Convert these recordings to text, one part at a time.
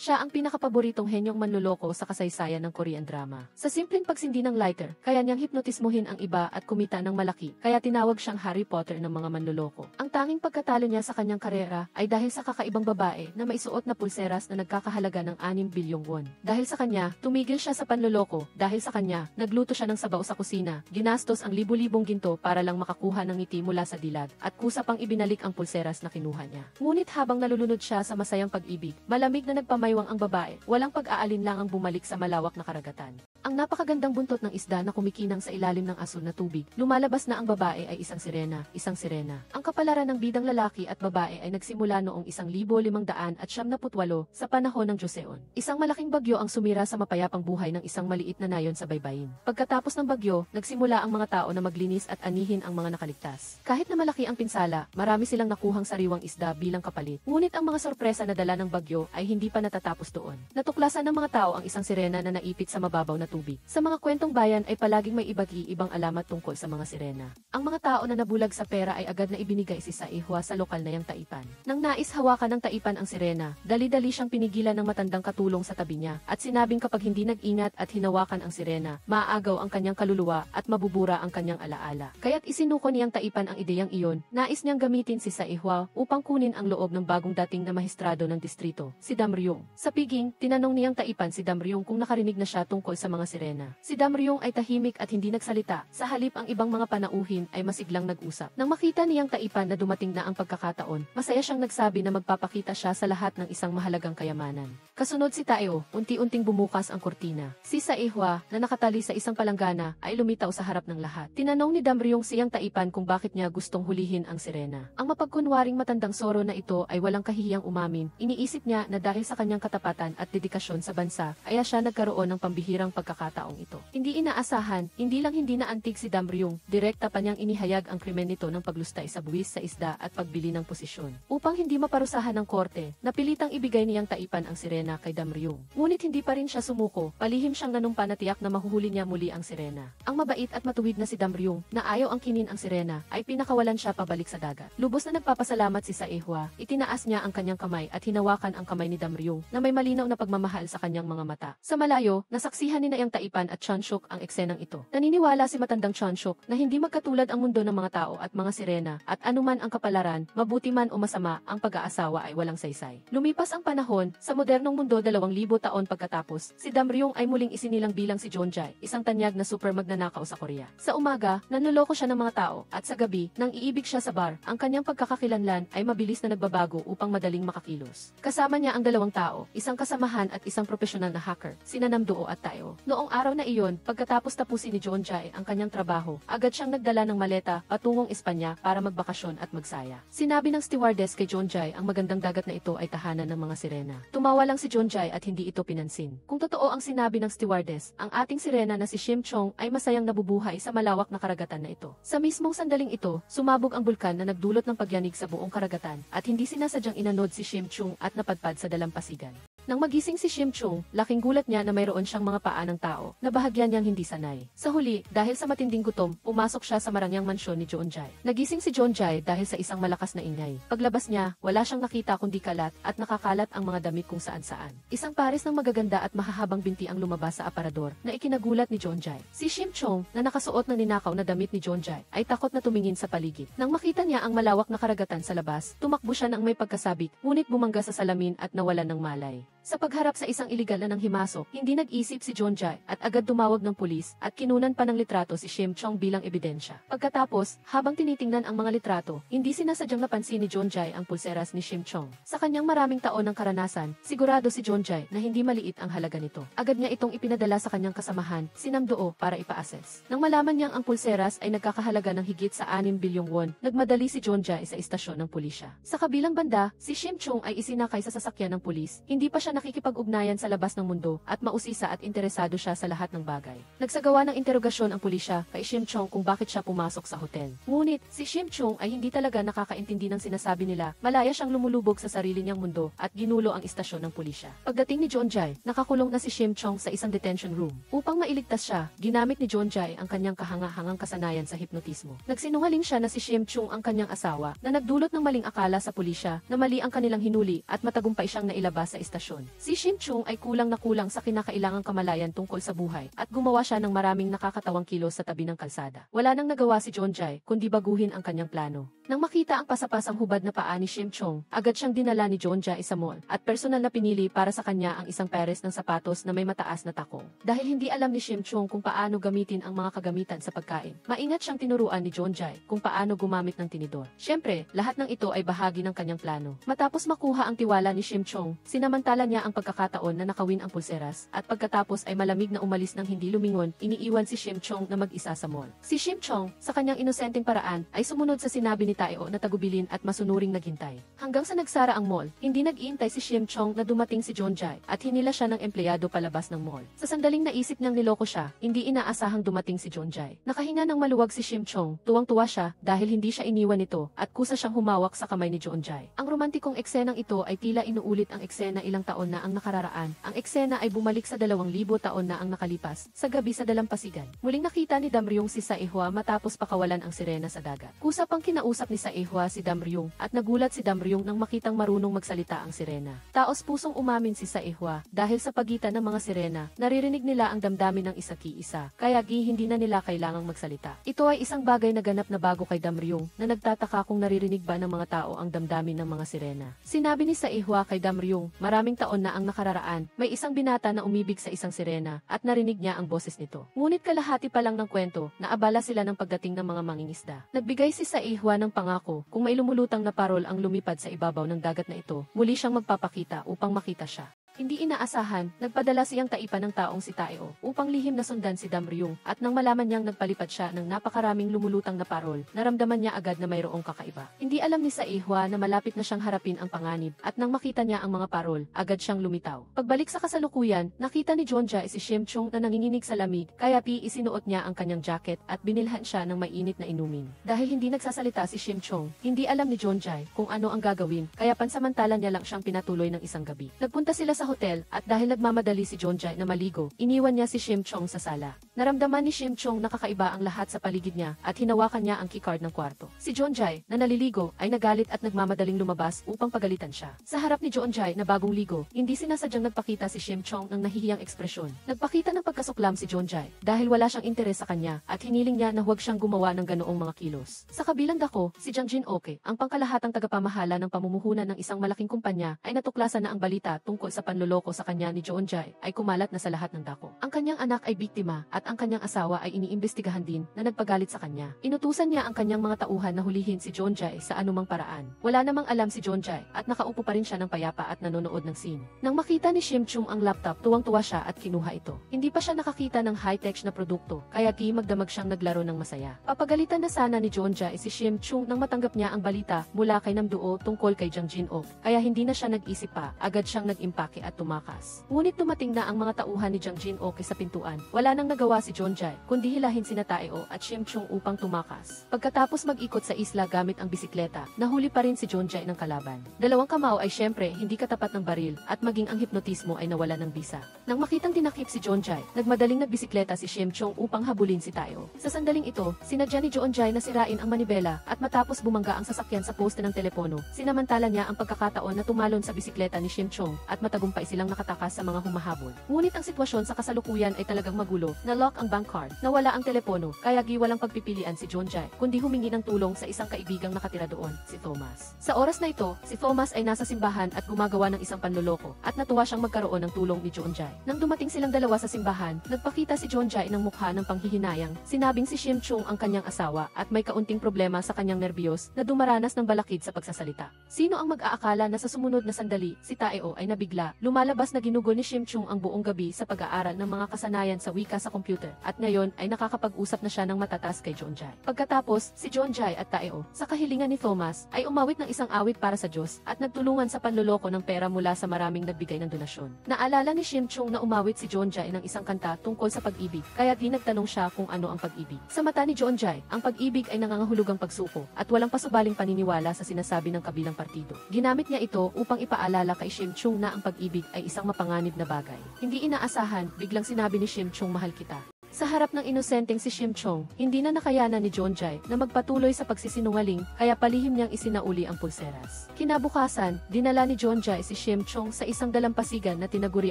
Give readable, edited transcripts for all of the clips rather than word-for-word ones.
Siya ang pinakapaboritong henyong manloloko sa kasaysayan ng Korean drama. Sa simpleng pagsindi ng lighter, kaya niyang hipnotismuhin ang iba at kumita ng malaki, kaya tinawag siyang Harry Potter ng mga manloloko. Ang tanging pagkatalo niya sa kanyang karera ay dahil sa kakaibang babae na may suot na pulseras na nagkakahalaga ng 6 bilyong won. Dahil sa kanya, tumigil siya sa panloloko. Dahil sa kanya, nagluto siya ng sabaw sa kusina, ginastos ang libu-libong ginto para lang makakuha ng ngiti mula sa dilag, at kusa pang ibinalik ang pulseras na kinuha niya. Ngunit habang nalulunod siya sa masayang pag-ibig, malamig na nagpamaywang ang babae, walang pag-aalinlangang bumalik sa malawak na karagatan. Ang napakagandang buntot ng isda na kumikinang sa ilalim ng asul na tubig, lumalabas na ang babae ay isang sirena, isang sirena. Ang kapalaran ng bidang lalaki at babae ay nagsimula noong 1578 sa panahon ng Joseon. Isang malaking bagyo ang sumira sa mapayapang buhay ng isang maliit na nayon sa baybayin. Pagkatapos ng bagyo, nagsimula ang mga tao na maglinis at anihin ang mga nakaligtas. Kahit na malaki ang pinsala, marami silang nakuhang sariwang isda bilang kapalit. Ngunit ang mga sorpresa na dala ng bagyo ay hindi pa natatapos doon. Natuklasan ng mga tao ang isang sirena na naipit sa mababaw na tubig. Sa mga kwentong bayan ay palaging may iba't ibang alamat tungkol sa mga sirena. Ang mga tao na nabulag sa pera ay agad na ibinigay si Saihwa sa lokal na yang taipan. Nang nais hawakan ng taipan ang sirena, dali-dali siyang pinigilan ng matandang katulong sa tabi niya at sinabing kapag hindi nag-ingat at hinawakan ang sirena, maaagaw ang kanyang kaluluwa at mabubura ang kanyang alaala. Kaya't isinuko niyang taipan ang ideyang iyon, nais niyang gamitin si Saihwa upang kunin ang loob ng bagong dating na mahistrado ng distrito, si Damryong. Sa piging, tinanong niyang taipan si Damryong kung nakarinig na siya tungkol sa mga sirena. Si Damryong ay tahimik at hindi nagsalita, sa halip ang ibang mga panauhin ay masiglang nag-usap. Nang makita niyang taipan na dumating na ang pagkakataon, masaya siyang nagsabi na magpapakita siya sa lahat ng isang mahalagang kayamanan. Kasunod si Taeo, unti-unting bumukas ang kurtina. Si Saihwa, na nakatali sa isang palanggana, ay lumitaw sa harap ng lahat. Tinanong ni Damryong siyang taipan kung bakit niya gustong hulihin ang sirena. Ang mapagkunwaring matandang soro na ito ay walang kahihiyang umamin. Iniisip niya na dahil sa kanyang katapatan at dedikasyon sa bansa, ay siya nagkaroon ng pambihirang pagkakataong ito. Hindi inaasahan, hindi na antig si Damryong, direkta pa niyang inihayag ang krimen nito ng paglustay sa buwis sa isda at pagbili ng posisyon. Upang hindi maparusahan ng korte, napilitang ibigay niyang taipan ang sirena kay Damryong. Ngunit hindi pa rin siya sumuko, palihim siyang nanumpa na tiyak na mahuhuli niya muli ang sirena. Ang mabait at matuwid na si Damryong, na ayaw angkinin ang sirena, ay pinakawalan siya pabalik sa dagat. Lubos na nagpapasalamat si Saihwa, itinaas niya ang kanyang kamay at hinawakan ang kamay ni Damryong na may malinaw na pagmamahal sa kanyang mga mata. Sa malayo, nasaksihan ni Nayang Taipan at Chonsyuk ang eksenang ito. Naniniwala si matandang Chonsyuk na hindi magkatulad ang mundo ng mga tao at mga sirena, at anuman ang kapalaran, mabuti man o masama, ang pag-aasawa ay walang saysay. Lumipas ang panahon, sa modernong mundo 2,000 taon pagkatapos, si Damryong ay muling isinilang bilang si Jeonjae, isang tanyag na super magnanakaw sa Korea. Sa umaga, nanloloko siya ng mga tao, at sa gabi, nang iibig siya sa bar, ang kanyang pagkakakilanlan ay mabilis na nagbabago upang madaling makakilos. Kasama niya ang dalawang tao, isang kasamahan at isang profesional na hacker, sina Namdoo at Taeo. Noong araw na iyon, pagkatapos tapusin ni Jeonjae ang kanyang trabaho, agad siyang nagdala ng maleta patungong Espanya para magbakasyon at magsaya. Sinabi ng stewardess kay Jeonjae ang magandang dagat na ito ay tahanan ng mga sirena. Tumawa lang si Jeonjae at hindi ito pinansin. Kung totoo ang sinabi ng stewardess, ang ating sirena na si Shim Chong ay masayang nabubuhay sa malawak na karagatan na ito. Sa mismong sandaling ito, sumabog ang bulkan na nagdulot ng pagyanig sa buong karagatan, at hindi sinasadyang inanod si Shim Chong at napadpad sa dalampasigan. Nang magising si Shim Chong, laking gulat niya na mayroon siyang mga paa ng tao, na bahagyan niyang hindi sanay. Sa huli, dahil sa matinding gutom, pumasok siya sa marangyang mansyon ni Jeonjae. Nagising si Jeonjae dahil sa isang malakas na ingay. Paglabas niya, wala siyang nakita kundi kalat, at nakakalat ang mga damit kung saan-saan. Isang pares ng magaganda at mahahabang binti ang lumabas sa aparador, na ikinagulat ni Jeonjae. Si Shim Chong, na nakasuot ng ninakaw na damit ni Jeonjae, ay takot na tumingin sa paligid. Nang makita niya ang malawak na karagatan sa labas, tumakbo siya nang may pagkasabik, ngunit bumangga sa salamin at nawalan ng malay. Sa pagharap sa isang iligal na himasok, hindi nag-isip si Jeonjae at agad tumawag ng pulis at kinunan pa ng litrato si Shim Chong bilang ebidensya. Pagkatapos, habang tinitingnan ang mga litrato, hindi sinasadyang napansin ni Jeonjae ang pulseras ni Shim Chong. Sa kanyang maraming taon ng karanasan, sigurado si Jeonjae na hindi maliit ang halaga nito. Agad niya itong ipinadala sa kanyang kasamahan, si Namdoo, para ipa-assess. Nang malaman niyang ang pulseras ay nagkakahalaga ng higit sa 6 bilyong won, nagmadali si Jeonjae sa istasyon ng pulisya. Sa kabilang banda, si Shim Chong ay isinakay sa sasakyan ng pulis. Hindi pa siya nakikipag-ugnayan sa labas ng mundo at mausisa at interesado siya sa lahat ng bagay. Nagsagawa ng interogasyon ang pulisya kay Shim Chong kung bakit siya pumasok sa hotel. Ngunit, si Shim Chong ay hindi talaga nakakaintindi ng sinasabi nila. Malaya siyang lumulubog sa sarili niyang mundo at ginulo ang istasyon ng pulisya. Pagdating ni Jeonjae, nakakulong na si Shim Chong sa isang detention room. Upang mailigtas siya, ginamit ni Jeonjae ang kanyang kahanga-hangang kasanayan sa hipnotismo. Nagsinungaling siya na si Shim Chong ang kanyang asawa na nagdulot ng maling akala sa pulisya na mali ang kanilang hinuli at matagumpay siyang nailabas sa istasyon. relasyon. Si Shim Chung ay kulang na kulang sa kinakailangang kamalayan tungkol sa buhay at gumawa siya ng maraming nakakatawang kilos sa tabi ng kalsada. Wala nang nagawa si Jonjai kundi baguhin ang kanyang plano. Nang makita ang pasapasang hubad na paa ni Shim Chung, agad siyang dinala ni Jonjai sa mall at personal na pinili para sa kanya ang isang pares ng sapatos na may mataas na takong. Dahil hindi alam ni Shim Chung kung paano gamitin ang mga kagamitan sa pagkain, maingat siyang tinuruan ni Jonjai kung paano gumamit ng tinidor. Siyempre, lahat ng ito ay bahagi ng kanyang plano. Matapos makuha ang tiwala ni Shim Chung, sinamantala niya ang pagkakataon na nakawin ang pulseras at pagkatapos ay malamig na umalis ng hindi lumingon, iniiwan si Shim Chung na mag-isa sa mall. Si Shim Chung, sa kanyang inosenteng paraan, ay sumunod sa sinabi ni Taeo na tagubilin at masunuring naghintay. Hanggang sa nagsara ang mall, hindi nag-iintay si Shim Chung na dumating si Jonjai at hinila siya ng empleyado palabas ng mall. Sa sandaling naisip niyang niloko siya, hindi inaasahang dumating si Jonjai. Nakahinga ng maluwag si Shim Chung, tuwang-tuwa siya dahil hindi siya iniwan nito at kusa siyang humawak sa kamay ni Jonjai. Ang romantikong eksenang ito ay tila inuulit ang eksena ilang taon na ang nakararaan. Ang eksena ay bumalik sa 2,000 taon na ang nakalipas, sa gabi sa dalampasigan. Muling nakita ni Damryung si Saehwa matapos pakawalan ang sirena sa dagat. Kusa pang kinausap ni Saehwa si Damryung at nagulat si Damryung nang makitang marunong magsalita ang sirena. Taos pusong umamin si Saehwa dahil sa pagitan ng mga sirena, naririnig nila ang damdamin ng isa-ki-isa, kaya hindi na nila kailangang magsalita. Ito ay isang bagay na ganap na bago kay Damryung na nagtataka kung naririnig ba ng mga tao ang damdamin ng mga sirena. Sinabi ni Saehwa kay Damryung, maraming taon na ang nakararaan, may isang binata na umibig sa isang sirena at narinig niya ang boses nito. Ngunit kalahati pa lang ng kwento, naabala sila ng pagdating ng mga mangingisda. Nagbigay si Saehwa ng pangako, kung may lumulutang na parol ang lumipad sa ibabaw ng dagat na ito, muli siyang magpapakita upang makita siya. Hindi inaasahan, nagpadala siyang taipan ng taong si Taeo upang lihim na sundan si Damryung at nang malaman niyang nagpalipad siya ng napakaraming lumulutang na parol, naramdaman niya agad na mayroong kakaiba. Hindi alam ni Saehwa na malapit na siyang harapin ang panganib at nang makita niya ang mga parol, agad siyang lumitaw. Pagbalik sa kasalukuyan, nakita ni Jonjai si Shim Chung na nanginginig sa lamig, kaya isinuot niya ang kanyang jacket at binilhan siya ng mainit na inumin. Dahil hindi nagsasalita si Shim Chung, hindi alam ni Jonjai kung ano ang gagawin, kaya pansamantala niya lang siyang pinatuloy ng isang gabi. Nagpunta sila sa hotel at dahil nagmamadali si Jonjai na maligo, iniwan niya si Shim Chung sa sala. Naramdaman ni Shim Chung na kakaiba ang lahat sa paligid niya at hinawakan niya ang keycard ng kwarto. Si Jonjai, na naliligo, ay nagalit at nagmamadaling lumabas upang pagalitan siya. Sa harap ni Jonjai na bagong ligo, hindi sinasadyang nagpakita si Shim Chung ng nahihiyang ekspresyon. Nagpakita ng pagkasuklam si Jonjai dahil wala siyang interes sa kanya at hiniling niya na huwag siyang gumawa ng ganoong mga kilos. Sa kabilang dako, si Jang Jin-oke, ang pangkalahatang tagapamahala ng pamumuhunan ng isang malaking kumpanya, ay natuklasan na ang balita tungkol sa panloloko sa kanya ni Jonjai ay kumalat na sa lahat ng dako. Ang kanyang anak ay biktima at ang kanyang asawa ay iniimbestigahan din na nagpagalit sa kanya. Inutusan niya ang kanyang mga tauhan na hulihin si Jonjai sa anumang paraan. Wala namang alam si Jonjai at nakaupo pa rin siya ng payapa at nanonood ng scene. Nang makita ni Shim Chung ang laptop, tuwang-tuwa siya at kinuha ito. Hindi pa siya nakakita ng high-tech na produkto, kaya magdamag siyang naglaro ng masaya. Papagalitan na sana ni Jonjai si Shim Chung nang matanggap niya ang balita mula kay Namduo tungkol kay Jang Jin-ok, kaya hindi na siya nag-isip pa, agad siyang nag-impake at tumakas. Ngunit dumating na ang mga tauhan ni Jang Jin-ok sa pintuan. Wala nang nagawa si Jonjai, kundi hilahin sina Taeo at Shim Chung upang tumakas. Pagkatapos mag-ikot sa isla gamit ang bisikleta, nahuli pa rin si Jonjai ng kalaban. Dalawang kamao ay syempre hindi katapat ng baril at maging ang hipnotismo ay nawala ng bisa. Nang makitang tinakip si Jonjai, nagmadaling nagbisikleta si Shim Chung upang habulin si Taeo. Sa sandaling ito, sinadya ni Jonjai na sirain ang manibela at matapos bumangga ang sasakyan sa poste ng telepono, sinamantala niya ang pagkakataon na tumalon sa bisikleta ni Shim Chung at matagumpay silang nakatakas sa mga humahabol. Ngunit ang sitwasyon sa kasalukuyan ay talagang magulo. Na-lock ang bank card, nawala ang telepono, kaya walang pagpipilian si Jonjai, kundi humingi ng tulong sa isang kaibigang nakatira doon, si Thomas. Sa oras na ito, si Thomas ay nasa simbahan at gumagawa ng isang panloloko at natuwa siyang magkaroon ng tulong ni Jonjai. Nang dumating silang dalawa sa simbahan, nagpakita si Jonjai ng mukha ng panghihinayang, sinabing si Shim Chung ang kanyang asawa at may kaunting problema sa kanyang nerbiyos na dumaranas ng balakid sa pagsasalita. Sino ang mag-aakala na sa sumunod na sandali, si Taeo ay nabigla, lumalabas na ginugol ni Shim Chung ang buong gabi sa pag-aaral ng mga kasanayan sa wika sa computer at ngayon ay nakakapag-usap na siya ng matatas kay Jonjai. Pagkatapos, si Jonjai at Taeo, sa kahilingan ni Thomas, ay umawit ng isang awit para sa Diyos at nagtulungan sa panloloko ng pera mula sa maraming nagbigay ng donasyon. Naalala ni Shim Chung na umawit si Jonjai ng isang kanta tungkol sa pag-ibig, kaya nagtanong siya kung ano ang pag-ibig. Sa mata ni Jonjai, ang pag-ibig ay nangangahulugang pagsuko at walang pasubaling paniniwala sa sinasabi ng kabilang partido. Ginamit niya ito upang ipaalala kay Shim Chung na ang pag-ibig ay isang mapanganib na bagay. Hindi inaasahan, biglang sinabi ni Shim Chung, mahal kita. Sa harap ng inosenteng si Shim Chong, hindi na nakayanan ni Jonjai na magpatuloy sa pagsisinungaling, kaya palihim niyang isinauli ang pulseras. Kinabukasan, dinala ni Jonjai si Shim Chong sa isang dalampasigan na tinaguri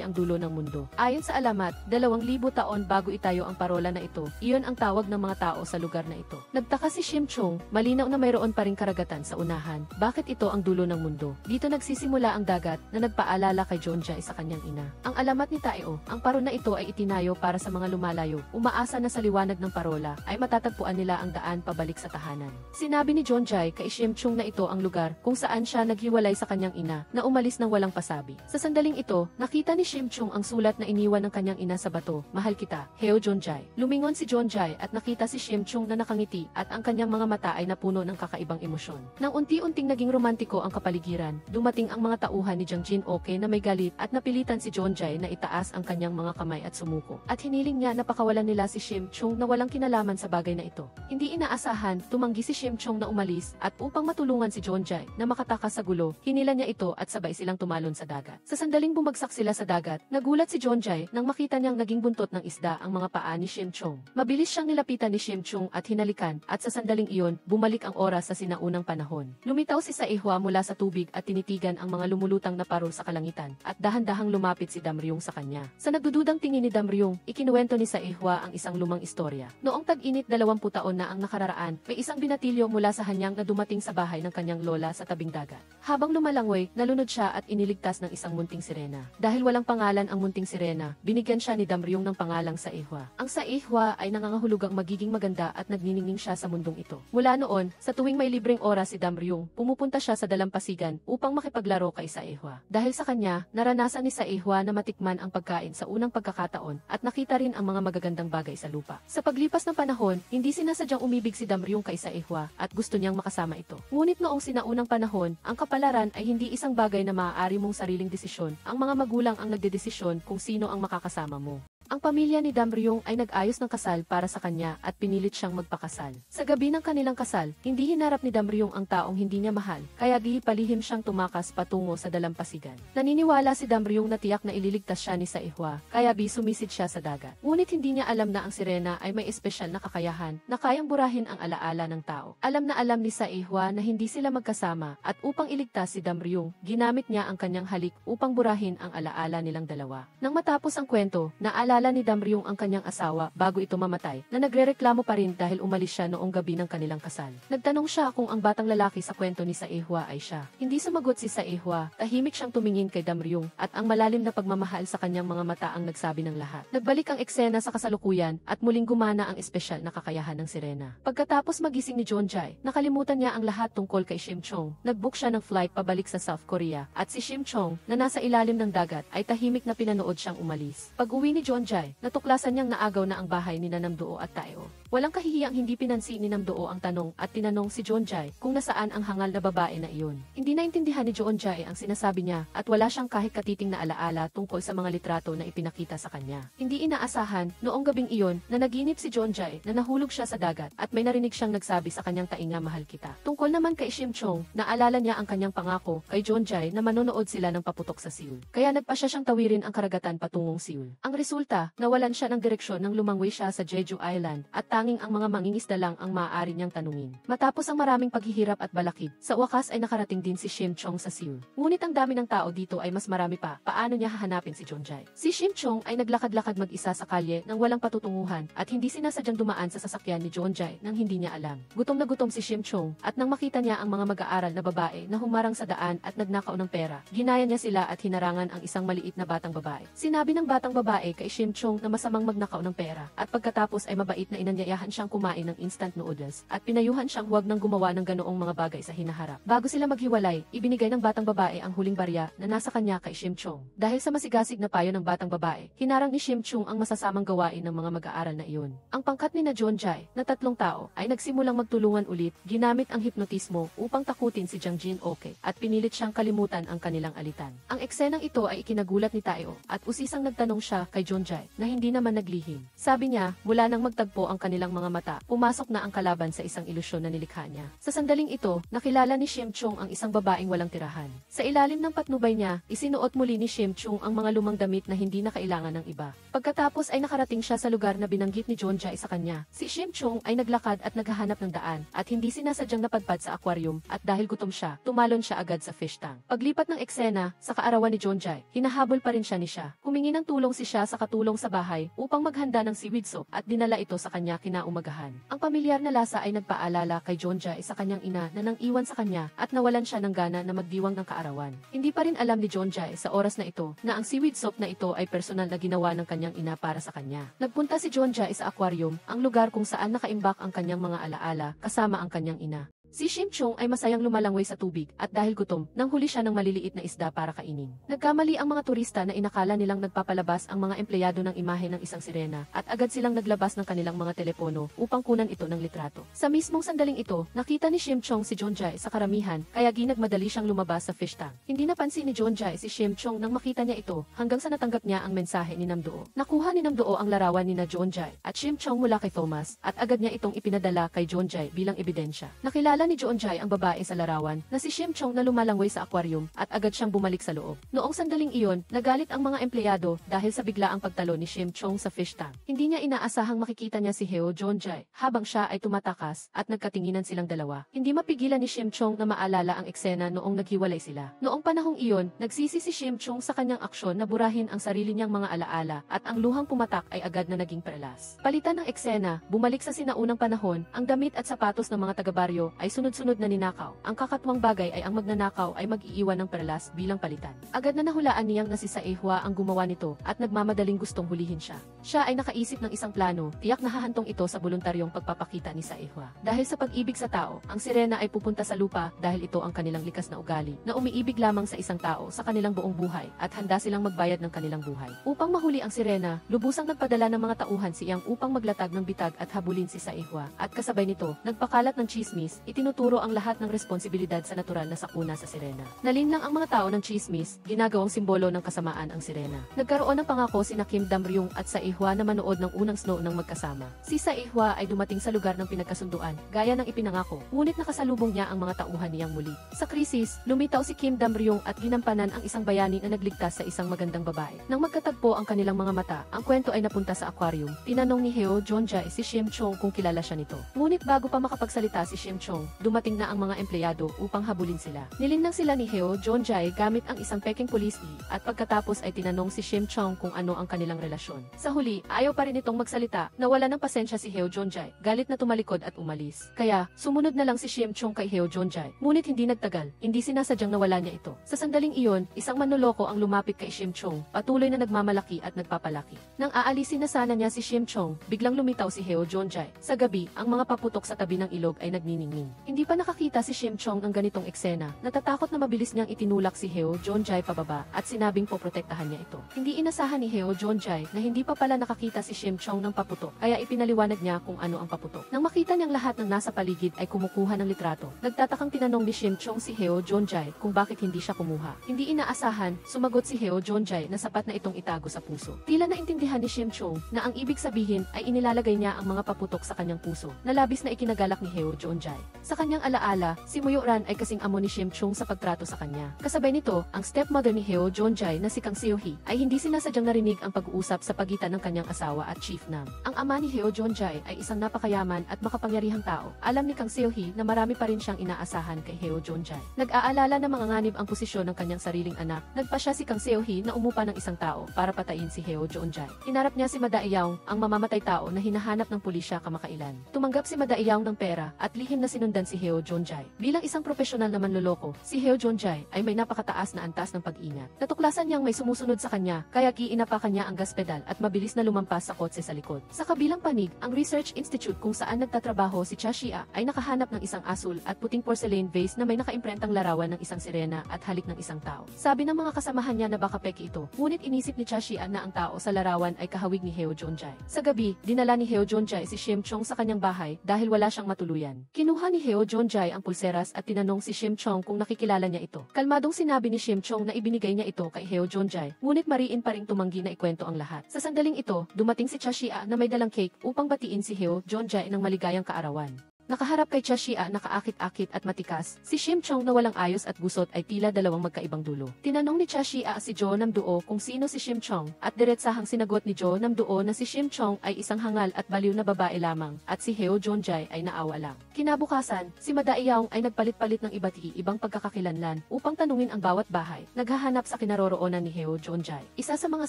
ang dulo ng mundo. Ayon sa alamat, 2,000 taon bago itayo ang parola na ito, iyon ang tawag ng mga tao sa lugar na ito. Nagtaka si Shim Chong, malinaw na mayroon pa ring karagatan sa unahan. Bakit ito ang dulo ng mundo? Dito nagsisimula ang dagat na nagpaalala kay Jonjai sa kanyang ina. Ang alamat ni Taeo, ang paro na ito ay itinayo para sa mga lumalayo, umaasa na sa liwanag ng parola ay matatagpuan nila ang daan pabalik sa tahanan. Sinabi ni Jonjai kay Shim Chong na ito ang lugar kung saan siya naghiwalay sa kanyang ina na umalis ng walang pasabi. Sa sandaling ito, nakita ni Shim Chong ang sulat na iniwan ng kanyang ina sa bato, "Mahal kita, Heo Jonjai." Lumingon si Jonjai at nakita si Shim Chong na nakangiti at ang kanyang mga mata ay napuno ng kakaibang emosyon. Nang unti-unting naging romantiko ang kapaligiran, dumating ang mga tauhan ni Jang Jin Okay na may galit at napilitan si Jonjai na itaas ang kanyang mga kamay at sumuko. At hiniling niya na pakawalan nila si Shim Chong na walang kinalaman sa bagay na ito. Hindi inaasahan, tumanggi si Shim Chong na umalis at upang matulungan si Jonjai na makatakas sa gulo, hinila niya ito at sabay silang tumalon sa dagat. Sa sandaling bumagsak sila sa dagat, nagulat si Jonjai nang makita niyang naging buntot ng isda ang mga paa ni Shim Chong. Mabilis siyang nilapitan ni Shim Chong at hinalikan at sa sandaling iyon, bumalik ang oras sa sinaunang panahon. Lumitaw si Saehwa mula sa tubig at tinitigan ang mga lumulutang na paro sa kalangitan at dahan-dahang lumapit si Damryong sa kanya. Sa nagdududang tingin ni Damryong, ikinuwento ni Saehwa ang isang lumang istorya. Noong tag-init 20 taon na ang nakararaan, may isang binatilyo mula sa hanyang na dumating sa bahay ng kanyang lola sa tabing dagat. Habang lumalangoy, nalunod siya at iniligtas ng isang munting sirena. Dahil walang pangalan ang munting sirena, binigyan siya ni Damryong ng pangalang Saehwa. Ang Saehwa ay nangangahulugang magiging maganda at nagniningning siya sa mundong ito. Mula noon, sa tuwing may libreng oras si Damryong, pumupunta siya sa dalampasigan upang makipaglaro kay Saehwa. Dahil sa kanya, naranasan ni Saehwa na matikman ang pagkain sa unang pagkakataon at nakita rin ang mga magagandang bagay sa lupa. Sa paglipas ng panahon, hindi sinasadyang umibig si Damryong kay Saehwa at gusto niyang makasama ito. Ngunit noong sinaunang panahon, ang kapalaran ay hindi isang bagay na maaari mong sariling desisyon. Ang mga magulang ang nagdedesisyon kung sino ang makakasama mo. Ang pamilya ni Damryong ay nag-ayos ng kasal para sa kanya at pinilit siyang magpakasal. Sa gabi ng kanilang kasal, hindi hinarap ni Damryong ang taong hindi niya mahal, kaya palihim siyang tumakas patungo sa dalampasigan. Naniniwala si Damryong na tiyak na ililigtas siya ni Saehwa, kaya sumisid siya sa dagat. Ngunit hindi niya alam na ang sirena ay may espesyal na kakayahan na kayang burahin ang alaala ng tao. Alam na alam ni Saehwa na hindi sila magkasama at upang iligtas si Damryong, ginamit niya ang kanyang halik upang burahin ang alaala nilang dalawa. Nang matapos ang kwento, naalala ni Damryong ang kanyang asawa bago ito mamatay na nagrereklamo pa rin dahil umalis siya noong gabi ng kanilang kasal. Nagtanong siya kung ang batang lalaki sa kwento ni Saehwa ay siya. Hindi sumagot si Saehwa, tahimik siyang tumingin kay Damryong at ang malalim na pagmamahal sa kanyang mga mata ang nagsabi ng lahat. Nagbalik ang eksena sa kasalukuyan at muling gumana ang espesyal na kakayahan ng sirena. Pagkatapos magising ni Jonjai, nakalimutan niya ang lahat tungkol kay Shim Chong. Nag-book siya ng flight pabalik sa South Korea at si Shim Chong na nasa ilalim ng dagat ay tahimik na pinanood siyang umalis. Pag-uwi ni Jonjai, natuklasan niyang naagaw na ang bahay ni Namdoo at Taeo. Walang kahihiyang hindi pinansin ni Namdoo ang tanong at tinanong si Jonjai kung nasaan ang hangal na babae na iyon. Hindi naintindihan ni Jonjai ang sinasabi niya at wala siyang kahit katiting na alaala tungkol sa mga litrato na ipinakita sa kanya. Hindi inaasahan, noong gabing iyon, na naginip si Jonjai na nahulog siya sa dagat at may narinig siyang nagsabi sa kanyang tainga, "Mahal kita." Tungkol naman kay Shim Chong, naalala niya ang kanyang pangako kay Jonjai na manonood sila ng paputok sa Seoul. Kaya nagpasya siyang tawirin ang karagatan patungong Seoul. Ang resulta, nawalan siya ng direksyon nang lumangway siya sa Jeju Island at tanging ang mga mangingisda lang ang maaari niyang tanungin. Matapos ang maraming paghihirap at balakid, sa wakas ay nakarating din si Shim Chong sa Seoul. Ngunit ang dami ng tao dito ay mas marami pa. Paano niya hahanapin si Jonjai? Si Shim Chong ay naglakad-lakad mag-isa sa kalye nang walang patutunguhan at hindi sinasadyang dumaan sa sasakyan ni Jonjai nang hindi niya alam. Gutom na gutom si Shim Chong at nang makita niya ang mga mag-aaral na babae na humarang sa daan at nagnakaw ng pera, ginaya niya sila at hinarangan ang isang maliit na batang babae. Sinabi ng batang babae kay Shim Chong na masamang magnakaw ng pera at pagkatapos ay mabait na inanyayahan siyang kumain ng instant noodles at pinayuhan siyang huwag nang gumawa ng ganoong mga bagay sa hinaharap. Bago sila maghiwalay, ibinigay ng batang babae ang huling barya na nasa kanya kay Shim Chong. Dahil sa masigasig na payo ng batang babae, hinarang ni Shim Chong ang masasamang gawain ng mga mag-aaral na iyon. Ang pangkat ni na Jonjai, na 3 tao, ay nagsimulang magtulungan ulit, ginamit ang hipnotismo upang takutin si Jang Jin Okay at pinilit siyang kalimutan ang kanilang alitan. Ang eksenang ito ay ikinagulat ni Taeo at usisang nagtanong siya kay Jonjai Jeonjae, na hindi naman naglihim. Sabi niya, mula nang magtagpo ang kanilang mga mata, pumasok na ang kalaban sa isang ilusyon na nilikha niya. Sa sandaling ito, nakilala ni Shim-chung ang isang babaeng walang tirahan. Sa ilalim ng patnubay niya, isinuot muli ni Shim-chung ang mga lumang damit na hindi na kailangan ng iba. Pagkatapos ay nakarating siya sa lugar na binanggit ni Jeonjae sa kanya. Si Shim-chung ay naglakad at naghahanap ng daan, at hindi sinasadyang napadpad sa aquarium, at dahil gutom siya, tumalon siya agad sa fish tank. Paglipat ng eksena, sa kaarawan ni Jeonjae, hinahabol pa rin siya ni siya. Humingi ng tulong si siya sa katulong sa bahay upang maghanda ng seaweed soup at dinala ito sa kanya kinaumagahan. Ang pamilyar na lasa ay nagpaalala kay Jeonjae sa kanyang ina na nang iwan sa kanya at nawalan siya ng gana na magdiwang ng kaarawan. Hindi pa rin alam ni Jeonjae sa oras na ito na ang seaweed soup na ito ay personal na ginawa ng kanyang ina para sa kanya. Nagpunta si Jeonjae sa aquarium, ang lugar kung saan nakaimbak ang kanyang mga alaala kasama ang kanyang ina. Si Shim-chung ay masayang lumalangway sa tubig at dahil gutom, nanghuli siya ng maliliit na isda para kainin. Nagkamali ang mga turista na inakala nilang nagpapalabas ang mga empleyado ng imahe ng isang sirena at agad silang naglabas ng kanilang mga telepono upang kunan ito ng litrato. Sa mismong sandaling ito, nakita ni Shim-chung si Jeonjae sa karamihan kaya ginagmadali siyang lumabas sa fish tank. Hindi napansin ni Jeonjae si Shim-chung nang makita niya ito hanggang sa natanggap niya ang mensahe ni Namdoo. Nakuha ni Namdoo ang larawan ni na Jeonjae at Shim-chung mula kay Thomas at agad niya itong ipinadala kay Jeonjae bilang ebidensya. Nakilala ni Jeonjae ang babae sa larawan na si Shim-chung na lumalangway sa aquarium at agad siyang bumalik sa loob. Noong sandaling iyon, nagalit ang mga empleyado dahil sa biglaang pagtalo ni Shim-chung sa fish tank. Hindi niya inaasahang makikita niya si Heo Jeonjae habang siya ay tumatakas at nagkatinginan silang dalawa. Hindi mapigilan ni Shim-chung na maalala ang eksena noong naghiwalay sila. Noong panahong iyon, nagsisi si Shim-chung sa kanyang aksyon na burahin ang sarili niyang mga alaala at ang luhang pumatak ay agad na naging perlas. Palitan ng eksena, bumalik sa sinaunang panahon, ang damit at sapatos ng mga taga-baryo ay sunod-sunod na ninakaw. Ang kakatwang bagay ay ang magnanakaw ay mag-iiwan ng perlas bilang palitan. Agad na nahulaan niyang na si Saehwa ang gumawa nito at nagmamadaling gustong hulihin siya. Siya ay nakaisip ng isang plano, tiyak na hahantong ito sa voluntaryong pagpapakita ni Saehwa. Dahil sa pag-ibig sa tao, ang sirena ay pupunta sa lupa dahil ito ang kanilang likas na ugali, na umiibig lamang sa isang tao sa kanilang buong buhay at handa silang magbayad ng kanilang buhay. Upang mahuli ang sirena, lubusang nagpadala ng mga tauhan si Yang upang maglatag ng bitag at habulin si Saehwa at kasabay nito, nagpakalat ng chismis, itinuturo ang lahat ng responsibilidad sa natural na sakuna sa sirena. Nalinlang ang mga tao ng chismis, ginagawang simbolo ng kasamaan ang sirena. Nagkaroon ng pangako sina Kim Dam-ryung at Saehwa na manood ng unang snow ng magkasama. Si Saehwa ay dumating sa lugar ng pinagkasunduan, gaya ng ipinangako, ngunit nakasalubong niya ang mga tauhan niyang muli. Sa krisis, lumitaw si Kim Dam-ryung at ginampanan ang isang bayani na nagligtas sa isang magandang babae. Nang magkatagpo ang kanilang mga mata, ang kwento ay napunta sa aquarium. Tinanong ni Heo Jeonjae si Shim-chung kung kilala siya nito. Ngunit bago pa makapagsalita si Shim-chung, dumating na ang mga empleyado upang habulin sila. Nilinlang sila ni Heo Jeonjae gamit ang isang peking pulis at pagkatapos ay tinanong si Shim-chung kung ano ang kanilang relasyon. Sa huli, ayaw pa rin itong magsalita, nawala ng pasensya si Heo Jeonjae, galit na tumalikod at umalis. Kaya, sumunod na lang si Shim-chung kay Heo Jeonjae. Ngunit hindi nagtagal, hindi sinasadyang nawala niya ito. Sa sandaling iyon, isang manloloko ang lumapit kay Shim-chung, patuloy na nagmamalaki at nagpapalaki. Nang aalisin na sana niya si Shim-chung, biglang lumitaw si Heo Jeonjae. Sa gabi, ang mga paputok sa tabi ng ilog ay nagniningning. Hindi pa nakakita si Shim-chung ng ganitong eksena, natatakot na mabilis niyang itinulak si Heo Jeonjae pababa at sinabing poprotektahan niya ito. Hindi inasahan ni Heo Jeonjae na hindi pa pala nakakita si Shim-chung ng paputok, kaya ipinaliwanag niya kung ano ang paputok. Nang makita niyang lahat ng nasa paligid ay kumukuha ng litrato, nagtatakang tinanong ni Shim-chung si Heo Jeonjae kung bakit hindi siya kumuha. Hindi inaasahan, sumagot si Heo Jeonjae na sapat na itong itago sa puso. Tila naintindihan ni Shim-chung na ang ibig sabihin ay inilalagay niya ang mga paputok sa kanyang puso, na labis na ikinagalak ni Heo Jeonjae. Sa kanyang alaala, si Muyo-ran ay kasing amo ni Shim-chung sa pagtrato sa kanya. Kasabay nito, ang stepmother ni Heo Jeonjae na si Kang Seo-hee ay hindi sinasadyang narinig ang pag-uusap sa pagitan ng kanyang asawa at Chief Nam. Ang ama ni Heo Jeonjae ay isang napakayaman at makapangyarihang tao. Alam ni Kang Seo-hee na marami pa rin siyang inaasahan kay Heo Jeonjae. Nag-aalala na manganganib ang posisyon ng kanyang sariling anak, nagpa siya si Kang Seo-hee na umupa ng isang tao para patayin si Heo Jeonjae. Hinarap niya si Madaeyaw, ang mamamatay tao na hinahanap ng pulisya kamakailan. Tumanggap si Madaeyaw ng pera at lihim na sinundan si Heo Jeonjae. Bilang isang profesional na manloloko, si Heo Jeonjae ay may napakataas na antas ng pag-ingat. Natuklasan niyang may sumusunod sa kanya, kaya giinapakan niya ang gas pedal at mabilis na lumampas sa kotse sa likod. Sa kabilang panig, ang Research Institute kung saan nagtatrabaho si Cha Shia ay nakahanap ng isang asul at puting porcelain vase na may nakaimprentang larawan ng isang sirena at halik ng isang tao. Sabi ng mga kasamahan niya na baka peke ito, ngunit inisip ni Cha Shia na ang tao sa larawan ay kahawig ni Heo Jeonjae. Sa gabi, dinala ni Heo Jeonjae si Shim-chung sa kanyang bahay dahil wala siyang matuluyan. Kinuha ni Heo Jonjae ang pulseras at tinanong si Shim Chong kung nakikilala niya ito. Kalmadong sinabi ni Shim Chong na ibinigay niya ito kay Heo Jonjae, ngunit mariin pa ring tumanggi na ikwento ang lahat. Sa sandaling ito, dumating si Cha Shia na may dalang cake upang batiin si Heo Jonjae ng maligayang kaarawan. Nakaharap kay Cha Shia na kaakit-akit at matikas, si Shim Chong na walang ayos at gusot ay tila dalawang magkaibang dulo. Tinanong ni Cha Shia si Jo Nam-duo kung sino si Shim Chong, at diretsahang sinagot ni Jo Nam-duo na si Shim Chong ay isang hangal at baliw na babae lamang, at si Heo Jonjae ay naawa lang. Kinabukasan, si Madaiyong ay nagpalit-palit ng iba't ibang pagkakakilanlan upang tanungin ang bawat bahay, naghahanap sa kinaroroonan ni Heo Jonjae. Isa sa mga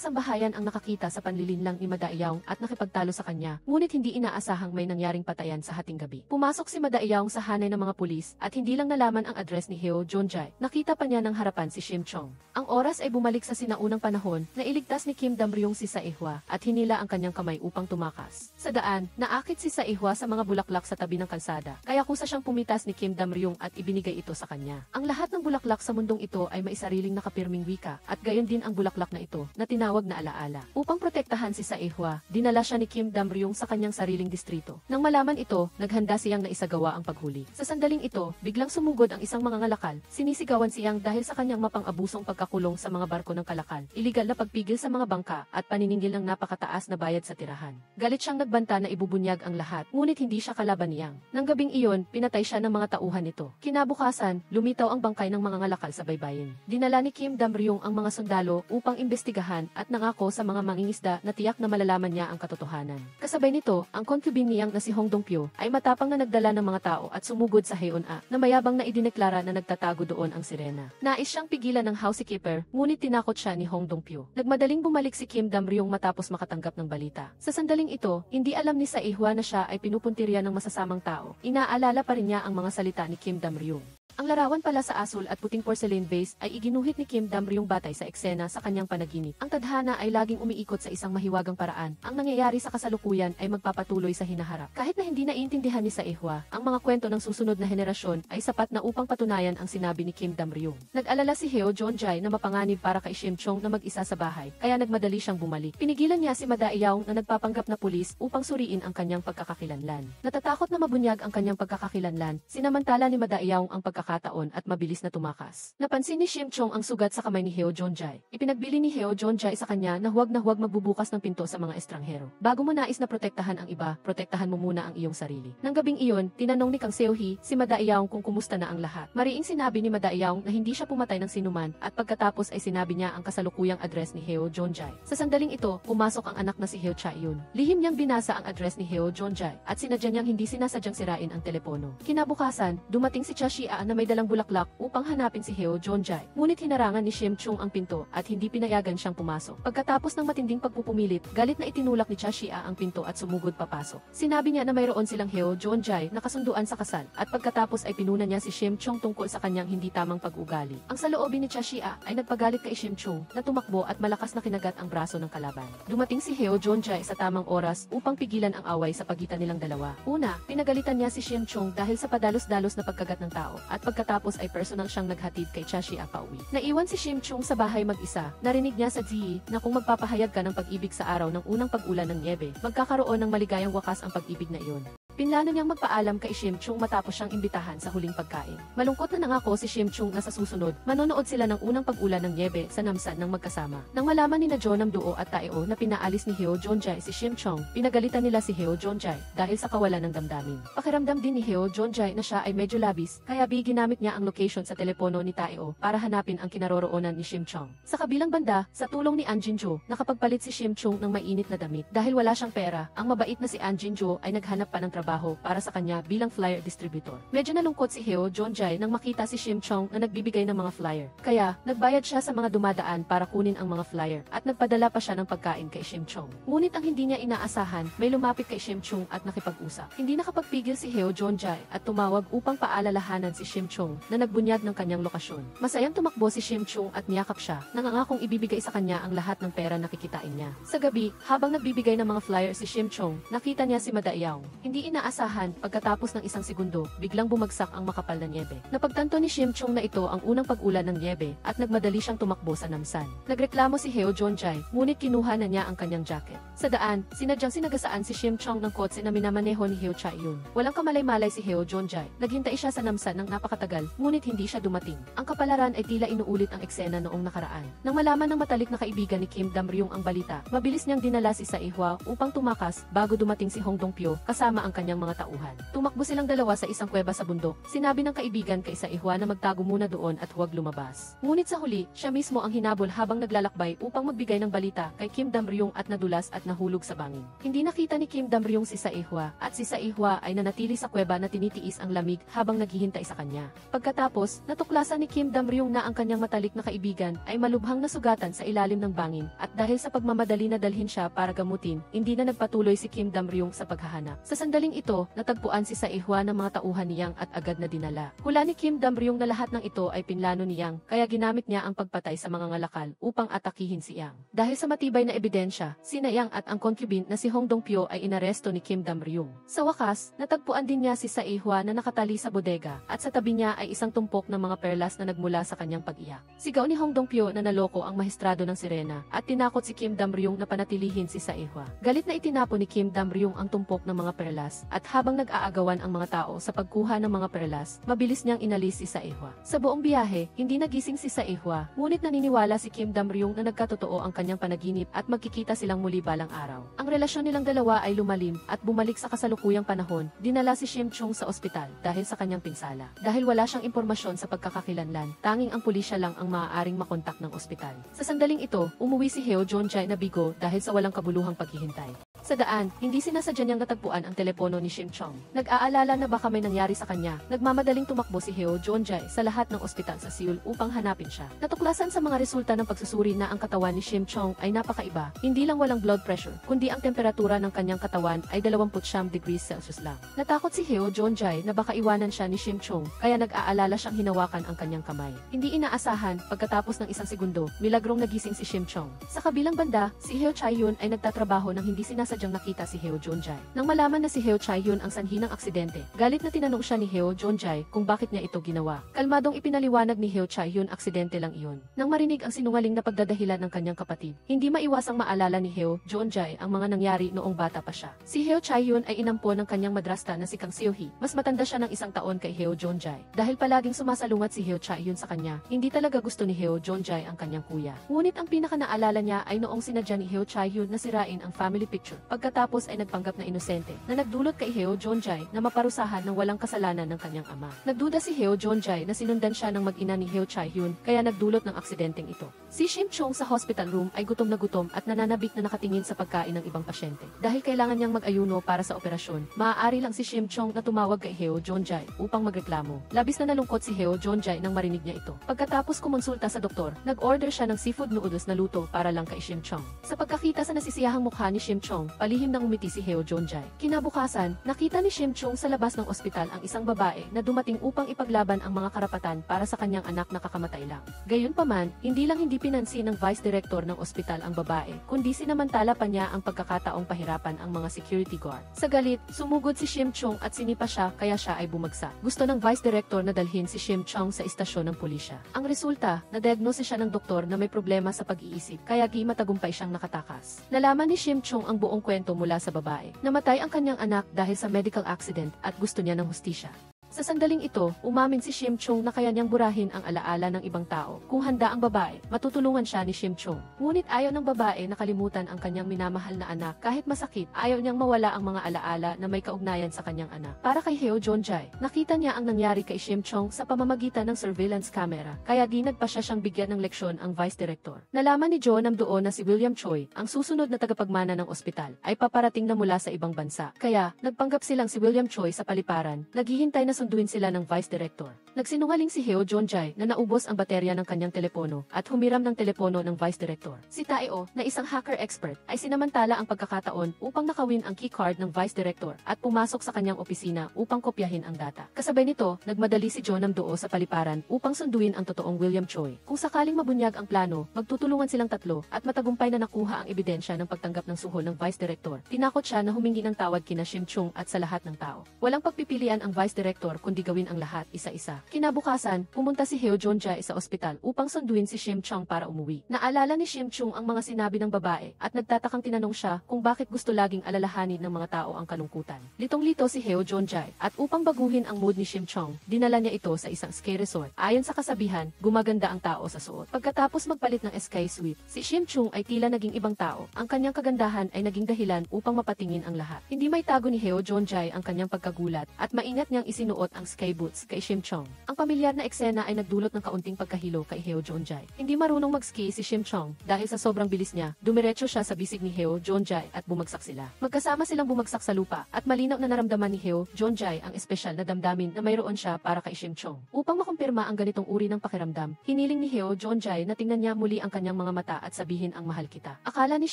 sambahayan ang nakakita sa panlilinlang ni Madaiyong at nakipagtalo sa kanya, ngunit hindi inaasahang may nangyaring patayan sa hating gabi. Pumasok si Madaiyong sa hanay ng mga pulis at hindi lang nalaman ang address ni Heo Jonjae, nakita pa niya ng harapan si Shim Chong. Ang oras ay bumalik sa sinaunang panahon na iligtas ni Kim Dam-ryung si Saehwa at hinila ang kanyang kamay upang tumakas. Sa daan, naakit si Saehwa sa mga bulaklak sa tabi ng kalsada, kaya kusa siyang pumitas ni Kim Dam-ryung at ibinigay ito sa kanya. Ang lahat ng bulaklak sa mundong ito ay may sariling nakapirming wika at gayon din ang bulaklak na ito na tinawag na alaala. Upang protektahan si Saehwa, dinala siya ni Kim Dam-ryung sa kanyang sariling distrito. Nang malaman ito, naghanda siyang naisagawa ang paghuli. Sa sandaling ito, biglang sumugod ang isang mga ngalakal. Sinisigawan siyang dahil sa kanyang mapang-abusong pagkakulong sa mga barko ng kalakal, iligal na pagpigil sa mga bangka at paniningil ng napakataas na bayad sa tirahan. Galit siyang nagbanta na ibubunyag ang lahat, ngunit hindi siya kalaban niyang. Nang gabing iyon, pinatay siya ng mga tauhan nito. Kinabukasan, lumitaw ang bangkay ng mga ngalakal sa baybayin. Dinala ni Kim Dam-ryung ang mga sundalo upang imbestigahan at nangako sa mga mangingisda na tiyak na malalaman niya ang katotohanan. Kasabay nito, ang concubine niyang na si Hong Dong-pyo ay matapang na nagdala ng mga tao at sumugod sa Haeun-a na mayabang na idineklara na nagtatago doon ang sirena. Nais siyang pigilan ng housekeeper, ngunit tinakot siya ni Hong Dong-pyo. Nagmadaling bumalik si Kim Dam-ryung matapos makatanggap ng balita. Sa sandaling ito, hindi alam ni Saehwa na siya ay pinupuntirya ng masasamang tao. Inaalala pa rin niya ang mga salita ni Kim Dam-ryung. Ang larawan pala sa asul at puting porcelain vase ay iginuhit ni Kim Dam-ryung batay sa eksena sa kanyang panaginip. Ang tadhana ay laging umiikot sa isang mahiwagang paraan. Ang nangyayari sa kasalukuyan ay magpapatuloy sa hinaharap. Kahit na hindi naiintindihan ni Saehwa, ang mga kwento ng susunod na henerasyon ay sapat na upang patunayan ang sinabi ni Kim Dam-ryung. Nag-alala si Heo Jonjae na mapanganib para kay Shim Chong na mag-isa sa bahay, kaya nagmadali siyang bumalik. Pinigilan niya si Madaiyong na nagpapanggap na pulis upang suriin ang kanyang pagkakakilanlan. Natatakot na mabunyag ang kanyang pagkakakilanlan, sinamantala ni Madaiyong ang pagkakakilanlan at mabilis na tumakas. Napansin ni Shim Chong ang sugat sa kamay ni Heo Jonjae. Ipinagbili ni Heo Jonjae sa kanya na huwag magbubukas ng pinto sa mga estranghero. Bago mo nais na protektahan ang iba, protektahan mo muna ang iyong sarili. Nang gabing iyon, tinanong ni Kang Seo-hee si Madaiyong kung kumusta na ang lahat. Mariing sinabi ni Madaiyong na hindi siya pumatay ng sinuman at pagkatapos ay sinabi niya ang kasalukuyang address ni Heo Jonjae. Sa sandaling ito, pumasok ang anak na si Heo Cha-eun. Lihim niyang binasa ang address ni Heo Jonjae at sinadya niyang hindi sinasadyang sirain ang telepono. Kinabukasan, dumating si Cha Shia na may dalang bulaklak upang hanapin si Heo Jonjae. Ngunit hinarangan ni Shim Chong ang pinto at hindi pinayagan siyang pumasok. Pagkatapos ng matinding pagpupumilit, galit na itinulak ni Cha Shia ang pinto at sumugod papasok. Sinabi niya na mayroon silang Heo Jonjae na kasunduan sa kasal at pagkatapos ay pinuna niya si Shim Chong tungkol sa kanyang hindi tamang pag-ugali. Ang saloobin ni Cha Shia ay nagpagalit kay Shim Chong na tumakbo at malakas na kinagat ang braso ng kalaban. Dumating si Heo Jonjae sa tamang oras upang pigilan ang away sa pagitan nilang dalawa. Una, pinagalitan niya si Shim Chong dahil sa padalos-dalos na pagkagat ng tao at pagkatapos ay personal siyang naghatid kay Cha Shia pauwi. Naiwan si Shim Chong sa bahay mag-isa. Narinig niya sa Ziyi na kung magpapahayag ka ng pag-ibig sa araw ng unang pag-ulan ng niebe, magkakaroon ng maligayang wakas ang pag-ibig na iyon. Pinlano niyang magpaalam kay Shim Chong matapos siyang imbitahan sa huling pagkain. Malungkot na nangako si Shim Chong na sa susunod, manonood sila ng unang pag-ulan ng niebe sa Namsan ng magkasama. Nang malaman ni na Jo Nam-duo at Tae-o na pinaalis ni Heo Jonjae si Shim Chong, pinagalitan nila si Heo Jonjae dahil sa kawalan ng damdamin. Pakiramdam din ni Heo Jonjae na siya ay medyo labis, kaya ginamit niya ang location sa telepono ni Tae-o para hanapin ang kinaroroonan ni Shim Chong. Sa kabilang banda, sa tulong ni An Jin-jo, nakapagpalit si Shim Chong ng mainit na damit. Dahil wala siyang pera, ang mabait na si An Jin-jo ay naghanap pa ng trabaho para sa kanya bilang flyer distributor. Medyo nalungkot si Heo Jonjae nang makita si Shim Chong na nagbibigay ng mga flyer. Kaya, nagbayad siya sa mga dumadaan para kunin ang mga flyer at nagpadala pa siya ng pagkain kay Shim Chong. Ngunit ang hindi niya inaasahan, may lumapit kay Shim Chong at nakipag-usap. Hindi nakapagpigil si Heo Jonjae at tumawag upang paalalahanan si Shim Chong na nagbunyag ng kanyang lokasyon. Masayang tumakbo si Shim Chong at niyakap siya, nangangakong ibibigay sa kanya ang lahat ng pera na kikitain niya. Sa gabi, habang nagbibigay ng mga flyer si Shim Chong, nakita niya si Madaiyong. Hindi inaasahan, pagkatapos ng isang segundo, biglang bumagsak ang makapal na nyebe. Napagtanto ni Shim Chong na ito ang unang pag-ulan ng nyebe at nagmadali siyang tumakbo sa Namsan. Nagreklamo si Heo Jonjai, ngunit kinuha na niya ang kanyang jacket. Sa daan, sinadyang sinagasaan si Shim Chong ng kotse na minamaneho ni Heo Chae-yun. Walang kamalay-malay si Heo Jonjai. Naghintay siya sa Namsan ng napakatagal, ngunit hindi siya dumating. Ang kapalaran ay tila inuulit ang eksena noong nakaraan. Nang malaman ng matalik na kaibigan ni Kim Dam-ryung ang balita, mabilis niyang dinala si Sa-ihwa upang tumakas bago dumating si Hong Dong-pyo kasama ang kanyang mga tauhan. Tumakbo silang dalawa sa isang kuweba sa bundok. Sinabi ng kaibigan kay Sa-ihwa na magtago muna doon at huwag lumabas. Ngunit sa huli, siya mismo ang hinabol habang naglalakbay upang magbigay ng balita kay Kim Dam-ryung at nadulas at nahulog sa bangin. Hindi nakita ni Kim Dam-ryung si Sa-ihwa at si Sa-ihwa ay nanatili sa kuweba na tinitiis ang lamig habang naghihintay sa kanya. Pagkatapos, natuklasan ni Kim Dam-ryung na ang kanyang matalik na kaibigan ay malubhang nasugatan sa ilalim ng bangin at dahil sa pagmamadali na dalhin siya para gamutin, hindi na nagpatuloy si Kim Dam-ryung sa paghahanap. Sa sandaling ito, natagpuan si Sa-ihwa ng mga tauhan ni Yang at agad na dinala. Hula ni Kim Dam-ryung na lahat ng ito ay pinlano ni Yang, kaya ginamit niya ang pagpatay sa mga ngalakal upang atakihin si Yang. Dahil sa matibay na ebidensya, sina Yang at ang concubine na si Hong Dong-pyo ay inaresto ni Kim Dam-ryung. Sa wakas, natagpuan din niya si Sa-ihwa na nakatali sa bodega at sa tabi niya ay isang tumpok ng mga perlas na nagmula sa kanyang pag-iyak. Sigaw ni Hong Dong-pyo na naloko ang maestrado ng sirena at tinakot si Kim Dam-ryung na panatilihin si Sa-ihwa. Galit na itinapon ni Kim Dam-ryung ang tumpok ng mga perlas at habang nag-aagawan ang mga tao sa pagkuha ng mga perlas, mabilis niyang inalis si Sa-ihwa. Sa buong biyahe, hindi nagising si Sa-ihwa, ngunit naniniwala si Kim Dam-ryung na nagkatotoo ang kanyang panaginip at magkikita silang muli balang araw. Ang relasyon nilang dalawa ay lumalim at bumalik sa kasalukuyang panahon. Dinala si Shim Chong sa ospital dahil sa kanyang pinsala. Dahil wala siyang impormasyon sa pagkakakilanlan, tanging ang pulisya lang ang maaaring makontak ng ospital. Sa sandaling ito, umuwi si Heo Jonjai na bigo dahil sa walang kabuluhang paghihintay. Sa daan, hindi sinasadya niyang natagpuan ang telepono ni Shim Chong. Nag-aalala na baka may nangyari sa kanya, nagmamadaling tumakbo si Heo Jonjai sa lahat ng ospital sa Seoul upang hanapin siya. Natuklasan sa mga resulta ng pagsusuri na ang katawan ni Shim Chong ay napakaiba, hindi lang walang blood pressure, kundi ang temperatura ng kanyang katawan ay 29 degrees Celsius lang. Natakot si Heo Jonjai na baka iwanan siya ni Shim Chong, kaya nag-aalala siyang hinawakan ang kanyang kamay. Hindi inaasahan, pagkatapos ng isang segundo, milagrong nagising si Shim Chong. Sa kabilang banda, si Heo Chae-yun ay nagtatrabaho nang hindi sinasadyang nakita si Heo Jonjai. Nang malaman na si Heo Chae-yun ang sanhi ng aksidente, galit na tinanong siya ni Heo Jonjai kung bakit niya ito ginawa. Kalmadong ipinaliwanag ni Heo Chae-yun aksidente lang iyon. Nang marinig ang sinungaling na pagdadahilan ng kanyang kapatid, hindi maiwasang maalala ni Heo Jonjai ang mga nangyari noong bata pa siya. Si Heo Chae-yun ay inampon ng kanyang madrasta na si Kang Seo-hee. Mas matanda siya ng 1 taon kay Heo Jonjai. Dahil palaging sumasalungat si Heo Chae-yun sa kanya, hindi talaga gusto ni Heo Jonjai ang kanyang kuya. Ngunit ang pinaka naalala niya ay noong sinadya ni Heo Chae-yun na sirain ang family picture. Pagkatapos ay nagpanggap na inosente, na nagdulot kay Heo Jonjai na maparusahan ng walang kasalanan ng kanyang ama. Nagduda si Heo Jonjai na sinundan siya ng mag-ina ni Heo Chae-hyun, kaya nagdulot ng aksidenteng ito. Si Shim Chong sa hospital room ay gutom na gutom at nananabik na nakatingin sa pagkain ng ibang pasyente. Dahil kailangan niyang mag-ayuno para sa operasyon, maaari lang si Shim Chong na tumawag kay Heo Jonjai upang magreklamo. Labis na nalungkot si Heo Jonjai nang marinig niya ito. Pagkatapos kumonsulta sa doktor, nag-order siya ng seafood noodles na luto para lang kay Shim Chong. Sa pagkakita sa nasisiyahang mukha ni Shim Chong, palihim nang umiti si Heo Jonjai. Kinabukasan, nakita ni Shim Chong sa labas ng ospital ang isang babae na dumating upang ipaglaban ang mga karapatan para sa kanyang anak na kakamatay lang. Gayunpaman, hindi pinansin ng vice director ng ospital ang babae, kundi sinamantala pa niya ang pagkakataong pahirapan ang mga security guard. Sa galit, sumugod si Shim Chong at sinipa siya kaya siya ay bumagsak. Gusto ng vice director na dalhin si Shim Chong sa istasyon ng pulisya. Ang resulta, na-diagnose siya ng doktor na may problema sa pag-iisip, kaya matagumpay siyang nakatakas. Nalaman ni Shim Chong ang buong kwento mula sa babae. Namatay ang kanyang anak dahil sa medical accident at gusto niya ng hustisya. Sa sandaling ito, umamin si Shim Chong na kaya niyang burahin ang alaala ng ibang tao. Kung handa ang babae, matutulungan siya ni Shim Chong. Ngunit ayaw ng babae na kalimutan ang kanyang minamahal na anak. Kahit masakit, ayaw niyang mawala ang mga alaala na may kaugnayan sa kanyang anak. Para kay Heo Jonjai, nakita niya ang nangyari kay Shim Chong sa pamamagitan ng surveillance camera, kaya ginagpa siya siyang bigyan ng leksyon ang vice director. Nalaman ni Jo Nam doon na si William Choi, ang susunod na tagapagmana ng ospital, ay paparating na mula sa ibang bansa. Kaya, nagpanggap silang si William Choi sa paliparan, naghihintay na sunduin sila ng vice director. Nagsinungaling si Heo Jonjae na naubos ang baterya ng kanyang telepono at humiram ng telepono ng Vice Director. Si Tae-o, na isang hacker expert, ay sinamantala ang pagkakataon upang nakawin ang keycard ng Vice Director at pumasok sa kanyang opisina upang kopyahin ang data. Kasabay nito, nagmadali si Jo Nam-doo sa paliparan upang sunduin ang totoong William Choi. Kung sakaling mabunyag ang plano, magtutulungan silang tatlo at matagumpay na nakuha ang ebidensya ng pagtanggap ng suhol ng Vice Director. Tinakot siya na humingi ng tawad kina Shim Chung at sa lahat ng tao. Walang pagpipilian ang Vice Director kundi gawin ang lahat isa-isa. Kinabukasan, pumunta si Heo Jonjae sa ospital upang sunduin si Shim Chung para umuwi. Naalala ni Shim Chung ang mga sinabi ng babae at nagtatakang tinanong siya kung bakit gusto laging alalahanin ng mga tao ang kalungkutan. Litong-lito si Heo Jonjae at upang baguhin ang mood ni Shim Chung, dinala niya ito sa isang ski resort. Ayon sa kasabihan, gumaganda ang tao sa suot. Pagkatapos magpalit ng ski suit, si Shim Chung ay tila naging ibang tao. Ang kanyang kagandahan ay naging dahilan upang mapatingin ang lahat. Hindi may tago ni Heo Jonjae ang kanyang pagkagulat at maingat niyang isinuot ang ski boots kay Shim Chung. Ang pamilyar na eksena ay nagdulot ng kaunting pagkahilo kay Heo Jonjae. Hindi marunong mag-ski si Shim Chung dahil sa sobrang bilis niya, dumiretso siya sa bisig ni Heo Jonjae at bumagsak sila. Magkasama silang bumagsak sa lupa at malinaw na naramdaman ni Heo Jonjae ang espesyal na damdamin na mayroon siya para kay Shim Chung. Upang makumpirma ang ganitong uri ng pakiramdam, hiniling ni Heo Jonjae na tingnan niya muli ang kanyang mga mata at sabihin ang mahal kita. Akala ni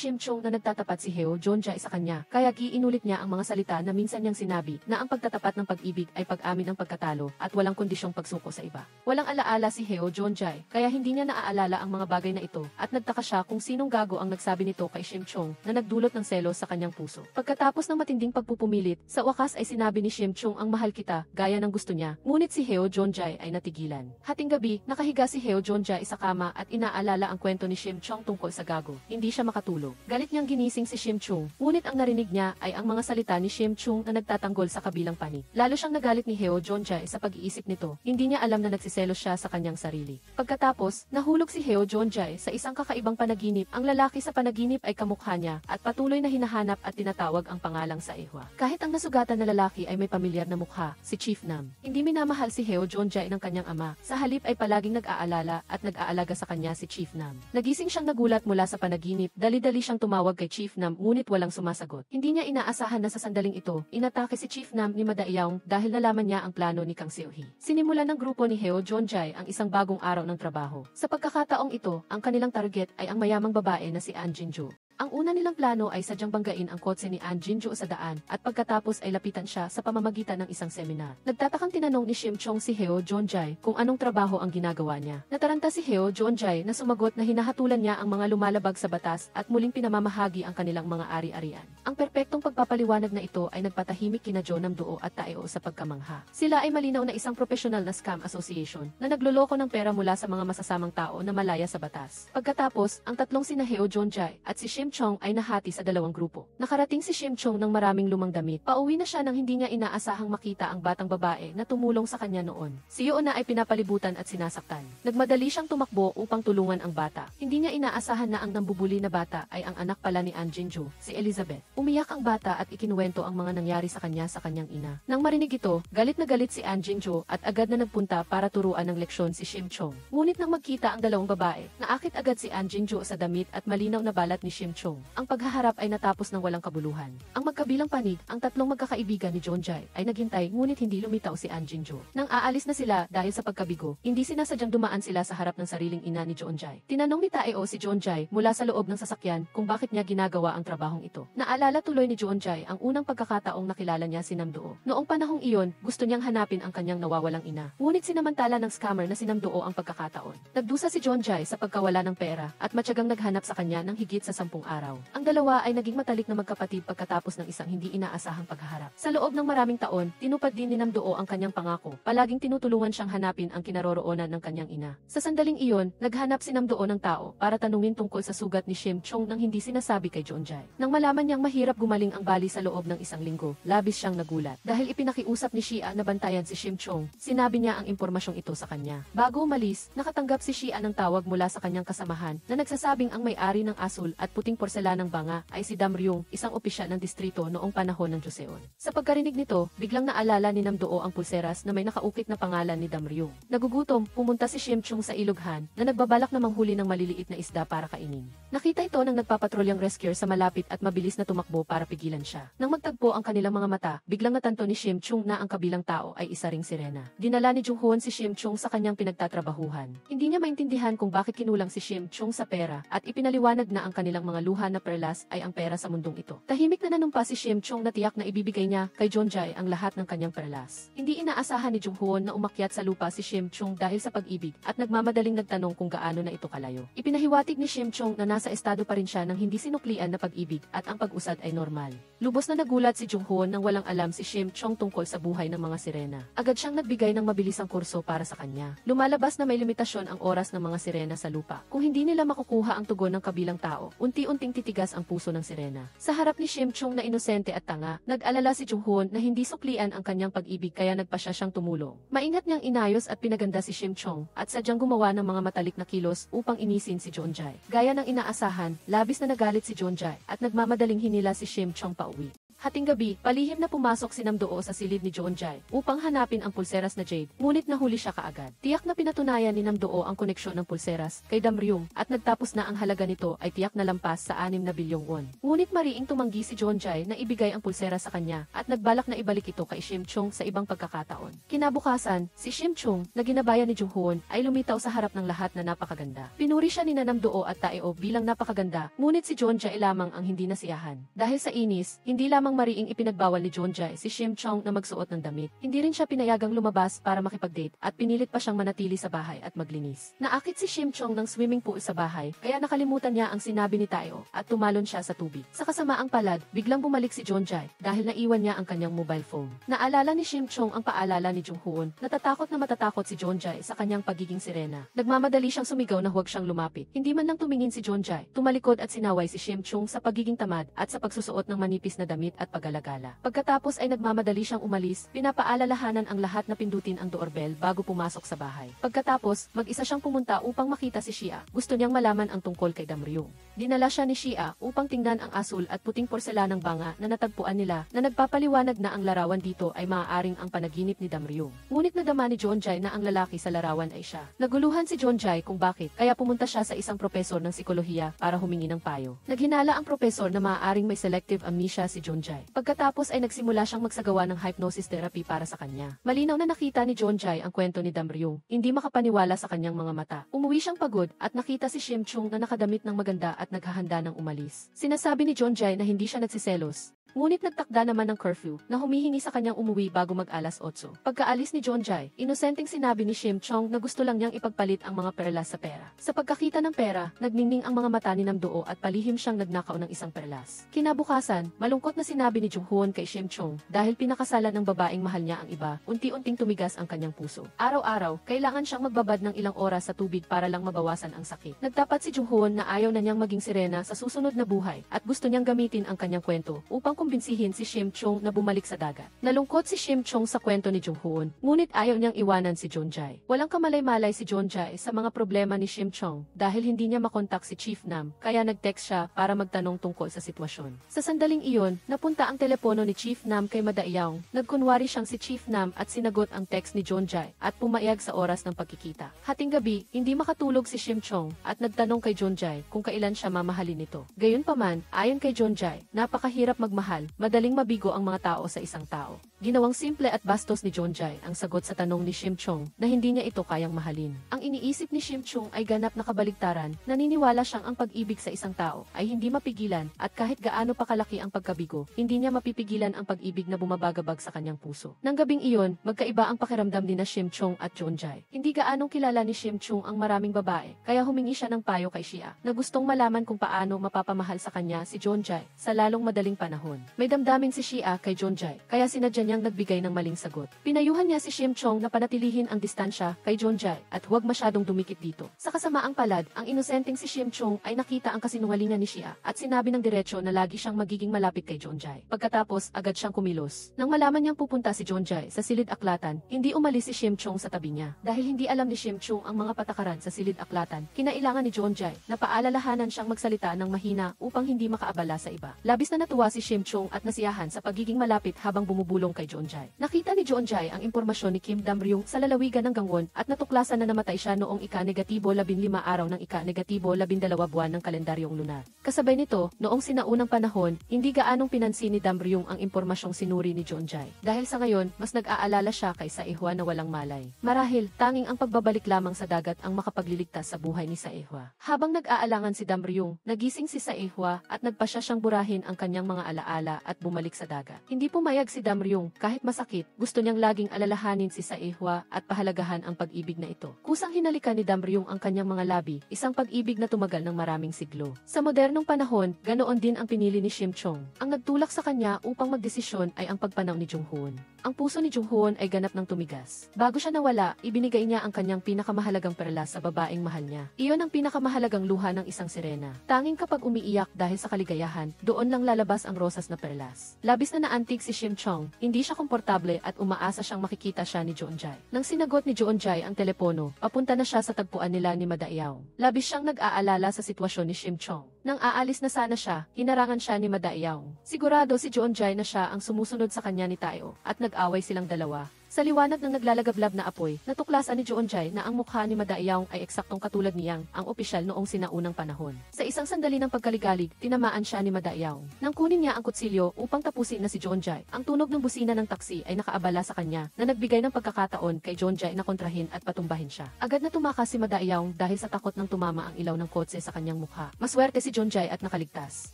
Shim Chung na nagtatapat si Heo Jonjae sa kanya, kaya inulit niya ang mga salita na minsan niyang sinabi na ang pagtatapat ng pag-ibig ay pag-amin ng pagkatalo at walang kondisyong pagsuko sa iba. Walang alaala si Heo Jonjae, kaya hindi niya naaalala ang mga bagay na ito at nagtaka siya kung sinong gago ang nagsabi nito kay Shim Chung na nagdulot ng selos sa kanyang puso. Pagkatapos ng matinding pagpupumilit, sa wakas ay sinabi ni Shim Chung ang mahal kita, gaya ng gusto niya, ngunit si Heo Jonjae ay natigilan. Hating gabi, nakahiga si Heo Jonjae sa kama at inaalala ang kwento ni Shim Chung tungkol sa gago. Hindi siya makatulog. Galit niyang ginising si Shim Chung, ngunit ang narinig niya ay ang mga salita ni Shim Chung na nagtatanggol sa kabilang panig. Lalo siyang nagalit ni Heo Jonjae sa pag-iisip nito. Hindi niya alam na nagsiselos siya sa kanyang sarili. Pagkatapos, nahulog si Heo Jonjae sa isang kakaibang panaginip. Ang lalaki sa panaginip ay kamukha niya at patuloy na hinahanap at tinatawag ang pangalang sa ehwa. Kahit ang nasugatan na lalaki ay may pamilyar na mukha, si Chief Nam. Hindi minamahal si Heo Jonjae ng kanyang ama. Sa halip ay palaging nag-aalala at nag-aalaga sa kanya si Chief Nam. Nagising siyang nagulat mula sa panaginip. Dali-dali siyang tumawag kay Chief Nam ngunit walang sumasagot. Hindi niya inaasahan na sa sandaling ito, inatake si Chief Nam ni Madaiyang dahil nalaman niya ang plano ni Kang Seo-hee. Sinimulan ng grupo ni Heo Jonjae ang isang bagong araw ng trabaho. Sa pagkakataong ito, ang kanilang target ay ang mayamang babae na si An Jinju. Ang una nilang plano ay sadyang banggain ang kotse ni An Jinju sa daan at pagkatapos ay lapitan siya sa pamamagitan ng isang seminar. Nagtatakang tinanong ni Shim Chung si Heo Jonjae kung anong trabaho ang ginagawa niya. Nataranta si Heo Jonjae na sumagot na hinahatulan niya ang mga lumalabag sa batas at muling pinamamahagi ang kanilang mga ari-arian. Ang perpektong pagpapaliwanag na ito ay nagpatahimik kina Jo Nam-doo at Tae-o sa pagkamangha. Sila ay malinaw na isang professional na scam association na nagloloko ng pera mula sa mga masasamang tao na malaya sa batas. Pagkatapos, ang tatlong sina Heo Jonjae at si Shim Chung ay nahati sa dalawang grupo. Nakarating si Shim Chung ng maraming lumang damit. Pauwi na siya nang hindi niya inaasahang makita ang batang babae na tumulong sa kanya noon. Si Yoo-na ay pinapalibutan at sinasaktan. Nagmadali siyang tumakbo upang tulungan ang bata. Hindi niya inaasahan na ang nambubuli na bata ay ang anak pala ni An Jinju, si Elizabeth. Umiyak ang bata at ikinuwento ang mga nangyari sa kanyang ina. Nang marinig ito, galit na galit si An Jinju at agad na nagpunta para turuan ng leksyon si Shim Chung. Ngunit nang magkita ang dalawang babae, naakit agad si An Jinju sa damit at malinaw na balat ni Shim Chung. Ang paghaharap ay natapos ng walang kabuluhan. Ang magkabilang panig, ang tatlong magkakaibigan ni Jonjae ay naghintay ngunit hindi lumitaw si An Jinju. Nang aalis na sila dahil sa pagkabigo, hindi sinasadyang dumaan sila sa harap ng sariling ina ni Jonjae. Tinanong ni Tae-o si Jonjae mula sa loob ng sasakyan kung bakit niya ginagawa ang trabahong ito. Naalala tuloy ni Jonjae ang unang pagkakataong nakilala niya si Nam-doo. Noong panahong iyon, gusto niyang hanapin ang kanyang nawawalang ina. Ngunit sinamantala ng scammer na si Nam-doo ang pagkakataon. Nagdusa si Jonjae sa pagkawala ng pera at matyagang naghanap sa kanya ng higit sa 10 araw. Ang dalawa ay naging matalik na magkapatid pagkatapos ng isang hindi inaasahang paghaharap. Sa loob ng maraming taon, tinupad din ni Nam-doo ang kanyang pangako. Palaging tinutulungan siyang hanapin ang kinaroroonan ng kanyang ina. Sa sandaling iyon, naghanap si Nam-doo ng tao para tanungin tungkol sa sugat ni Shim Chung nang hindi sinasabi kay Jonjae. Nang malaman niyang mahirap gumaling ang bali sa loob ng isang linggo, labis siyang nagulat. Dahil ipinakiusap ni Shia na bantayan si Shim Chung, sinabi niya ang impormasyong ito sa kanya. Bago umalis, nakatanggap si Shia ng tawag mula sa kanyang kasamahan na nagsasabing ang may-ari ng asul at puting puting porselanang banga ay si Damryung, isang opisyal ng distrito noong panahon ng Joseon. Sa pagkarinig nito, biglang naalala ni Namdoo ang pulseras na may nakaukit na pangalan ni Damryung. Nagugutom, pumunta si Shimchung sa iloghan na nagbabalak na manghuli ng maliliit na isda para kainin. Nakita ito ng nagpapatrolyang rescuer sa malapit at mabilis na tumakbo para pigilan siya. Nang magtagpo ang kanilang mga mata, biglang natanto ni Shimchung na ang kabilang tao ay isa ring sirena. Dinala ni Junghoon si Shimchung sa kanyang pinagtatrabahuhan. Hindi niya maintindihan kung bakit kinulang si Shimchung sa pera at ipinaliwanag na ang kanilang mga luha na perlas ay ang pera sa mundong ito. Tahimik na nanumpa si Shimchung na tiyak na ibibigay niya kay Jeonjae ang lahat ng kanyang perlas. Hindi inaasahan ni Junghoon na umakyat sa lupa si Shimchung dahil sa pag-ibig at nagmamadaling nagtanong kung gaano na ito kalayo. Ipinahiwatig ni Shimchung na nasa estado pa rin siya ng hindi sinuklian na pag-ibig at ang pag-usad ay normal. Lubos na nagulat si Junghoon nang walang alam si Shimchung tungkol sa buhay ng mga sirena. Agad siyang nagbigay ng mabilisang kurso para sa kanya. Lumalabas na may limitasyon ang oras ng mga sirena sa lupa. Kung hindi nila makukuha ang tugon ng kabilang tao, unti-unting titigas ang puso ng sirena. Sa harap ni Shimchung na inosente at tanga, nag-alala si Junghoon na hindi suklian ang kanyang pag-ibig kaya nagpasya siyang tumulong. Maingat niyang inayos at pinaganda si Shimchung at sadyang gumawa ng mga matalik na kilos upang inisin si Jeonjae. Gaya ng inaasahan, labis na nagalit si Jeonjae at nagmamadaling hinila si Shimchung pauwi. Hating gabi, palihim na pumasok si Namdoo sa silid ni Jeonjae upang hanapin ang pulseras na jade, ngunit nahuli siya kaagad. Tiyak na pinatunayan ni Namdoo ang koneksyon ng pulseras kay Damryung at nagtapos na ang halaga nito ay tiyak na lampas sa 6 na bilyong won. Ngunit mariing tumanggi si Jeonjae na ibigay ang pulseras sa kanya at nagbalak na ibalik ito kay Shimchung sa ibang pagkakataon. Kinabukasan, si Shimchung, na ginabayan ni Junghoon, ay lumitaw sa harap ng lahat na napakaganda. Pinuri siya ni Namdoo at Taeo bilang napakaganda, ngunit si Jeonjae lamang ang hindi nasiyahan. Dahil sa inis, hindi lamang mariing ipinagbawal ni Jeonjae si Shimchung na magsuot ng damit. Hindi rin siya pinayagang lumabas para makipag-date at pinilit pa siyang manatili sa bahay at maglinis. Naakit si Shimchung ng swimming pool sa bahay kaya nakalimutan niya ang sinabi ni Taeo at tumalon siya sa tubig. Sa kasamaang palad, biglang bumalik si Jeonjae dahil naiwan niya ang kanyang mobile phone. Naalala ni Shimchung ang paalala ni Junghoon. Natatakot na matatakot si Jeonjae sa kanyang pagiging sirena. Nagmamadali siyang sumigaw na huwag siyang lumapit. Hindi man lang tumingin si Jeonjae, tumalikod at sinaway si Shimchung sa pagiging tamad at sa pagsusuot ng manipis na damit at paggalagala. Pagkatapos ay nagmamadali siyang umalis, pinapaalalahanan ang lahat na pindutin ang doorbell bago pumasok sa bahay. Pagkatapos, mag-isa siyang pumunta upang makita si Shia. Gusto niyang malaman ang tungkol kay Damryung. Dinala siya ni Shia upang tingnan ang asul at puting porselanang banga na natagpuan nila na nagpapaliwanag na ang larawan dito ay maaaring ang panaginip ni Damryung. Ngunit nadama ni Jeonjae na ang lalaki sa larawan ay siya. Naguluhan si Jeonjae kung bakit, kaya pumunta siya sa isang propesor ng psikolohiya para humingi ng payo. Naghinala ang propesor na maaaring may selective amnesia si Jeonjae. Pagkatapos ay nagsimula siyang magsagawa ng hypnosis therapy para sa kanya. Malinaw na nakita ni Jeonjae ang kwento ni Damryung. Hindi makapaniwala sa kanyang mga mata. Umuwi siyang pagod at nakita si Shimchung na nakadamit ng maganda at naghahanda ng umalis. Sinasabi ni Jeonjae na hindi siya nagsiselos. Ngunit nagtakda naman ng curfew na humihingi sa kanyang umuwi bago mag-alas 8. Pagkaalis ni Jeonjae, inosenteng sinabi ni Shimchung na gusto lang niyang ipagpalit ang mga perlas sa pera. Sa pagkakita ng pera, nagningning ang mga mata ni Namdoo at palihim siyang nagnakaw ng isang perlas. Kinabukasan, malungkot na sinabi ni Junghoon kay Shimchung dahil pinakasalan ng babaeng mahal niya ang iba, unti-unting tumigas ang kanyang puso. Araw-araw, kailangan siyang magbabad ng ilang oras sa tubig para lang mabawasan ang sakit. Nagtapat si Junghoon na ayaw na niyang maging sirena sa susunod na buhay at gusto niyang gamitin ang kanyang kwento upang kumbinsihin si Shimchung na bumalik sa dagat. Nalungkot si Shimchung sa kwento ni Junghoon, ngunit ayaw niyang iwanan si Jeonjae. Walang kamalay-malay si Jeonjae sa mga problema ni Shimchung dahil hindi niya makontak si Chief Nam, kaya nag-text siya para magtanong tungkol sa sitwasyon. Sa sandaling iyon, napunta ang telepono ni Chief Nam kay Madaiyang. Nagkunwari siyang si Chief Nam at sinagot ang text ni Jeonjae at pumayag sa oras ng pagkikita. Hating gabi, hindi makatulog si Shimchung at nagtanong kay Jeonjae kung kailan siya mamahalin nito. Gayunpaman, ayon kay Jeonjae, napakahirap magmahal, madaling mabigo ang mga tao sa isang tao. Ginawang simple at bastos ni Jeonjae ang sagot sa tanong ni Shimchung na hindi niya ito kayang mahalin. Ang iniisip ni Shimchung ay ganap na kabaligtaran, naniniwala siyang ang pag-ibig sa isang tao ay hindi mapigilan at kahit gaano pa kalaki ang pagkabigo, hindi niya mapipigilan ang pag-ibig na bumabagabag sa kanyang puso. Nang gabing iyon, magkaiba ang pakiramdam ni na Shimchung at Jeonjae. Hindi gaanong kilala ni Shimchung ang maraming babae, kaya humingi siya ng payo kay Shia na gustong malaman kung paano mapapamahal sa kanya si Jeonjae sa lalong madaling panahon. May damdamin si Shia kay Jonjae, kaya sinadya niyang nagbigay ng maling sagot. Pinayuhan niya si Shim Chong na panatilihin ang distansya kay Jonjae at huwag masyadong dumikit dito. Sa kasamaang palad, ang inosenteng si Shim Chong ay nakita ang kasinungalingan ni Shia at sinabi ng diretsyo na lagi siyang magiging malapit kay Jonjae. Pagkatapos, agad siyang kumilos. Nang malaman niyang pupunta si Jonjae sa silid aklatan, hindi umalis si Shim Chong sa tabi niya. Dahil hindi alam ni Shim Chong ang mga patakaran sa silid aklatan, kinailangan ni Jonjae na paalalahanan siyang magsalita ng mahina upang hindi makaabala sa iba. Labis na natuwa si Shim Chong at nasiyahan sa pagiging malapit habang bumubulong kay Jonjae. Nakita ni Jonjae ang impormasyon ni Kim Dam-ryung sa lalawigan ng Gangwon at natuklasan na namatay siya noong ika-negatibo 15 araw ng ika-negatibo 12 buwan ng kalendaryong lunar. Kasabay nito, noong sinaunang panahon, hindi gaanong pinansin ni Dam-ryung ang impormasyong sinuri ni Jonjae. Dahil sa ngayon, mas nag-aalala siya kay Saehwa na walang malay. Marahil, tanging ang pagbabalik lamang sa dagat ang makapagliligtas sa buhay ni Saehwa. Habang nag-aalangan si Dam-ryung, nagising si Saehwa at nagpasya siyang burahin ang kanyang mga alaala at bumalik sa dagat. Hindi pumayag si Dam-ryung kahit masakit, gusto niyang laging alalahanin si Saehwa at pahalagahan ang pag-ibig na ito. Kusang hinalikan ni Dam-ryung ang kanyang mga labi, isang pag-ibig na tumagal ng maraming siglo. Sa modernong panahon, ganoon din ang pinili ni Shim Chong. Ang nagtulak sa kanya upang magdesisyon ay ang pagpanaw ni Jung-hoon. Ang puso ni Jung-hoon ay ganap ng tumigas. Bago siya nawala, ibinigay niya ang kanyang pinakamahalagang perlas sa babaeng mahal niya. Iyon ang pinakamahalagang luha ng isang sirena. Tanging kapag umiiyak dahil sa kaligayahan, doon lang lalabas ang rosas na perlas. Labis na naantig si Shim Chong, hindi siya komportable at umaasa siyang makikita siya ni Jonjae. Nang sinagot ni Jonjae ang telepono, papunta na siya sa tagpuan nila ni Madaiyaw. Labis siyang nag-aalala sa sitwasyon ni Shim Chong. Nang aalis na sana siya, hinarangan siya ni Madaiyaw. Sigurado si Jonjae na siya ang sumusunod sa kanya ni Tayo at nag-away silang dalawa. Sa liwanag ng naglalagablab na apoy, natuklasan ni Jonjae na ang mukha ni Madaiyaw ay eksaktong katulad niyang ang opisyal noong sinaunang panahon. Sa isang sandali ng pagkaligalig, tinamaan siya ni Madaiyaw. Nang kunin niya ang kutsilyo upang tapusin na si Jonjae, ang tunog ng busina ng taksi ay nakaabala sa kanya na nagbigay ng pagkakataon kay Jonjae na kontrahin at patumbahin siya. Agad na tumakas si Madaiyaw dahil sa takot ng tumama ang ilaw ng kotse sa kanyang mukha. Maswerte si Jonjae at nakaligtas.